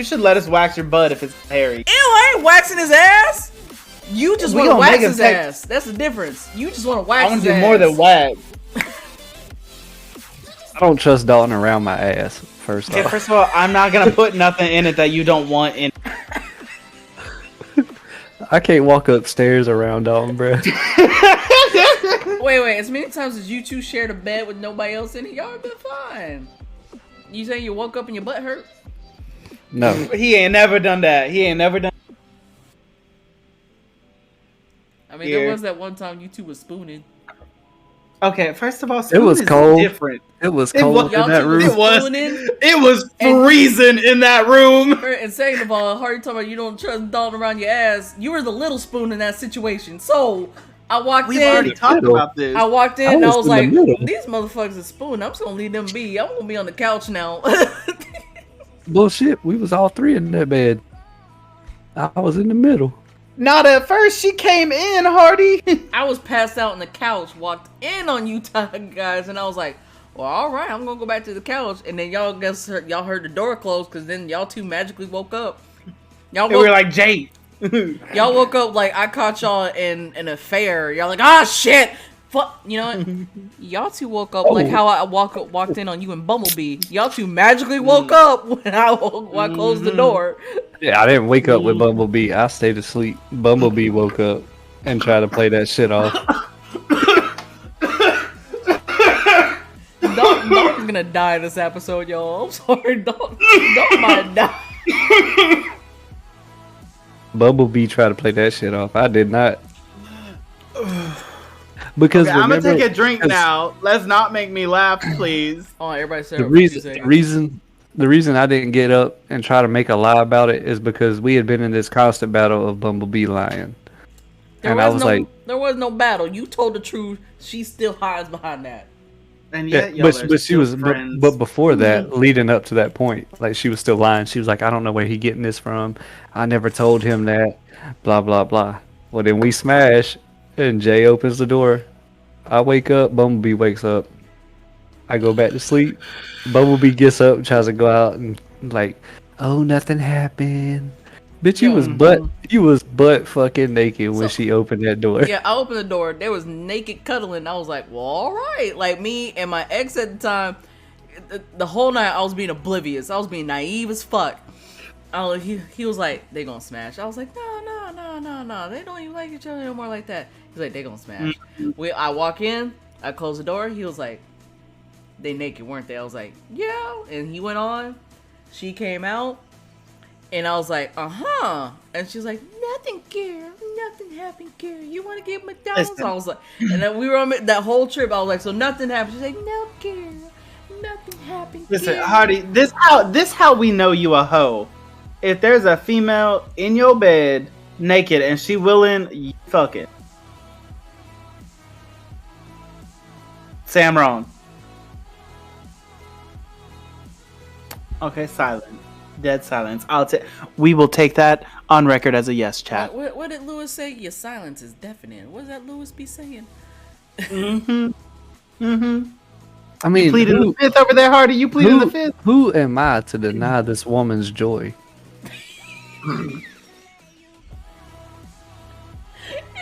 should let us wax your butt if it's hairy. Ew, I ain't waxing his ass. You just We want to gonna wax make him his take- ass. That's the difference. You just want to wax I want his to do ass. more than wax. I don't trust Dalton around my ass. First Okay, off, first of all, I'm not gonna put nothing in it that you don't want in. I can't walk upstairs around Dalton, bro. Wait. As many times as you two shared a bed with nobody else in it, y'all have been fine. You say you woke up and your butt hurt? No, He ain't never done that. He ain't never done. I mean, Here. there was that one time you two was spooning. Okay, first of all, It was spoon is cold. different. it was It cold was- in that two room. It was. spooning. It was freezing in that room. And second of all, Hardy talking about you don't trust Dalton around your ass. You were the little spoon in that situation. So I walked We've in. already talked middle. about this. I walked in I and I was was in the like, middle. these motherfuckers are spoon. I'm just gonna leave them be. I'm gonna be on the couch now. Bullshit. We was all three in that bed. I was in the middle. Not at first. She came in, Hardy. I was passed out on the couch, walked in on you guys, and I was like, well, all right, I'm gonna go back to the couch. And then y'all heard the door close because then y'all two magically woke up. Y'all And we were like, Jake. y'all woke up like I caught y'all in an affair. Y'all like, ah, shit. Fuck, you know what? Y'all two woke up like how I walked in on you and Bumblebee. Y'all two magically woke up when I closed the door. Yeah, I didn't wake up with Bumblebee. I stayed asleep. Bumblebee woke up and tried to play that shit off. Dalton's gonna die this episode, y'all. I'm sorry, Dalton might die. Bumblebee tried to play that shit off. I did not. Because Okay, I'm gonna remember- take a drink because now. Let's not make me laugh, please. Oh, everybody said The reason I didn't get up and try to make a lie about it is because we had been in this constant battle of Bumblebee lying. And I was like, there was no battle. You told the truth. She still hides behind that. And yeah, yet, y'all but are she still was, friends. but before that, leading up to that point, like she was still lying. She was like, I don't know where he getting this from. I never told him that. Blah blah blah. Well, then we smash, and Jay opens the door. I wake up. Bumblebee wakes up. I go back to sleep. Bumblebee gets up, tries to go out, and like, oh, nothing happened. Bitch, you was butt fucking naked when she opened that door. Yeah, I opened the door. There was naked cuddling. I was like, well, all right. Like me and my ex at the time, the whole night I was being oblivious. I was being naive as fuck. He was like, they gonna smash. I was like, no. They don't even like each other no more like that. He's like, they gonna smash. I walk in, I close the door. He was like, they naked, weren't they? I was like, yeah. And he went on. She came out. And I was like, uh-huh. And she's like, nothing, girl. Nothing happened, girl. You want to get McDonald's? Listen. I was like, and then we were on that whole trip. I was like, so nothing happened. She's like, no, girl. Nothing happened, Listen, girl. Hardy, this how we know you a hoe. If there's a female in your bed naked and she willing, you fuck it. Say I'm wrong. Okay, silent. Dead silence. We will take that on record as a yes, chat. What did Lewis say? Your silence is deafening. What does that Lewis be saying? Mm-hmm. Mm-hmm. I mean, You pleaded the fifth over there, Hardy. You pleaded the fifth. Who am I to deny this woman's joy?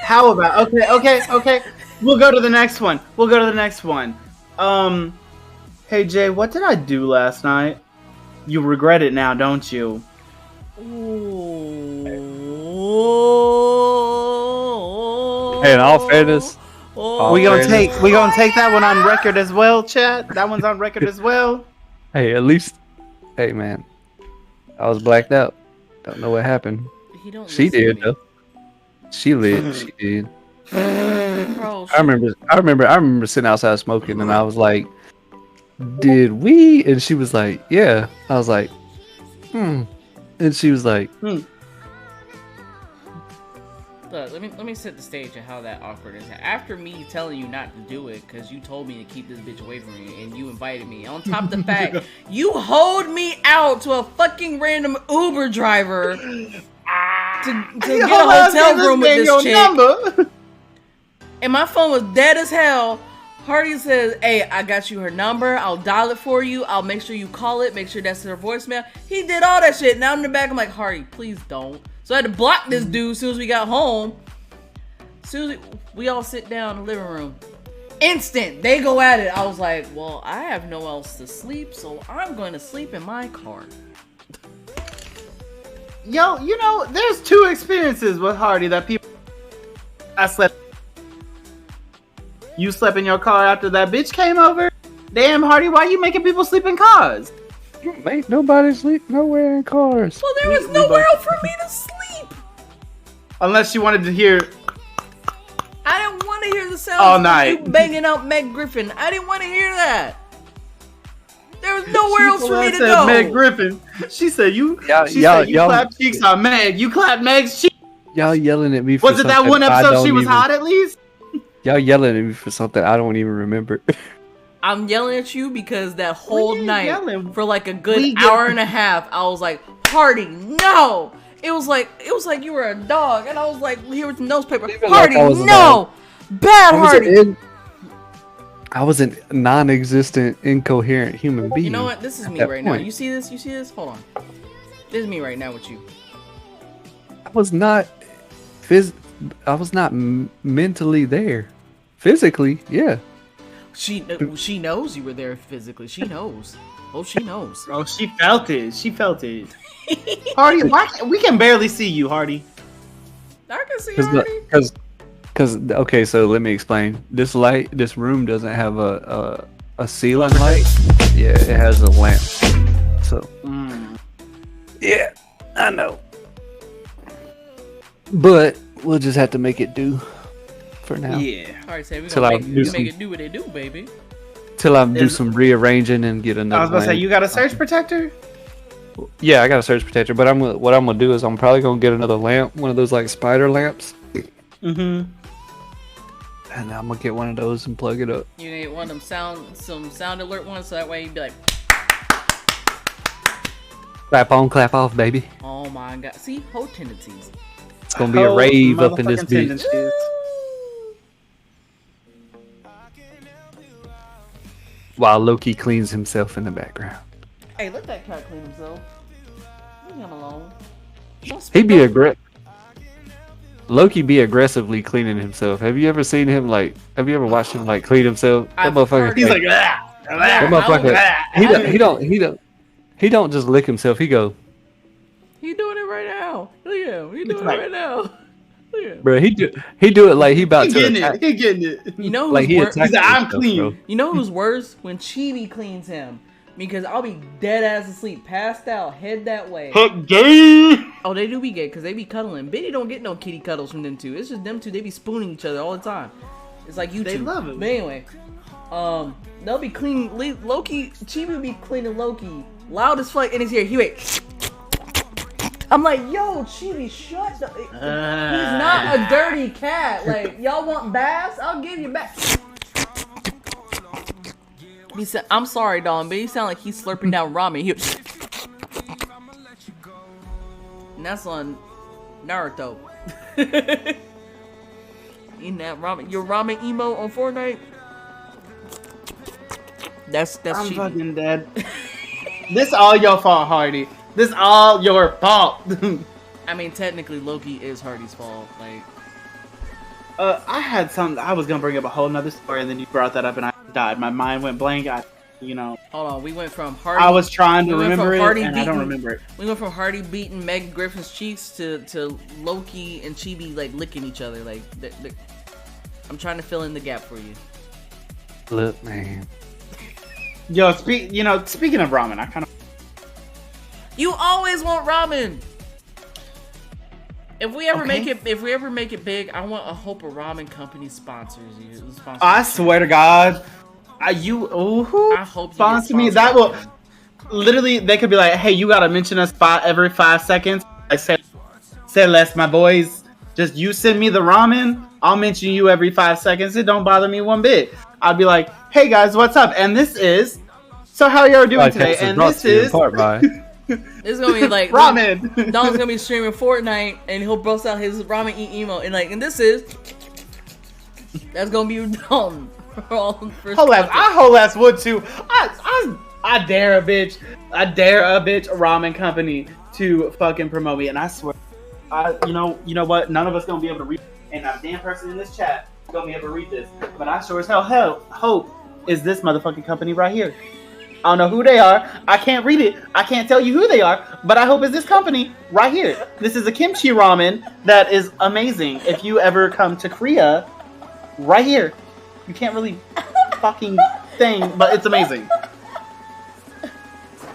How about okay. We'll go to the next one. Hey Jay, what did I do last night? You regret it now, don't you? Hey, in all fairness, We gonna take that one on record as well, chat. That one's on record as well. hey, at least, hey man, I was blacked out. Don't know what happened. She did though. She lit. She did. Bro, I remember sitting outside smoking, and I was like, "Did we?" And she was like, "Yeah." I was like, "Hmm." And she was like, Look, let me set the stage of how that awkward is. After me telling you not to do it because you told me to keep this bitch away from me and you invited me, on top of the fact you hold me out to a fucking random Uber driver to get a hotel room with this chick. Number. And my phone was dead as hell. Hardy says, hey, I got you her number. I'll dial it for you. I'll make sure you call it. Make sure that's her voicemail. He did all that shit. Now I'm in the back. I'm like, Hardy, please don't. So I had to block this dude as soon as we got home. As soon as we all sit down in the living room. Instant. They go at it. I was like, well, I have no else to sleep, so I'm going to sleep in my car. Yo, you know, there's two experiences with Hardy that people. I slept. You slept in your car after that bitch came over? Damn, Hardy, why you making people sleep in cars? "Ain't nobody sleep nowhere in cars." Well, there was nowhere else for me to sleep. Unless you wanted to hear. I didn't want to hear the sound All of night. you banging out Meg Griffin. I didn't want to hear that. There was nowhere else for me to go. Meg Griffin. She said you. Y'all- She y'all- said you y'all- clapped cheeks on Meg. You clapped Meg's cheeks. Y'all yelling at me for Was it that something one I episode don't she was even- hot at least? Y'all yelling at me for something I don't even remember. I'm yelling at you because that whole ain't night, yelling. for like a good We hour get- and a half, I was like, Hardy, no! It was like you were a dog, and I was like, here with the nose paper. Even Hardy, like I was a no! Bad Hardy! I was a non-existent, incoherent human being. You know what? This is me that right now. point. You see this? You see this? Hold on. This is me right now with you. I was not mentally there. Physically, yeah. She knows you were there physically. She knows. Oh, she knows. Oh, she felt it. Hardy, we can barely see you, Hardy. I can see Hardy. Because okay, so let me explain. This room doesn't have a ceiling light. Yeah, it has a lamp. So yeah, I know. But we'll just have to make it do for now. Yeah. Hardy said, we're Till gonna I do make it do what they do, baby. Till I do some rearranging and get another. I was about to say, lamp. you got a surge protector? Yeah, I got a surge protector, but what I'm gonna do is I'm probably gonna get another lamp, one of those like spider lamps. Mm-hmm. And I'm gonna get one of those and plug it up. You need one of them sound alert ones, so that way you'd be like, Clap on, clap off, baby. oh my god. See, whole tendencies. It's gonna be a rave up in this Motherfucking bitch. tendencies. While Loki cleans himself in the background. Hey, let that cat clean himself. Leave him alone. He'd be Loki be aggressively cleaning himself. Have you ever seen him have you ever watched him clean himself? That I've motherfucker. heard He's it. like, that motherfucker. He don't just lick himself. He go. He doing it right now. Look at him. He doing it right now. Bro, he do it like he about He to getting attack. it. He getting it. You know Like who's he worse? attacked He's like, I'm himself, clean. bro. You know who's worse? When Chibi cleans him. Because I'll be dead ass asleep, passed out, head that way. Gay. Oh, they do be gay because they be cuddling. Biddy don't get no kitty cuddles from them two. It's just them two. They be spooning each other all the time. It's like you They two. love it. But anyway, they'll be cleaning Loki. Chibi will be cleaning Loki loud as fuck in his ear. He wait. I'm like, yo, Chibi, shut the. He's not a dirty cat. Like, y'all want baths? I'll give you baths. He said, I'm sorry, Don, but he sound like he's slurping down ramen. And that's on Naruto. In that ramen, your ramen emo on Fortnite. That's I'm cheating. fucking dead. This all your fault, Hardy. This all your fault. I mean, technically, Loki is Hardy's fault. Like, I had some. I was gonna bring up a whole nother story, and then you brought that up, and I died. My mind went blank. hold on, we went from Hardy. I was trying to we went from remember it, Hardy and I don't beating- remember it. We went from Hardy beating Meg Griffin's cheeks to Loki and Chibi like licking each other. Like, I'm trying to fill in the gap for you. Look, man. Yo, speaking of ramen, I kind of. You always want ramen. If we ever make it big, I want a Hope a Ramen Company sponsors you. I swear to God, I hope you sponsor get me. sponsored That will by them. literally. They could be like, "Hey, you gotta mention us every 5 seconds." I say less, my boys. Just you send me the ramen. I'll mention you every 5 seconds. It don't bother me one bit. I'll be like, "Hey guys, what's up?" And this is. So how y'all doing today? And this is. part by. It's gonna be like ramen. Don's gonna be streaming Fortnite and he'll bust out his ramen emo and this is that's gonna be Don. Whole ass would too. I dare a bitch. I dare a bitch ramen company to fucking promote me, and I swear, you know what? None of us gonna be able to read, and not a damn person in this chat gonna be able to read this. But I sure as hell hope is this motherfucking company right here. I don't know who they are. I can't read it. I can't tell you who they are, but I hope it's this company right here. This is a kimchi ramen that is amazing. If you ever come to Korea, right here. You can't really fucking thing, but it's amazing.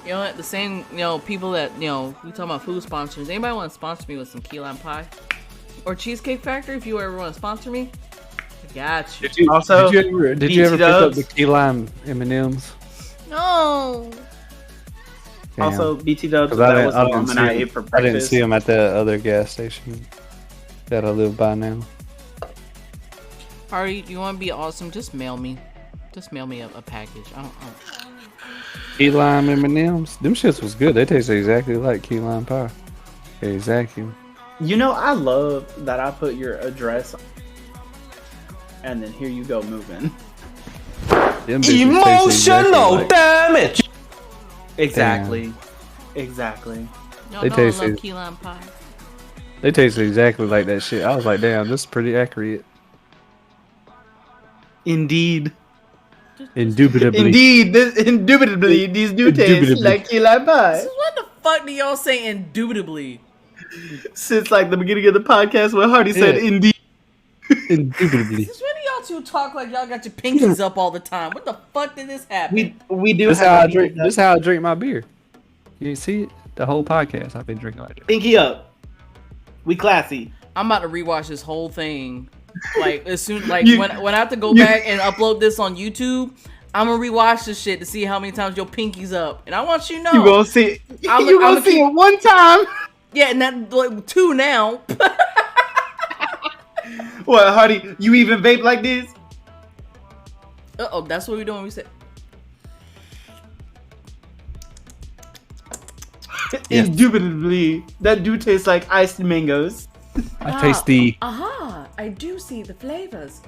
You know what? The same, people that, we talking about food sponsors. Anybody want to sponsor me with some key lime pie? Or Cheesecake Factory, if you ever want to sponsor me? I got you. Did you ever pick up Dubs. the key lime M&Ms? No. Damn. Also, BT Dubs, 'Cause that was the I didn't ramen see I him- ate for I breakfast. didn't see them at the other gas station that I live by now. Hardy, you want to be awesome? Just mail me. Just mail me a package. I don't. Key lime M&Ms. Them shits was good. They taste exactly like key lime pie. Exactly. I love that I put your address on, and then here you go moving. Them bitches taste Emotional like- damage. Exactly. They Y'all know I taste love it. key lime pie. They taste exactly like that shit. I was like, damn, this is pretty accurate. Indeed. Indubitably. Indubitably, these do taste Indubitably. like key lime pie. What the fuck do y'all say indubitably? Since like the beginning of the podcast when Hardy said Yeah. indeed. Indubitably. Since when do y'all two talk like y'all got your pinkies up all the time? What the fuck did this happen? We do This have how I a drink. This how I drink my beer. You see it? The whole podcast I've been drinking like that. pinky up. We classy. I'm about to rewatch this whole thing. Like as soon You- when I have to go back and upload this on YouTube, I'm gonna rewatch this shit to see how many times your pinky's up. And I want you to know. You gonna see I'm- you gonna I'ma see keep- it one time. Yeah, and that like 2 now. What, Hardy? You even vape like this? Uh-oh, that's what we're doing. We said Yes. Indubitably, that do taste like iced mangoes. I taste the. aha, I do see the flavors.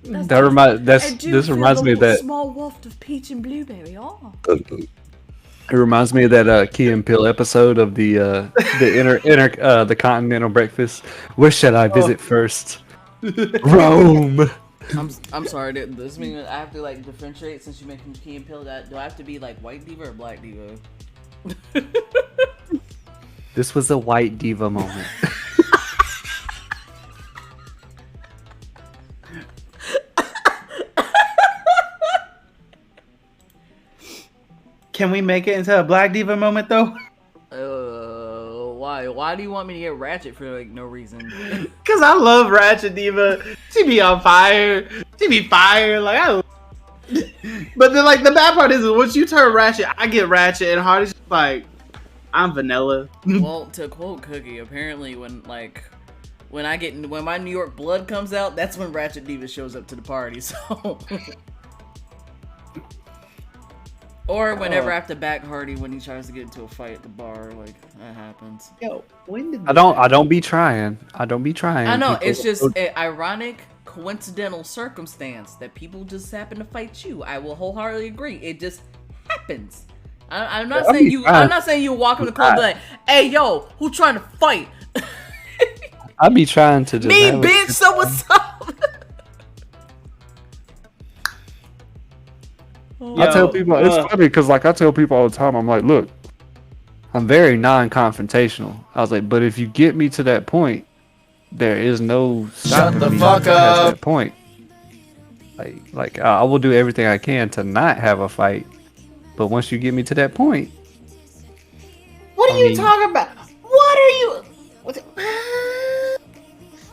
This reminds me of that. small waft of peach and blueberry. Oh. It reminds me of that Key and Peele episode of the the continental breakfast. Where should I visit first? Rome. I'm sorry. This means I have to like differentiate since you mentioned Key and Peele. That do I have to be like white diva or black diva? This was a white diva moment. Can we make it into a Black Diva moment though? Why? Why do you want me to get ratchet for like no reason? Cause I love Ratchet Diva. She be on fire. She be fire. Like I. But then like the bad part is once you turn ratchet, I get ratchet, and Hardy's just like, I'm vanilla. Well, to quote Cookie, apparently when my New York blood comes out, that's when Ratchet Diva shows up to the party. So. Or whenever I have to back Hardy when he tries to get into a fight at the bar, like that happens. Yo, when did I don't be trying. I don't be trying. I know People- it's just an ironic, coincidental circumstance that people just happen to fight you. I will wholeheartedly agree. It just happens. I'm not saying you. I'm not saying you walk in the club and be like, "Hey, yo, who trying to fight?" I be trying to just Me, have a- bitch. So what's up? I tell people it's funny because like I tell people all the time, I'm like, look, I'm very non-confrontational. I was like, but if you get me to that point, there is no stopping the me fuck at up. that point. Like I will do everything I can to not have a fight, but once you get me to that point, What are you talking about? What are you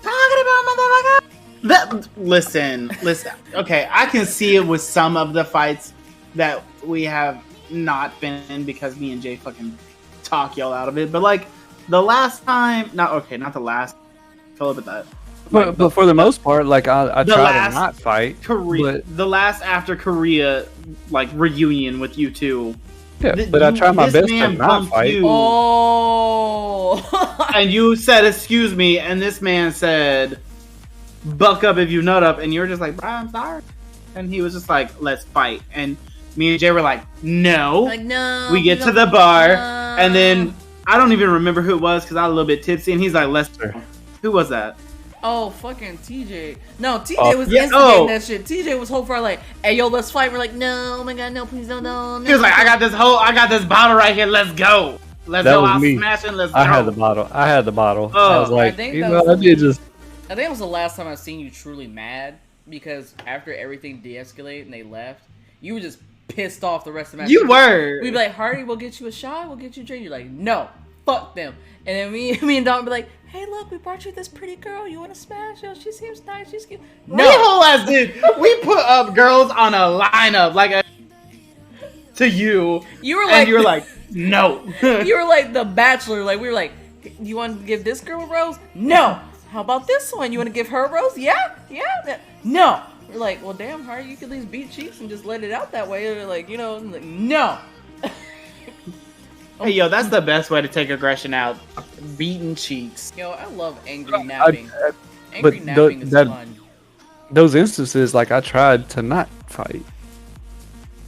talking about, motherfucker? Listen. Okay, I can see it with some of the fights that we have not been in because me and Jay fucking talk y'all out of it. But like the last time, not the last. Tell about that. but for the most part, like I The try last to not fight. Korea, the last after Korea, like reunion with you two. Yeah, but I try my this best to man not bumped fight. you. Oh. And you said, "Excuse me," and this man said, "Buck up if you nut up," and you're just like, "Bro, I'm sorry," and he was just like, "Let's fight," and me and Jay were like, "No." Like no. We get to the bar, and then I don't even remember who it was because I was a little bit tipsy, and he's like, "Let's." Who was that? Oh, fucking TJ. No, TJ was yeah, instigating that shit. TJ was whole far like, "Hey, yo, let's fight." We're like, "No, oh my god, no, please, no." He was like, I got this bottle right here. Let's go. Let's That go. was I'll me. smash it. Let's go. I had the bottle. I was like, think you that know, was- I did just. I think it was the last time I seen you truly mad because after everything de-escalated and they left, you were just pissed off the rest of the match. You were. We'd be like, "Hardy, we'll get you a shot. We'll get you a drink." You're like, "No, fuck them." And then me and Don would be like, "Hey, look, we brought you this pretty girl. You want to smash her? She seems nice. She's cute." We whole ass did. We put up girls on a lineup to you. You were And like, you were like, no. you were like the Bachelor. Like we were like, "You want to give this girl a rose? No. How about this one? You want to give her a rose? Yeah. No." We're like, "Well, damn, Hardy, you could at least beat cheeks and just let it out that way." They're like, like, no. Hey, yo, that's the best way to take aggression out. Beating cheeks. Yo, I love angry napping. Angry but napping is that- fun. Those instances, like I tried to not fight.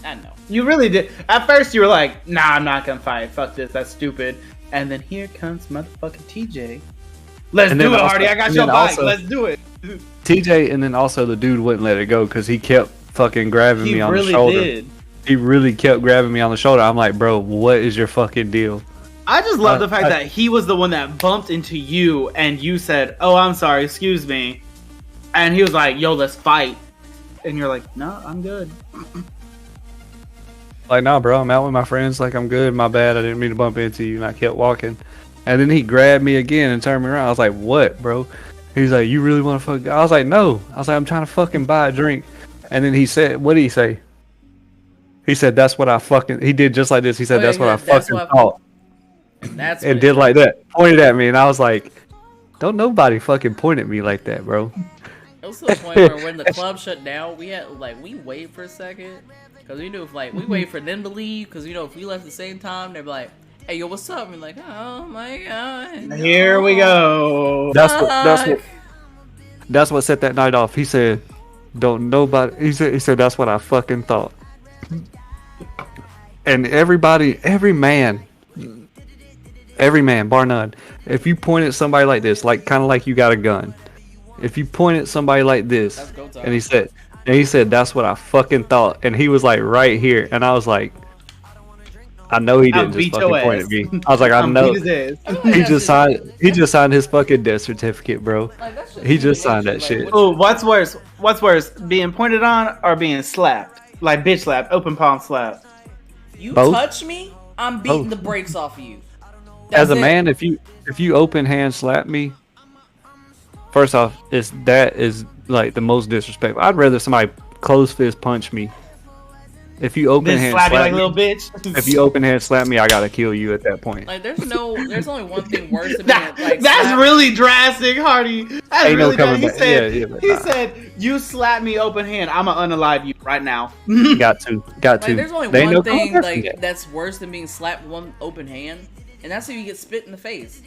I know. You really did. At first, you were like, nah, I'm not gonna fight. Fuck this. That's stupid. And then here comes motherfucking TJ. Let's And do then it, also- Hardy. I got and your then bike. also- Let's do it. TJ, and then also the dude wouldn't let it go because he kept fucking grabbing He me on really the shoulder. did. He really kept grabbing me on the shoulder. I'm like, bro, what is your fucking deal? I just love the fact that he was the one that bumped into you and you said, "Oh, I'm sorry, excuse me." And he was like, "Yo, let's fight." And you're like, "No, I'm good." Like, nah, bro, I'm out with my friends. Like, I'm good. My bad. I didn't mean to bump into you. And I kept walking. And then he grabbed me again and turned me around. I was like, what, bro? He's like, you really want to fuck? I was like, no. I was like, I'm trying to fucking buy a drink. And then he said, what did he say? He said, that's what I fucking... He did just like this. He said, that's what I fucking thought. That's And did like that. Pointed at me. And I was like, don't nobody fucking point at me like that, bro. It was to the point where when the club shut down, we waited for a second because we knew if we waited for them to leave because if we left at the same time, they'd be like, "Hey, yo, what's up?" And we're like, "Oh my god." Here we go. That's what set that night off. He said, don't nobody... He said, that's what I fucking thought. And every man, bar none, if you point at somebody like this, kind of like you got a gun, if you point at somebody like this, and he said, that's what I fucking thought, and he was like right here, and I was like, I know he I'll didn't just beat fucking your point ass. at me. I was like, I I'll know. beat his ass. He just signed his fucking death certificate, bro. Like, that's just He just human signed that nature, shit. like, Oh, what's worse? What's worse, being pointed on or being slapped? Like bitch slap, open palm slap. You Both? touch me, I'm beating Both. the brakes off of you. As That's a it. man, if you open hand slap me, first off, that is like the most disrespectful. I'd rather somebody close fist punch me. If you open Then hand slap you slap like a me, little bitch. if you open hand slap me, I gotta kill you at that point. Like, there's only one thing worse than being That- like that's slapped. really drastic, Hardy. That's Ain't no really coming drastic. back. He said, Yeah, he nah. said, you slap me open hand, I'ma unalive you right now. Got to. Like, there's only They ain't one no thing coming back from like that. that's worse than being slapped with one open hand, and that's if you get spit in the face.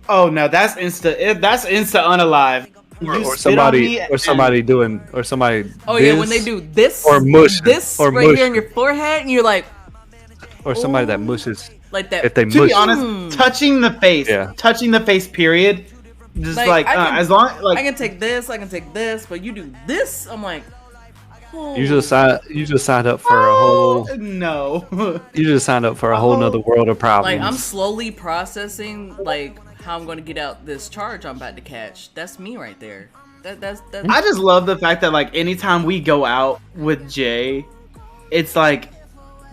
Oh no, that's insta. That's insta unalive. You Or spit on me somebody and- Oh yeah, when they do this or mush this or right mush here on your forehead, and you're like or somebody that mushes. like that. If they To mush, be honest, touching the face, Yeah. touching the face, period. Just like, I can, as long like I can take this, but you do this, I'm like, oh. you just signed up for a whole. no. You just signed up for a whole nother world of problems. Like, I'm slowly processing like how I'm going to get out this charge I'm about to catch. That's me right there. That's I just love the fact that like anytime we go out with Jay, it's like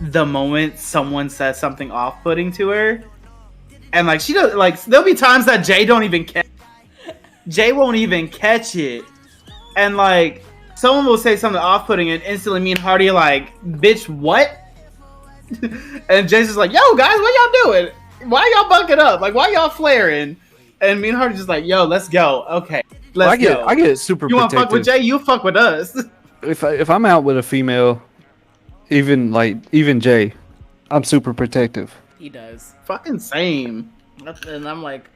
the moment someone says something off-putting to her, and like she does, like there'll be times that Jay don't even catch. Jay won't even catch it, and like someone will say something off-putting, and instantly me and Hardy are like, "Bitch, what?" And Jay's just like, "Yo, guys, what y'all doing? Why y'all bunking up? Like, why y'all flaring?" And me and Hardy just like, "Yo, let's go. Okay, let's go." I get super You want to protective. fuck with Jay? You fuck with us. If I'm out with a female, even Jay, I'm super protective. he does. Fucking same. And I'm like,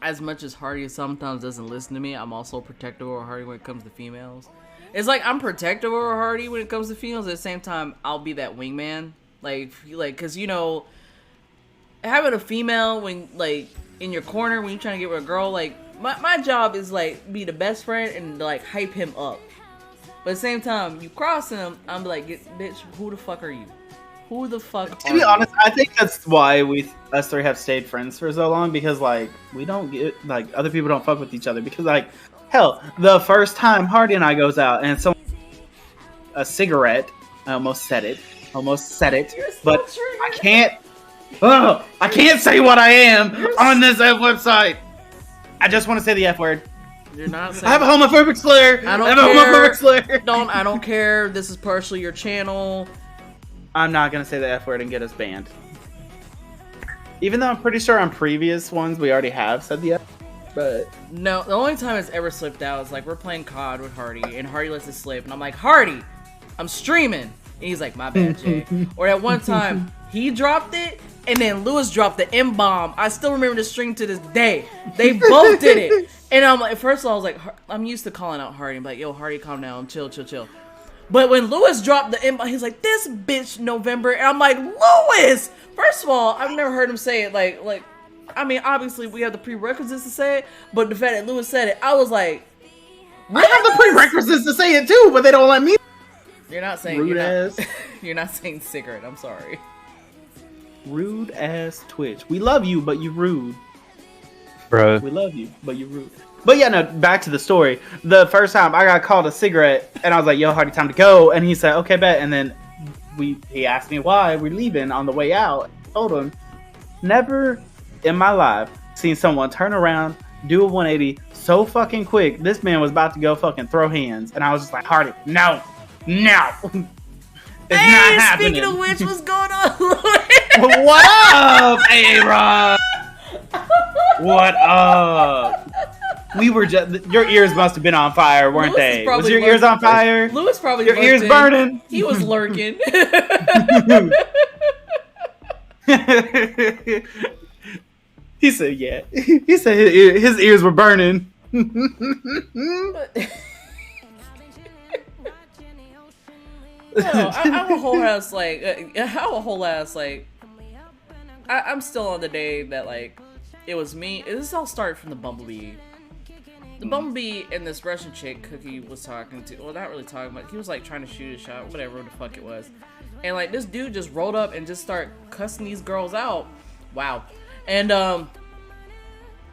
as much as Hardy sometimes doesn't listen to me, I'm also protective over Hardy when it comes to females. It's like I'm protective over Hardy when it comes to females. At the same time, I'll be that wingman. Like, cause you know, having a female when like in your corner when you're trying to get with a girl, like my job is like be the best friend and like hype him up. But at the same time, you cross him, I'm like, bitch, who the fuck are you? Who the fuck? To be honest, I think that's why us three have stayed friends for so long, because like we don't get like other people don't fuck with each other, because like hell, the first time Hardy and I goes out and someone a cigarette, I almost said it, but I can't. Oh, I can't say what I am on this website. I just want to say the F word. You're not saying. I have a homophobic slur. I don't have a care. homophobic slur. I don't care. This is partially your channel. I'm not gonna say the F word and get us banned. Even though I'm pretty sure on previous ones we already have said the F. But No, the only time it's ever slipped out is like we're playing COD with Hardy, and Hardy lets it slip, and I'm like, Hardy, I'm streaming, and he's like, my bad, Jay. Or at one time he dropped it, and then Lewis dropped the M-bomb. I still remember the stream to this day. They both did it, and I'm like, first of all, I was like, I'm used to calling out Hardy, I'm like, yo, Hardy, calm down, chill. But when Lewis dropped the M-bomb, he's like, this bitch November, and I'm like, Lewis. First of all, I've never heard him say it like. I mean, obviously, we have the prerequisites to say it, but the fact that Lewis said it, I was like, I have the prerequisites to say it too, but they don't let me. You're not saying Rude ass. You're not saying cigarette. I'm sorry. Rude ass Twitch. We love you, but you rude. Bro, We love you, but you rude. But yeah, no, back to the story. The first time I got called a cigarette, and I was like, yo, Hardy, time to go. And he said, okay, bet. And then he asked me why we're leaving on the way out. I told him, never in my life seen someone turn around, do a 180 so fucking quick. This man was about to go fucking throw hands. And I was just like, Hardy, no. It's not happening. Speaking of which, what's going on? What up, A-Rod? What up? We were just, your ears must have been on fire, weren't Lewis is they? probably Was your ears on lurking. fire? Lewis probably Your ears lurking. burning? He was lurking. He said, yeah. He said his ears were burning. No, I'm a whole ass I'm still on the day that like it was me. This all started from the Bumblebee. The Bumblebee and this Russian chick Cookie was talking to. Well, not really talking, but he was like trying to shoot a shot, whatever the fuck it was. and like this dude just rolled up and just started cussing these girls out. Wow. And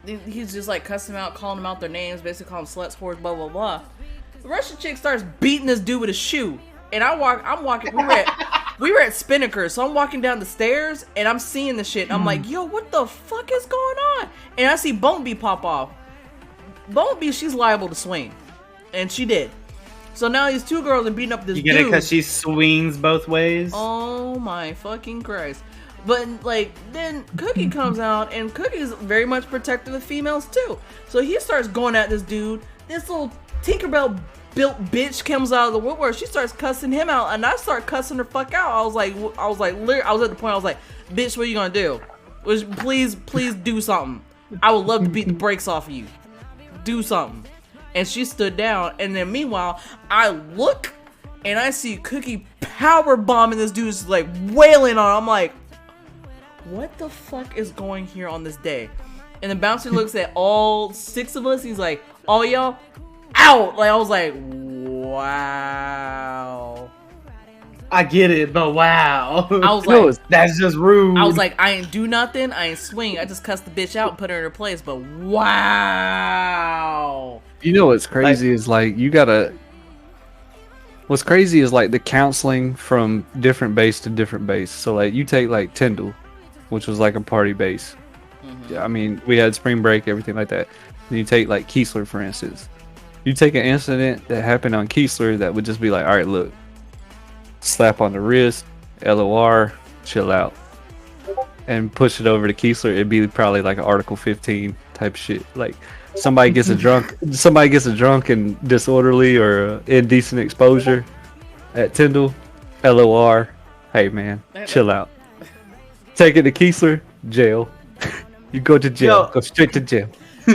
he's just like cussing them out, calling them out their names, basically calling them sluts, whores, blah blah blah. The Russian chick starts beating this dude with a shoe, and I'm walking. We were at Spinnaker, so I'm walking down the stairs and I'm seeing the shit. And I'm like, yo, what the fuck is going on? And I see Bumblebee pop off. Bumblebee, she's liable to swing, and she did. So now these two girls are beating up this dude. You get it because she swings both ways? Oh my fucking Christ. But like then Cookie comes out, and Cookie's very much protective of females too. So he starts going at this dude. This little Tinkerbell built bitch comes out of the woodwork. She starts cussing him out, and I start cussing her fuck out. I was at the point I was like, bitch, what are you gonna do? Please do something. I would love to beat the brakes off of you. Do something. And she stood down, and then meanwhile, I look and I see Cookie power bombing this dude's like wailing on. I'm like, what the fuck is going here on this day? And the bouncer looks at all 6 of us. He's like, all y'all out. Like I was like, wow. I get it, but wow. I was like, that's just rude. I was like, I ain't do nothing. I ain't swing. I just cussed the bitch out and put her in her place. But wow. You know what's crazy is like you gotta. What's crazy is like the counseling from different base to different base. So like you take like Tyndall, which was like a party base. Mm-hmm. I mean, we had spring break, everything like that. And you take like Keesler, for instance. You take an incident that happened on Keesler that would just be like, all right, look, slap on the wrist, LOR, chill out, and push it over to Keesler. It'd be probably like an Article 15 type shit. Like somebody gets a drunk and disorderly or indecent exposure at Tyndall, LOR, hey man, chill out. Take it to Keesler, jail. You go to jail. Go straight to jail.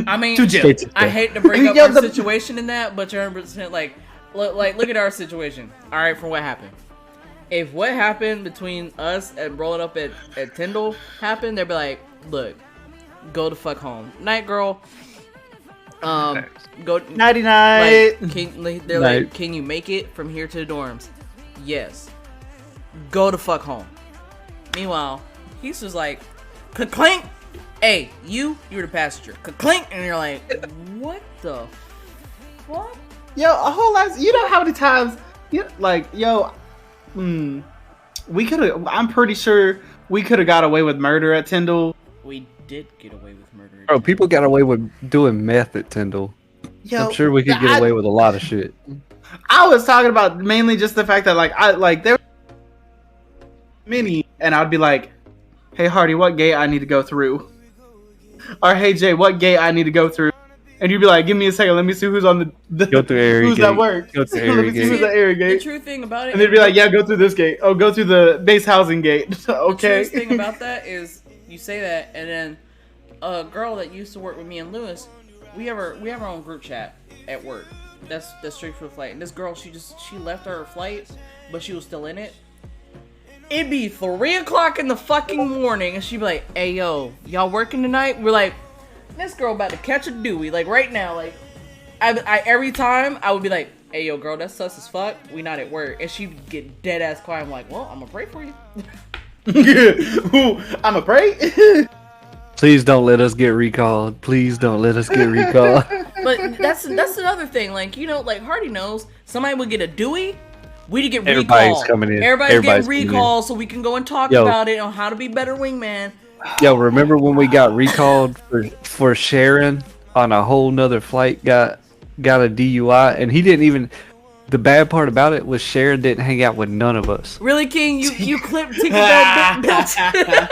I mean, I hate to bring up our situation in that, but you're 100% like, look at our situation. All right, for what happened. If what happened between us and rolling up at Tyndall happened, they'd be like, look, go the fuck home. Night, girl. Go nighty night. They're like, can you make it from here to the dorms? Yes. Go the fuck home. Meanwhile, he's just like, clink. Hey, you're the passenger. Clink, and you're like, what the fuck? Yo, a whole lot. You know how many times? We could have. I'm pretty sure we could have got away with murder at Tyndall. We did get away with murder. Bro, people got away with doing meth at Tyndall. Yo, I'm sure we could get away with a lot of shit. I was talking about mainly just the fact that there were many, and I'd be like, hey Hardy, what gate I need to go through? Or hey Jay, what gate I need to go through? And you'd be like, give me a second, let me see who's on the go through area who's gate. that work. Go through area gate. Who's the area gate. The true thing about it, and they'd be like, yeah, go through this gate. Oh, go through the base housing gate. Okay. The true thing about that is you say that, and then a girl that used to work with me and Lewis, we have our own group chat at work. That's straight for the flight. And this girl, she left her flight, but she was still in it. It'd be 3 o'clock in the fucking morning, and she'd be like, hey yo, y'all working tonight? We're like, this girl about to catch a Dewey, like right now. Like I every time I would be like, hey yo girl, that's sus as fuck, we not at work. And she'd get dead ass quiet. I'm like, well, I'm gonna pray for you. I'ma pray. Please don't let us get recalled. Please don't let us get recalled. But that's another thing, like, you know, like Hardy knows, somebody would get a Dewey, we'd get Everybody's recalled. coming in. Everybody's getting recalled so we can go and talk about it on how to be better wingman. Yo, remember when we got recalled for Sharon on a whole nother flight, got a DUI, and he didn't even. The bad part about it was Sharon didn't hang out with none of us. Really, King? You clipped Tinkerbell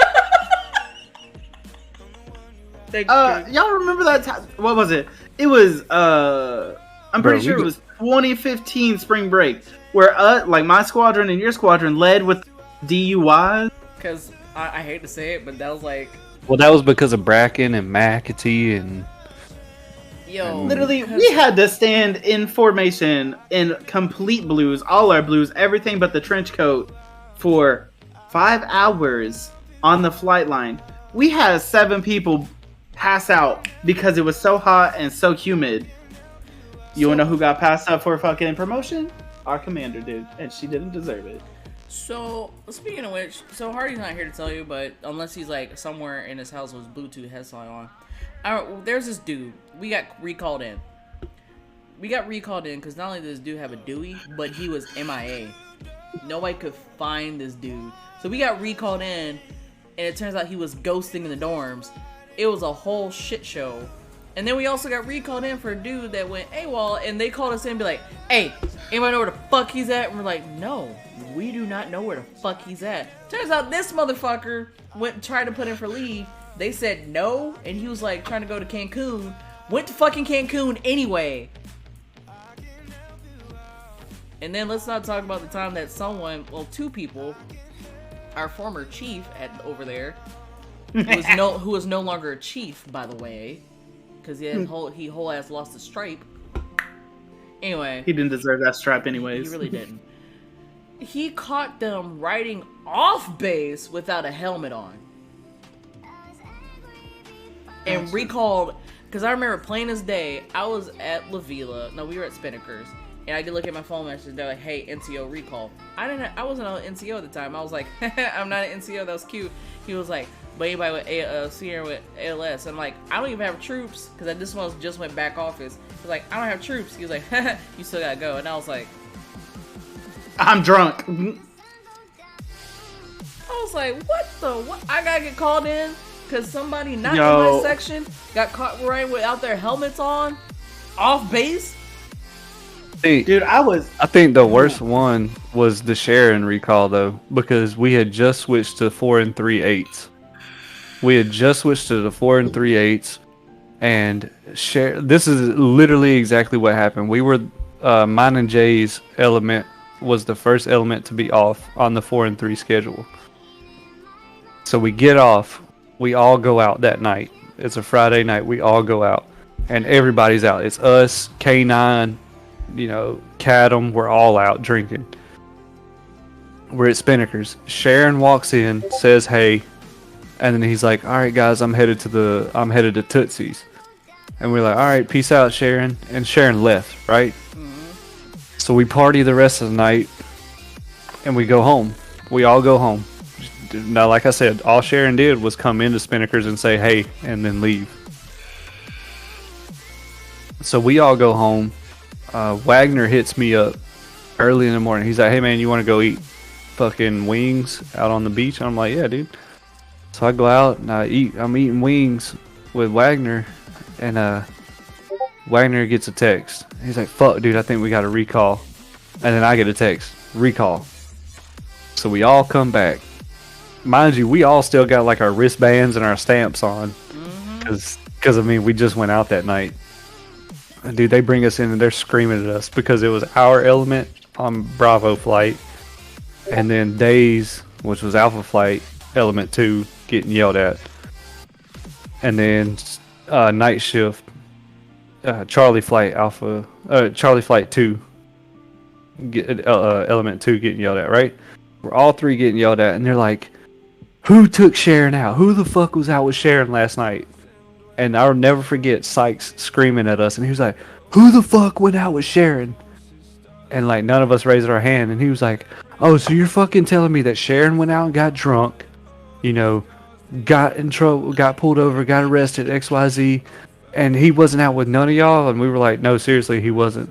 y'all remember that time? What was it? It was I'm pretty sure it was 2015 spring break, where my squadron and your squadron led with DUIs. Because I hate to say it, but that was like. Well, that was because of Bracken and McAtee and. Yo, literally, we had to stand in formation in complete blues, all our blues, everything but the trench coat, for 5 hours on the flight line. We had 7 people pass out because it was so hot and so humid. You wanna know who got passed out for fucking promotion? Our commander did, and she didn't deserve it. So, speaking of which, so Hardy's not here to tell you, but unless he's like somewhere in his house with his Bluetooth headset on. There's this dude. We got recalled in. Because not only did this dude have a Dewey, but he was MIA. Nobody could find this dude. So we got recalled in, and it turns out he was ghosting in the dorms. It was a whole shit show. And then we also got recalled in for a dude that went AWOL, and they called us in and be like, hey, anybody know where the fuck he's at? And we're like, no, we do not know where the fuck he's at. Turns out this motherfucker went and tried to put in for leave. They said no, and he was like trying to go to Cancun. Went to fucking Cancun anyway. And then let's not talk about the time that two people, our former chief over there, who was no longer a chief, by the way, because he whole ass lost his stripe. Anyway, he didn't deserve that stripe anyways. He really didn't. He caught them riding off base without a helmet on, and recalled. Because I remember plain as day, I was at La Villa. No, we were at Spinnaker's. And I did look at my phone message. They're like, "Hey, NCO recall." I wasn't an NCO at the time. I was like, "I'm not an NCO." That was cute. He was like, "But anybody with senior with ALS?" I'm like, "I don't even have troops because this one just went back office." He's like, "I don't have troops." He was like, "You still gotta go." And I was like, "I'm drunk." I was like, "What? I gotta get called in because somebody not in my section got caught right without their helmets on, off base." Dude, I think the worst one was the Sharon recall though, because we had just switched to 4 3/8. We had just switched to the 4 3/8, and this is literally exactly what happened. We were mine and Jay's element was the first element to be off on the 4 3 schedule. So we get off, we all go out that night. It's a Friday night, we all go out, and everybody's out. It's us, K9. Cadam, we're all out drinking. We're at Spinnaker's. Sharon walks in, says hey, and then he's like, "All right, guys, I'm headed to Tootsie's." And we're like, "All right, peace out, Sharon." And Sharon left, right? Mm-hmm. So we party the rest of the night, and we go home. We all go home. Now, like I said, all Sharon did was come into Spinnaker's and say hey, and then leave. So we all go home. Wagner hits me up early in the morning. He's like, "Hey man, you want to go eat fucking wings out on the beach?" And I'm like, "Yeah, dude." So I go out and I'm eating wings with Wagner, and Wagner gets a text. He's like, "Fuck, dude, I think we got a recall." And then I get a text, recall. So we all come back. Mind you, we all still got like our wristbands and our stamps on, because I mean, we just went out that night. Dude, they bring us in and they're screaming at us because it was our element on Bravo flight, and then Days, which was Alpha flight, element 2, getting yelled at, and then night shift, Charlie flight 2, element 2 getting yelled at. Right, we're all three getting yelled at, and they're like, "Who took Sharon out? Who the fuck was out with Sharon last night?" And I'll never forget Sykes screaming at us, and he was like, "Who the fuck went out with Sharon?" And like none of us raised our hand, and he was like, "Oh, so you're fucking telling me that Sharon went out and got drunk, got in trouble, got pulled over, got arrested, XYZ, and he wasn't out with none of y'all?" And we were like, "No, seriously, he wasn't."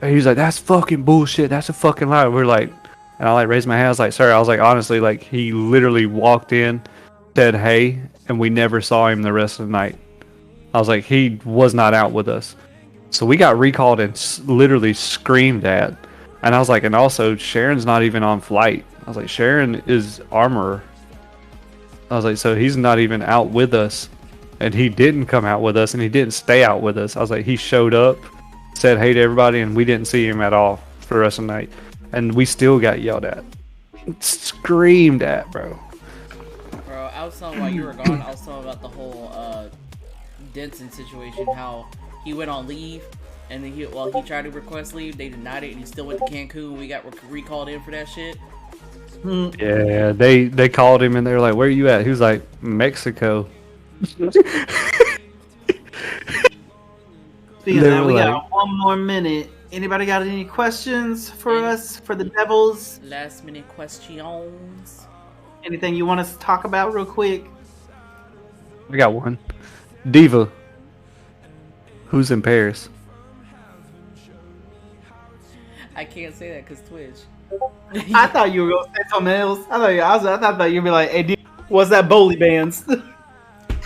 And he was like, "That's fucking bullshit. That's a fucking lie." We're like, and I like raised my hand. I was like, "Sir," I was like, "honestly, like he literally walked in, said hey, and we never saw him the rest of the night." I was like, he was not out with us. So we got recalled and literally screamed at. And I was like, and also Sharon's not even on flight. I was like, Sharon is armorer. I was like, so he's not even out with us. And he didn't come out with us, and he didn't stay out with us. I was like, he showed up, said hey to everybody, and we didn't see him at all for the rest of the night. And we still got yelled at. Screamed at, bro. I was telling while you were gone, I was telling about the whole Denson situation, how he went on leave, and then he tried to request leave, they denied it, and he still went to Cancun. We got recalled in for that shit. Yeah, they called him and they were like, "Where are you at?" He was like, "Mexico." Speaking of that, we got one more minute, Anybody got any questions for us, for the Devils? Last minute questions. Anything you want us to talk about real quick? I got one. Diva. Who's in Paris? I can't say that because Twitch. I thought you were going to say something else. I thought you'd be like, hey, dude, what's that bowling bands?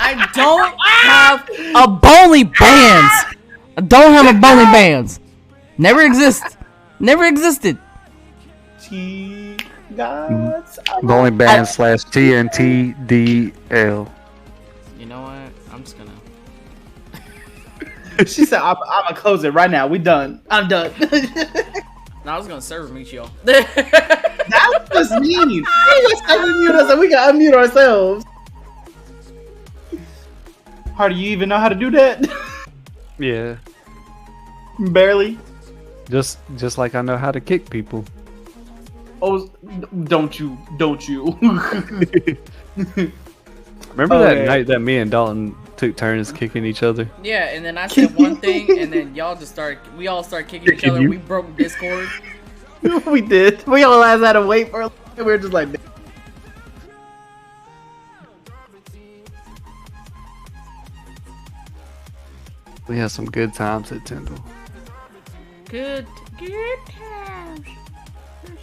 I don't have a bowling bands. I don't have a bowling bands. Never existed. Never existed. Gods. Bowling band / TNTDL. You know what? I'm just gonna. She said, I'm going to close it right now. We done. I'm done. No, I was gonna serve meet y'all. That's just mean. How you gonna unmute us and we can unmute ourselves? How do you even know how to do that? Yeah. Barely. Just like I know how to kick people. Oh, don't you. Remember that night that me and Dalton took turns kicking each other? Yeah, and then I said one thing, and then y'all just we all started kicking each other. We broke Discord. We did. We all had to wait for. We were just like. We had some good times at Tyndall. Good times.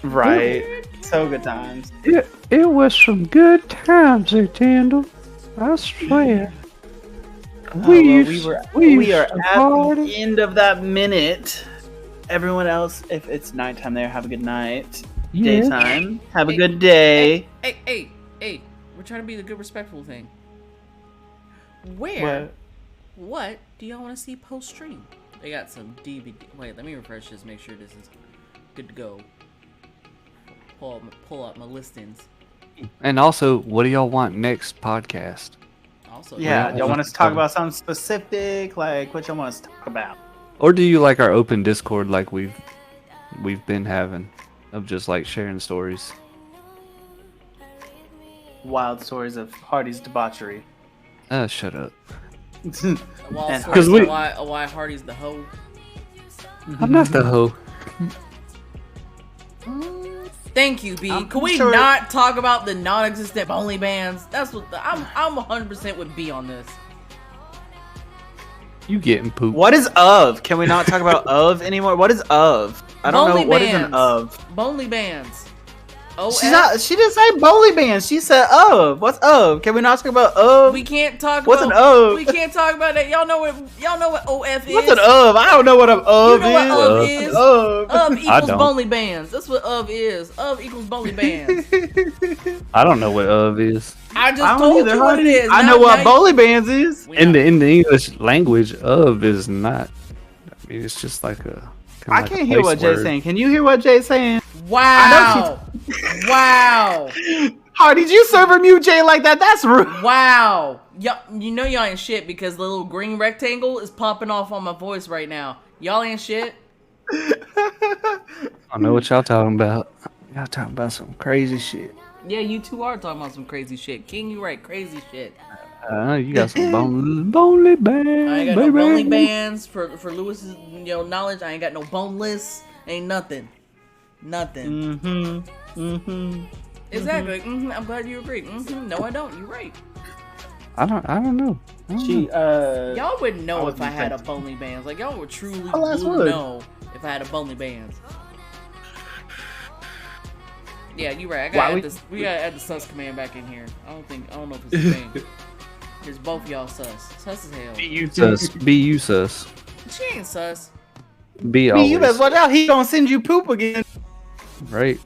Right. So good times. It was some good times at Tyndall. I swear. We are at the end of that minute. Everyone else, if it's nighttime there, have a good night. Yes. Daytime, have a good day. Hey. We're trying to be the good, respectful thing. What do y'all want to see post stream? They got some DVD. Wait, let me refresh this. Make sure this is good to go. Pull up my listings. And also, what do y'all want next podcast? Also, Yeah, y'all want us to talk about something specific? Like, what y'all want us to talk about? Or do you like our open Discord like we've been having, of just like sharing stories? Wild stories of Hardy's debauchery. Shut up. Because why Hardy's the hoe. I'm not the hoe. Thank you, B. Can we not talk about the non-existent bowling bands? That's what I'm 100% with B on this. You getting pooped. What is of? Can we not talk about of anymore? What is of? I don't know. What is an of? Bowling bands. She didn't say bowling bands. She said of. What's of? Can we not talk about of? We can't talk What's about... an of? We can't talk about that. Y'all know what OF is? What's an of? I don't know what an of you know what of is. Of equals don't. bowling bands. That's what of is. Of equals bowling bands. I don't know what of is. I just told you what it is. I know what bowling bands is. In the English language, of is not. I mean, it's just like a. I can't hear what Jay's saying. Can you hear what Jay's saying? Wow. Wow. How did you server mute Jay like that? That's rude. Wow. You know y'all ain't shit because the little green rectangle is popping off on my voice right now. Y'all ain't shit. I know what y'all talking about. Y'all talking about some crazy shit. Yeah, you two are talking about some crazy shit. King, you right, crazy shit. You got some bonely bands. I ain't got no bowling bands for Lewis's knowledge. I ain't got no boneless. Ain't nothing. Nothing. Exactly. I'm glad you agree. No, I don't. You're right. I don't know. Y'all wouldn't know if I had a bowling bands. Like y'all would truly know if I had a bowling bands. Yeah, you're right. We gotta add the sus command back in here. I don't know if it's a thing. It's both y'all sus. Sus as hell. Be you sus. She ain't sus. Be always. You better watch out. He gonna send you poop again. Right.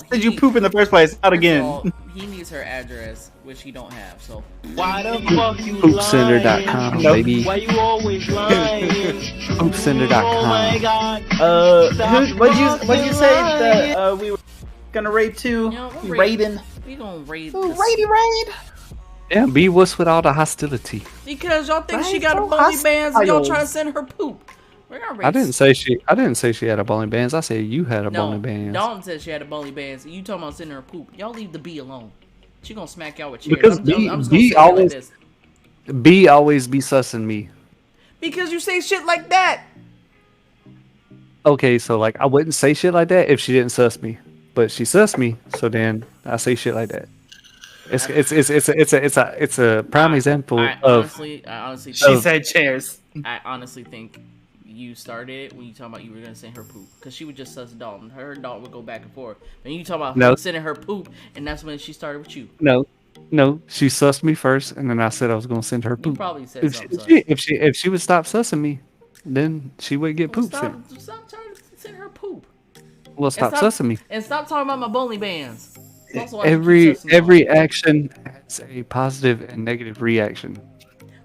Send you poop in the first place. Not again. All, he needs her address, which he don't have. So. Why the fuck you Poopcenter.com, lying? baby. Why you always lying? Poopcenter.com. Oh my god. What'd you say that we were gonna raid too? Raiding. We gonna raid. Raid. Yeah, B, what's with all the hostility? Because y'all think she got a bowling bands and y'all trying to send her poop. We're gonna raid. I didn't say she had a bowling bands. I said you had a bowling bands. Dalton said she had a bowling bands. You talking about sending her poop? Y'all leave the B alone. She gonna smack y'all with chairs. Because I'm just gonna B say always it like this. B always be sussing me. Because you say shit like that. okay, so like I wouldn't say shit like that if she didn't suss me, but she sussed me, so then I say shit like that. It's a prime example I of honestly, She said chairs. I honestly think you started it when you talking about you were gonna send her poop, because she would just suss Dalton. Her and Dalton would go back and forth. But you talking about No. sending her poop, and that's when she started with you. no, she sussed me first, and then I said I was gonna send her You poop. probably said If something. if she would stop sussing me, then she would get poop sent. Stop trying to send her poop. Well, stop sussing me. And stop talking about my bowling bands. That's why you Every keep sussing me every off. action has a positive and negative reaction,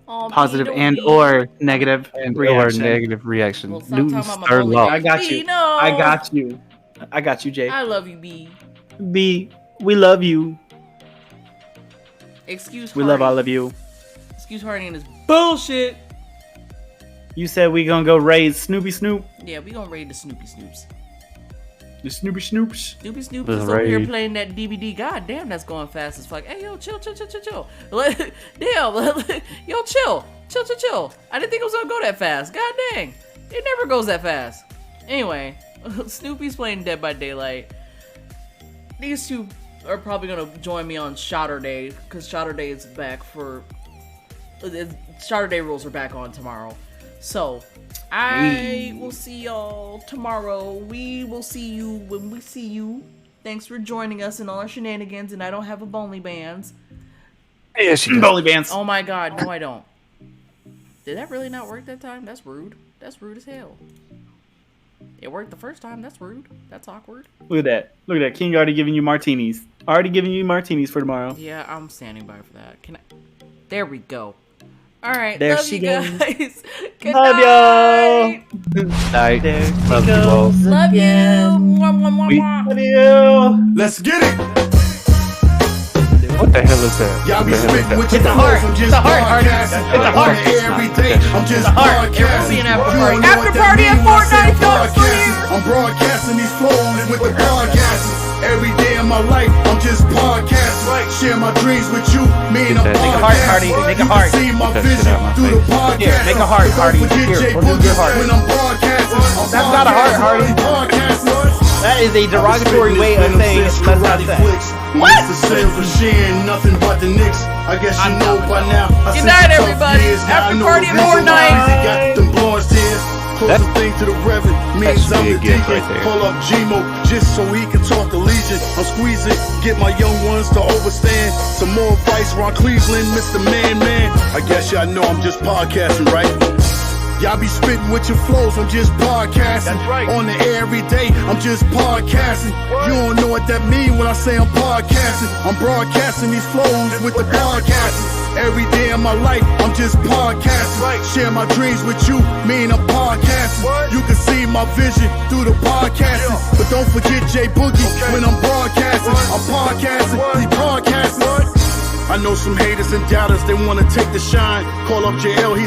Oh, Positive Pino, and Pino. or negative and reaction. or negative reaction. Well, stop Newton's talking about my third bowling law. I got you. Pino. I got you. I got you, Jay. I love you, B. B, we love you. Excuse We Hardy. love all of you. Excuse Hardy and his bullshit. You said we gonna go raid Snoopy Snoop. Yeah, we gonna raid the Snoopy Snoops. The Snoopy Snoops. Snoopy Snoop Let's is over here raid. playing that DVD. God damn, that's going fast as fuck. Hey, yo, chill. Damn, yo, chill. I didn't think it was gonna go that fast. God dang, it never goes that fast. Anyway, Snoopy's playing Dead by Daylight. These two are probably gonna join me on Shotter Day, because Shotter Day is back for. Shotter Day rules are back on tomorrow. So, I will see y'all tomorrow. We will see you when we see you. Thanks for joining us in all our shenanigans, and I don't have a bowling bands. Yeah, she does. Bowling bands. Oh my god, no I don't. Did that really not work that time? That's rude. That's rude as hell. It worked the first time. That's rude. That's awkward. Look at that. Look at that. King already giving you martinis. Already giving you martinis for tomorrow. Yeah, I'm standing by for that. Can I? There we go. All right. There love she you goes. guys. Good Love night. y'all. Night. There she Love you all. goes Love you. again. Mwah, mwah, mwah, We- mwah. Love you. Let's get it. What the hell is that? Y'all What be the hell is spitting that? with your It's a flows, heart. I'm It's just a heart, Hardy. podcasting. It's a heart. Every day, I'm just heart. podcasting. It will be an after You party. don't know After what that party at mean when I say Fortnite, y'all, it's podcasting. I'm broadcasting these flows with the podcasting. Every day of my life, I'm just podcasting. Share my dreams with you, me and I'm Make a heart, Hardy. podcasting. Make a You heart. can see my Get that shit vision out my through the face. podcast. Here, make a heart, Hardy. Don't forget Here, Jay we'll do Boogie your heart. when I'm broadcasting. I'm That's not a heart, Hardy. podcasting. That is a derogatory way of saying let's not say. What? The sales for sharing nothing but the Knicks. I guess you know by now. Good night, everybody. After party at Fortnite. Got them blonde tears. Close That- the thing to the reverend. Means should I'm be the a gift deacon. right there. Pull up Gmo just so he can talk to Legion. I'm squeezing, get my young ones to overstand. Some more advice, Ron Cleveland, Mr. Man. I guess y'all know I'm just podcasting, right? Y'all be spitting with your flows, I'm just podcasting. That's right. On the air every day, I'm just podcasting. You don't know what that mean when I say I'm podcasting. I'm broadcasting these flows with the podcasting. Every day of my life, I'm just podcasting. Right. Share my dreams with you, me and I'm podcasting. You can see my vision through the podcasting. But don't forget Jay Boogie when I'm broadcasting. I'm podcasting, he podcasting. I know some haters and doubters, they wanna take the shine. Call up JL, he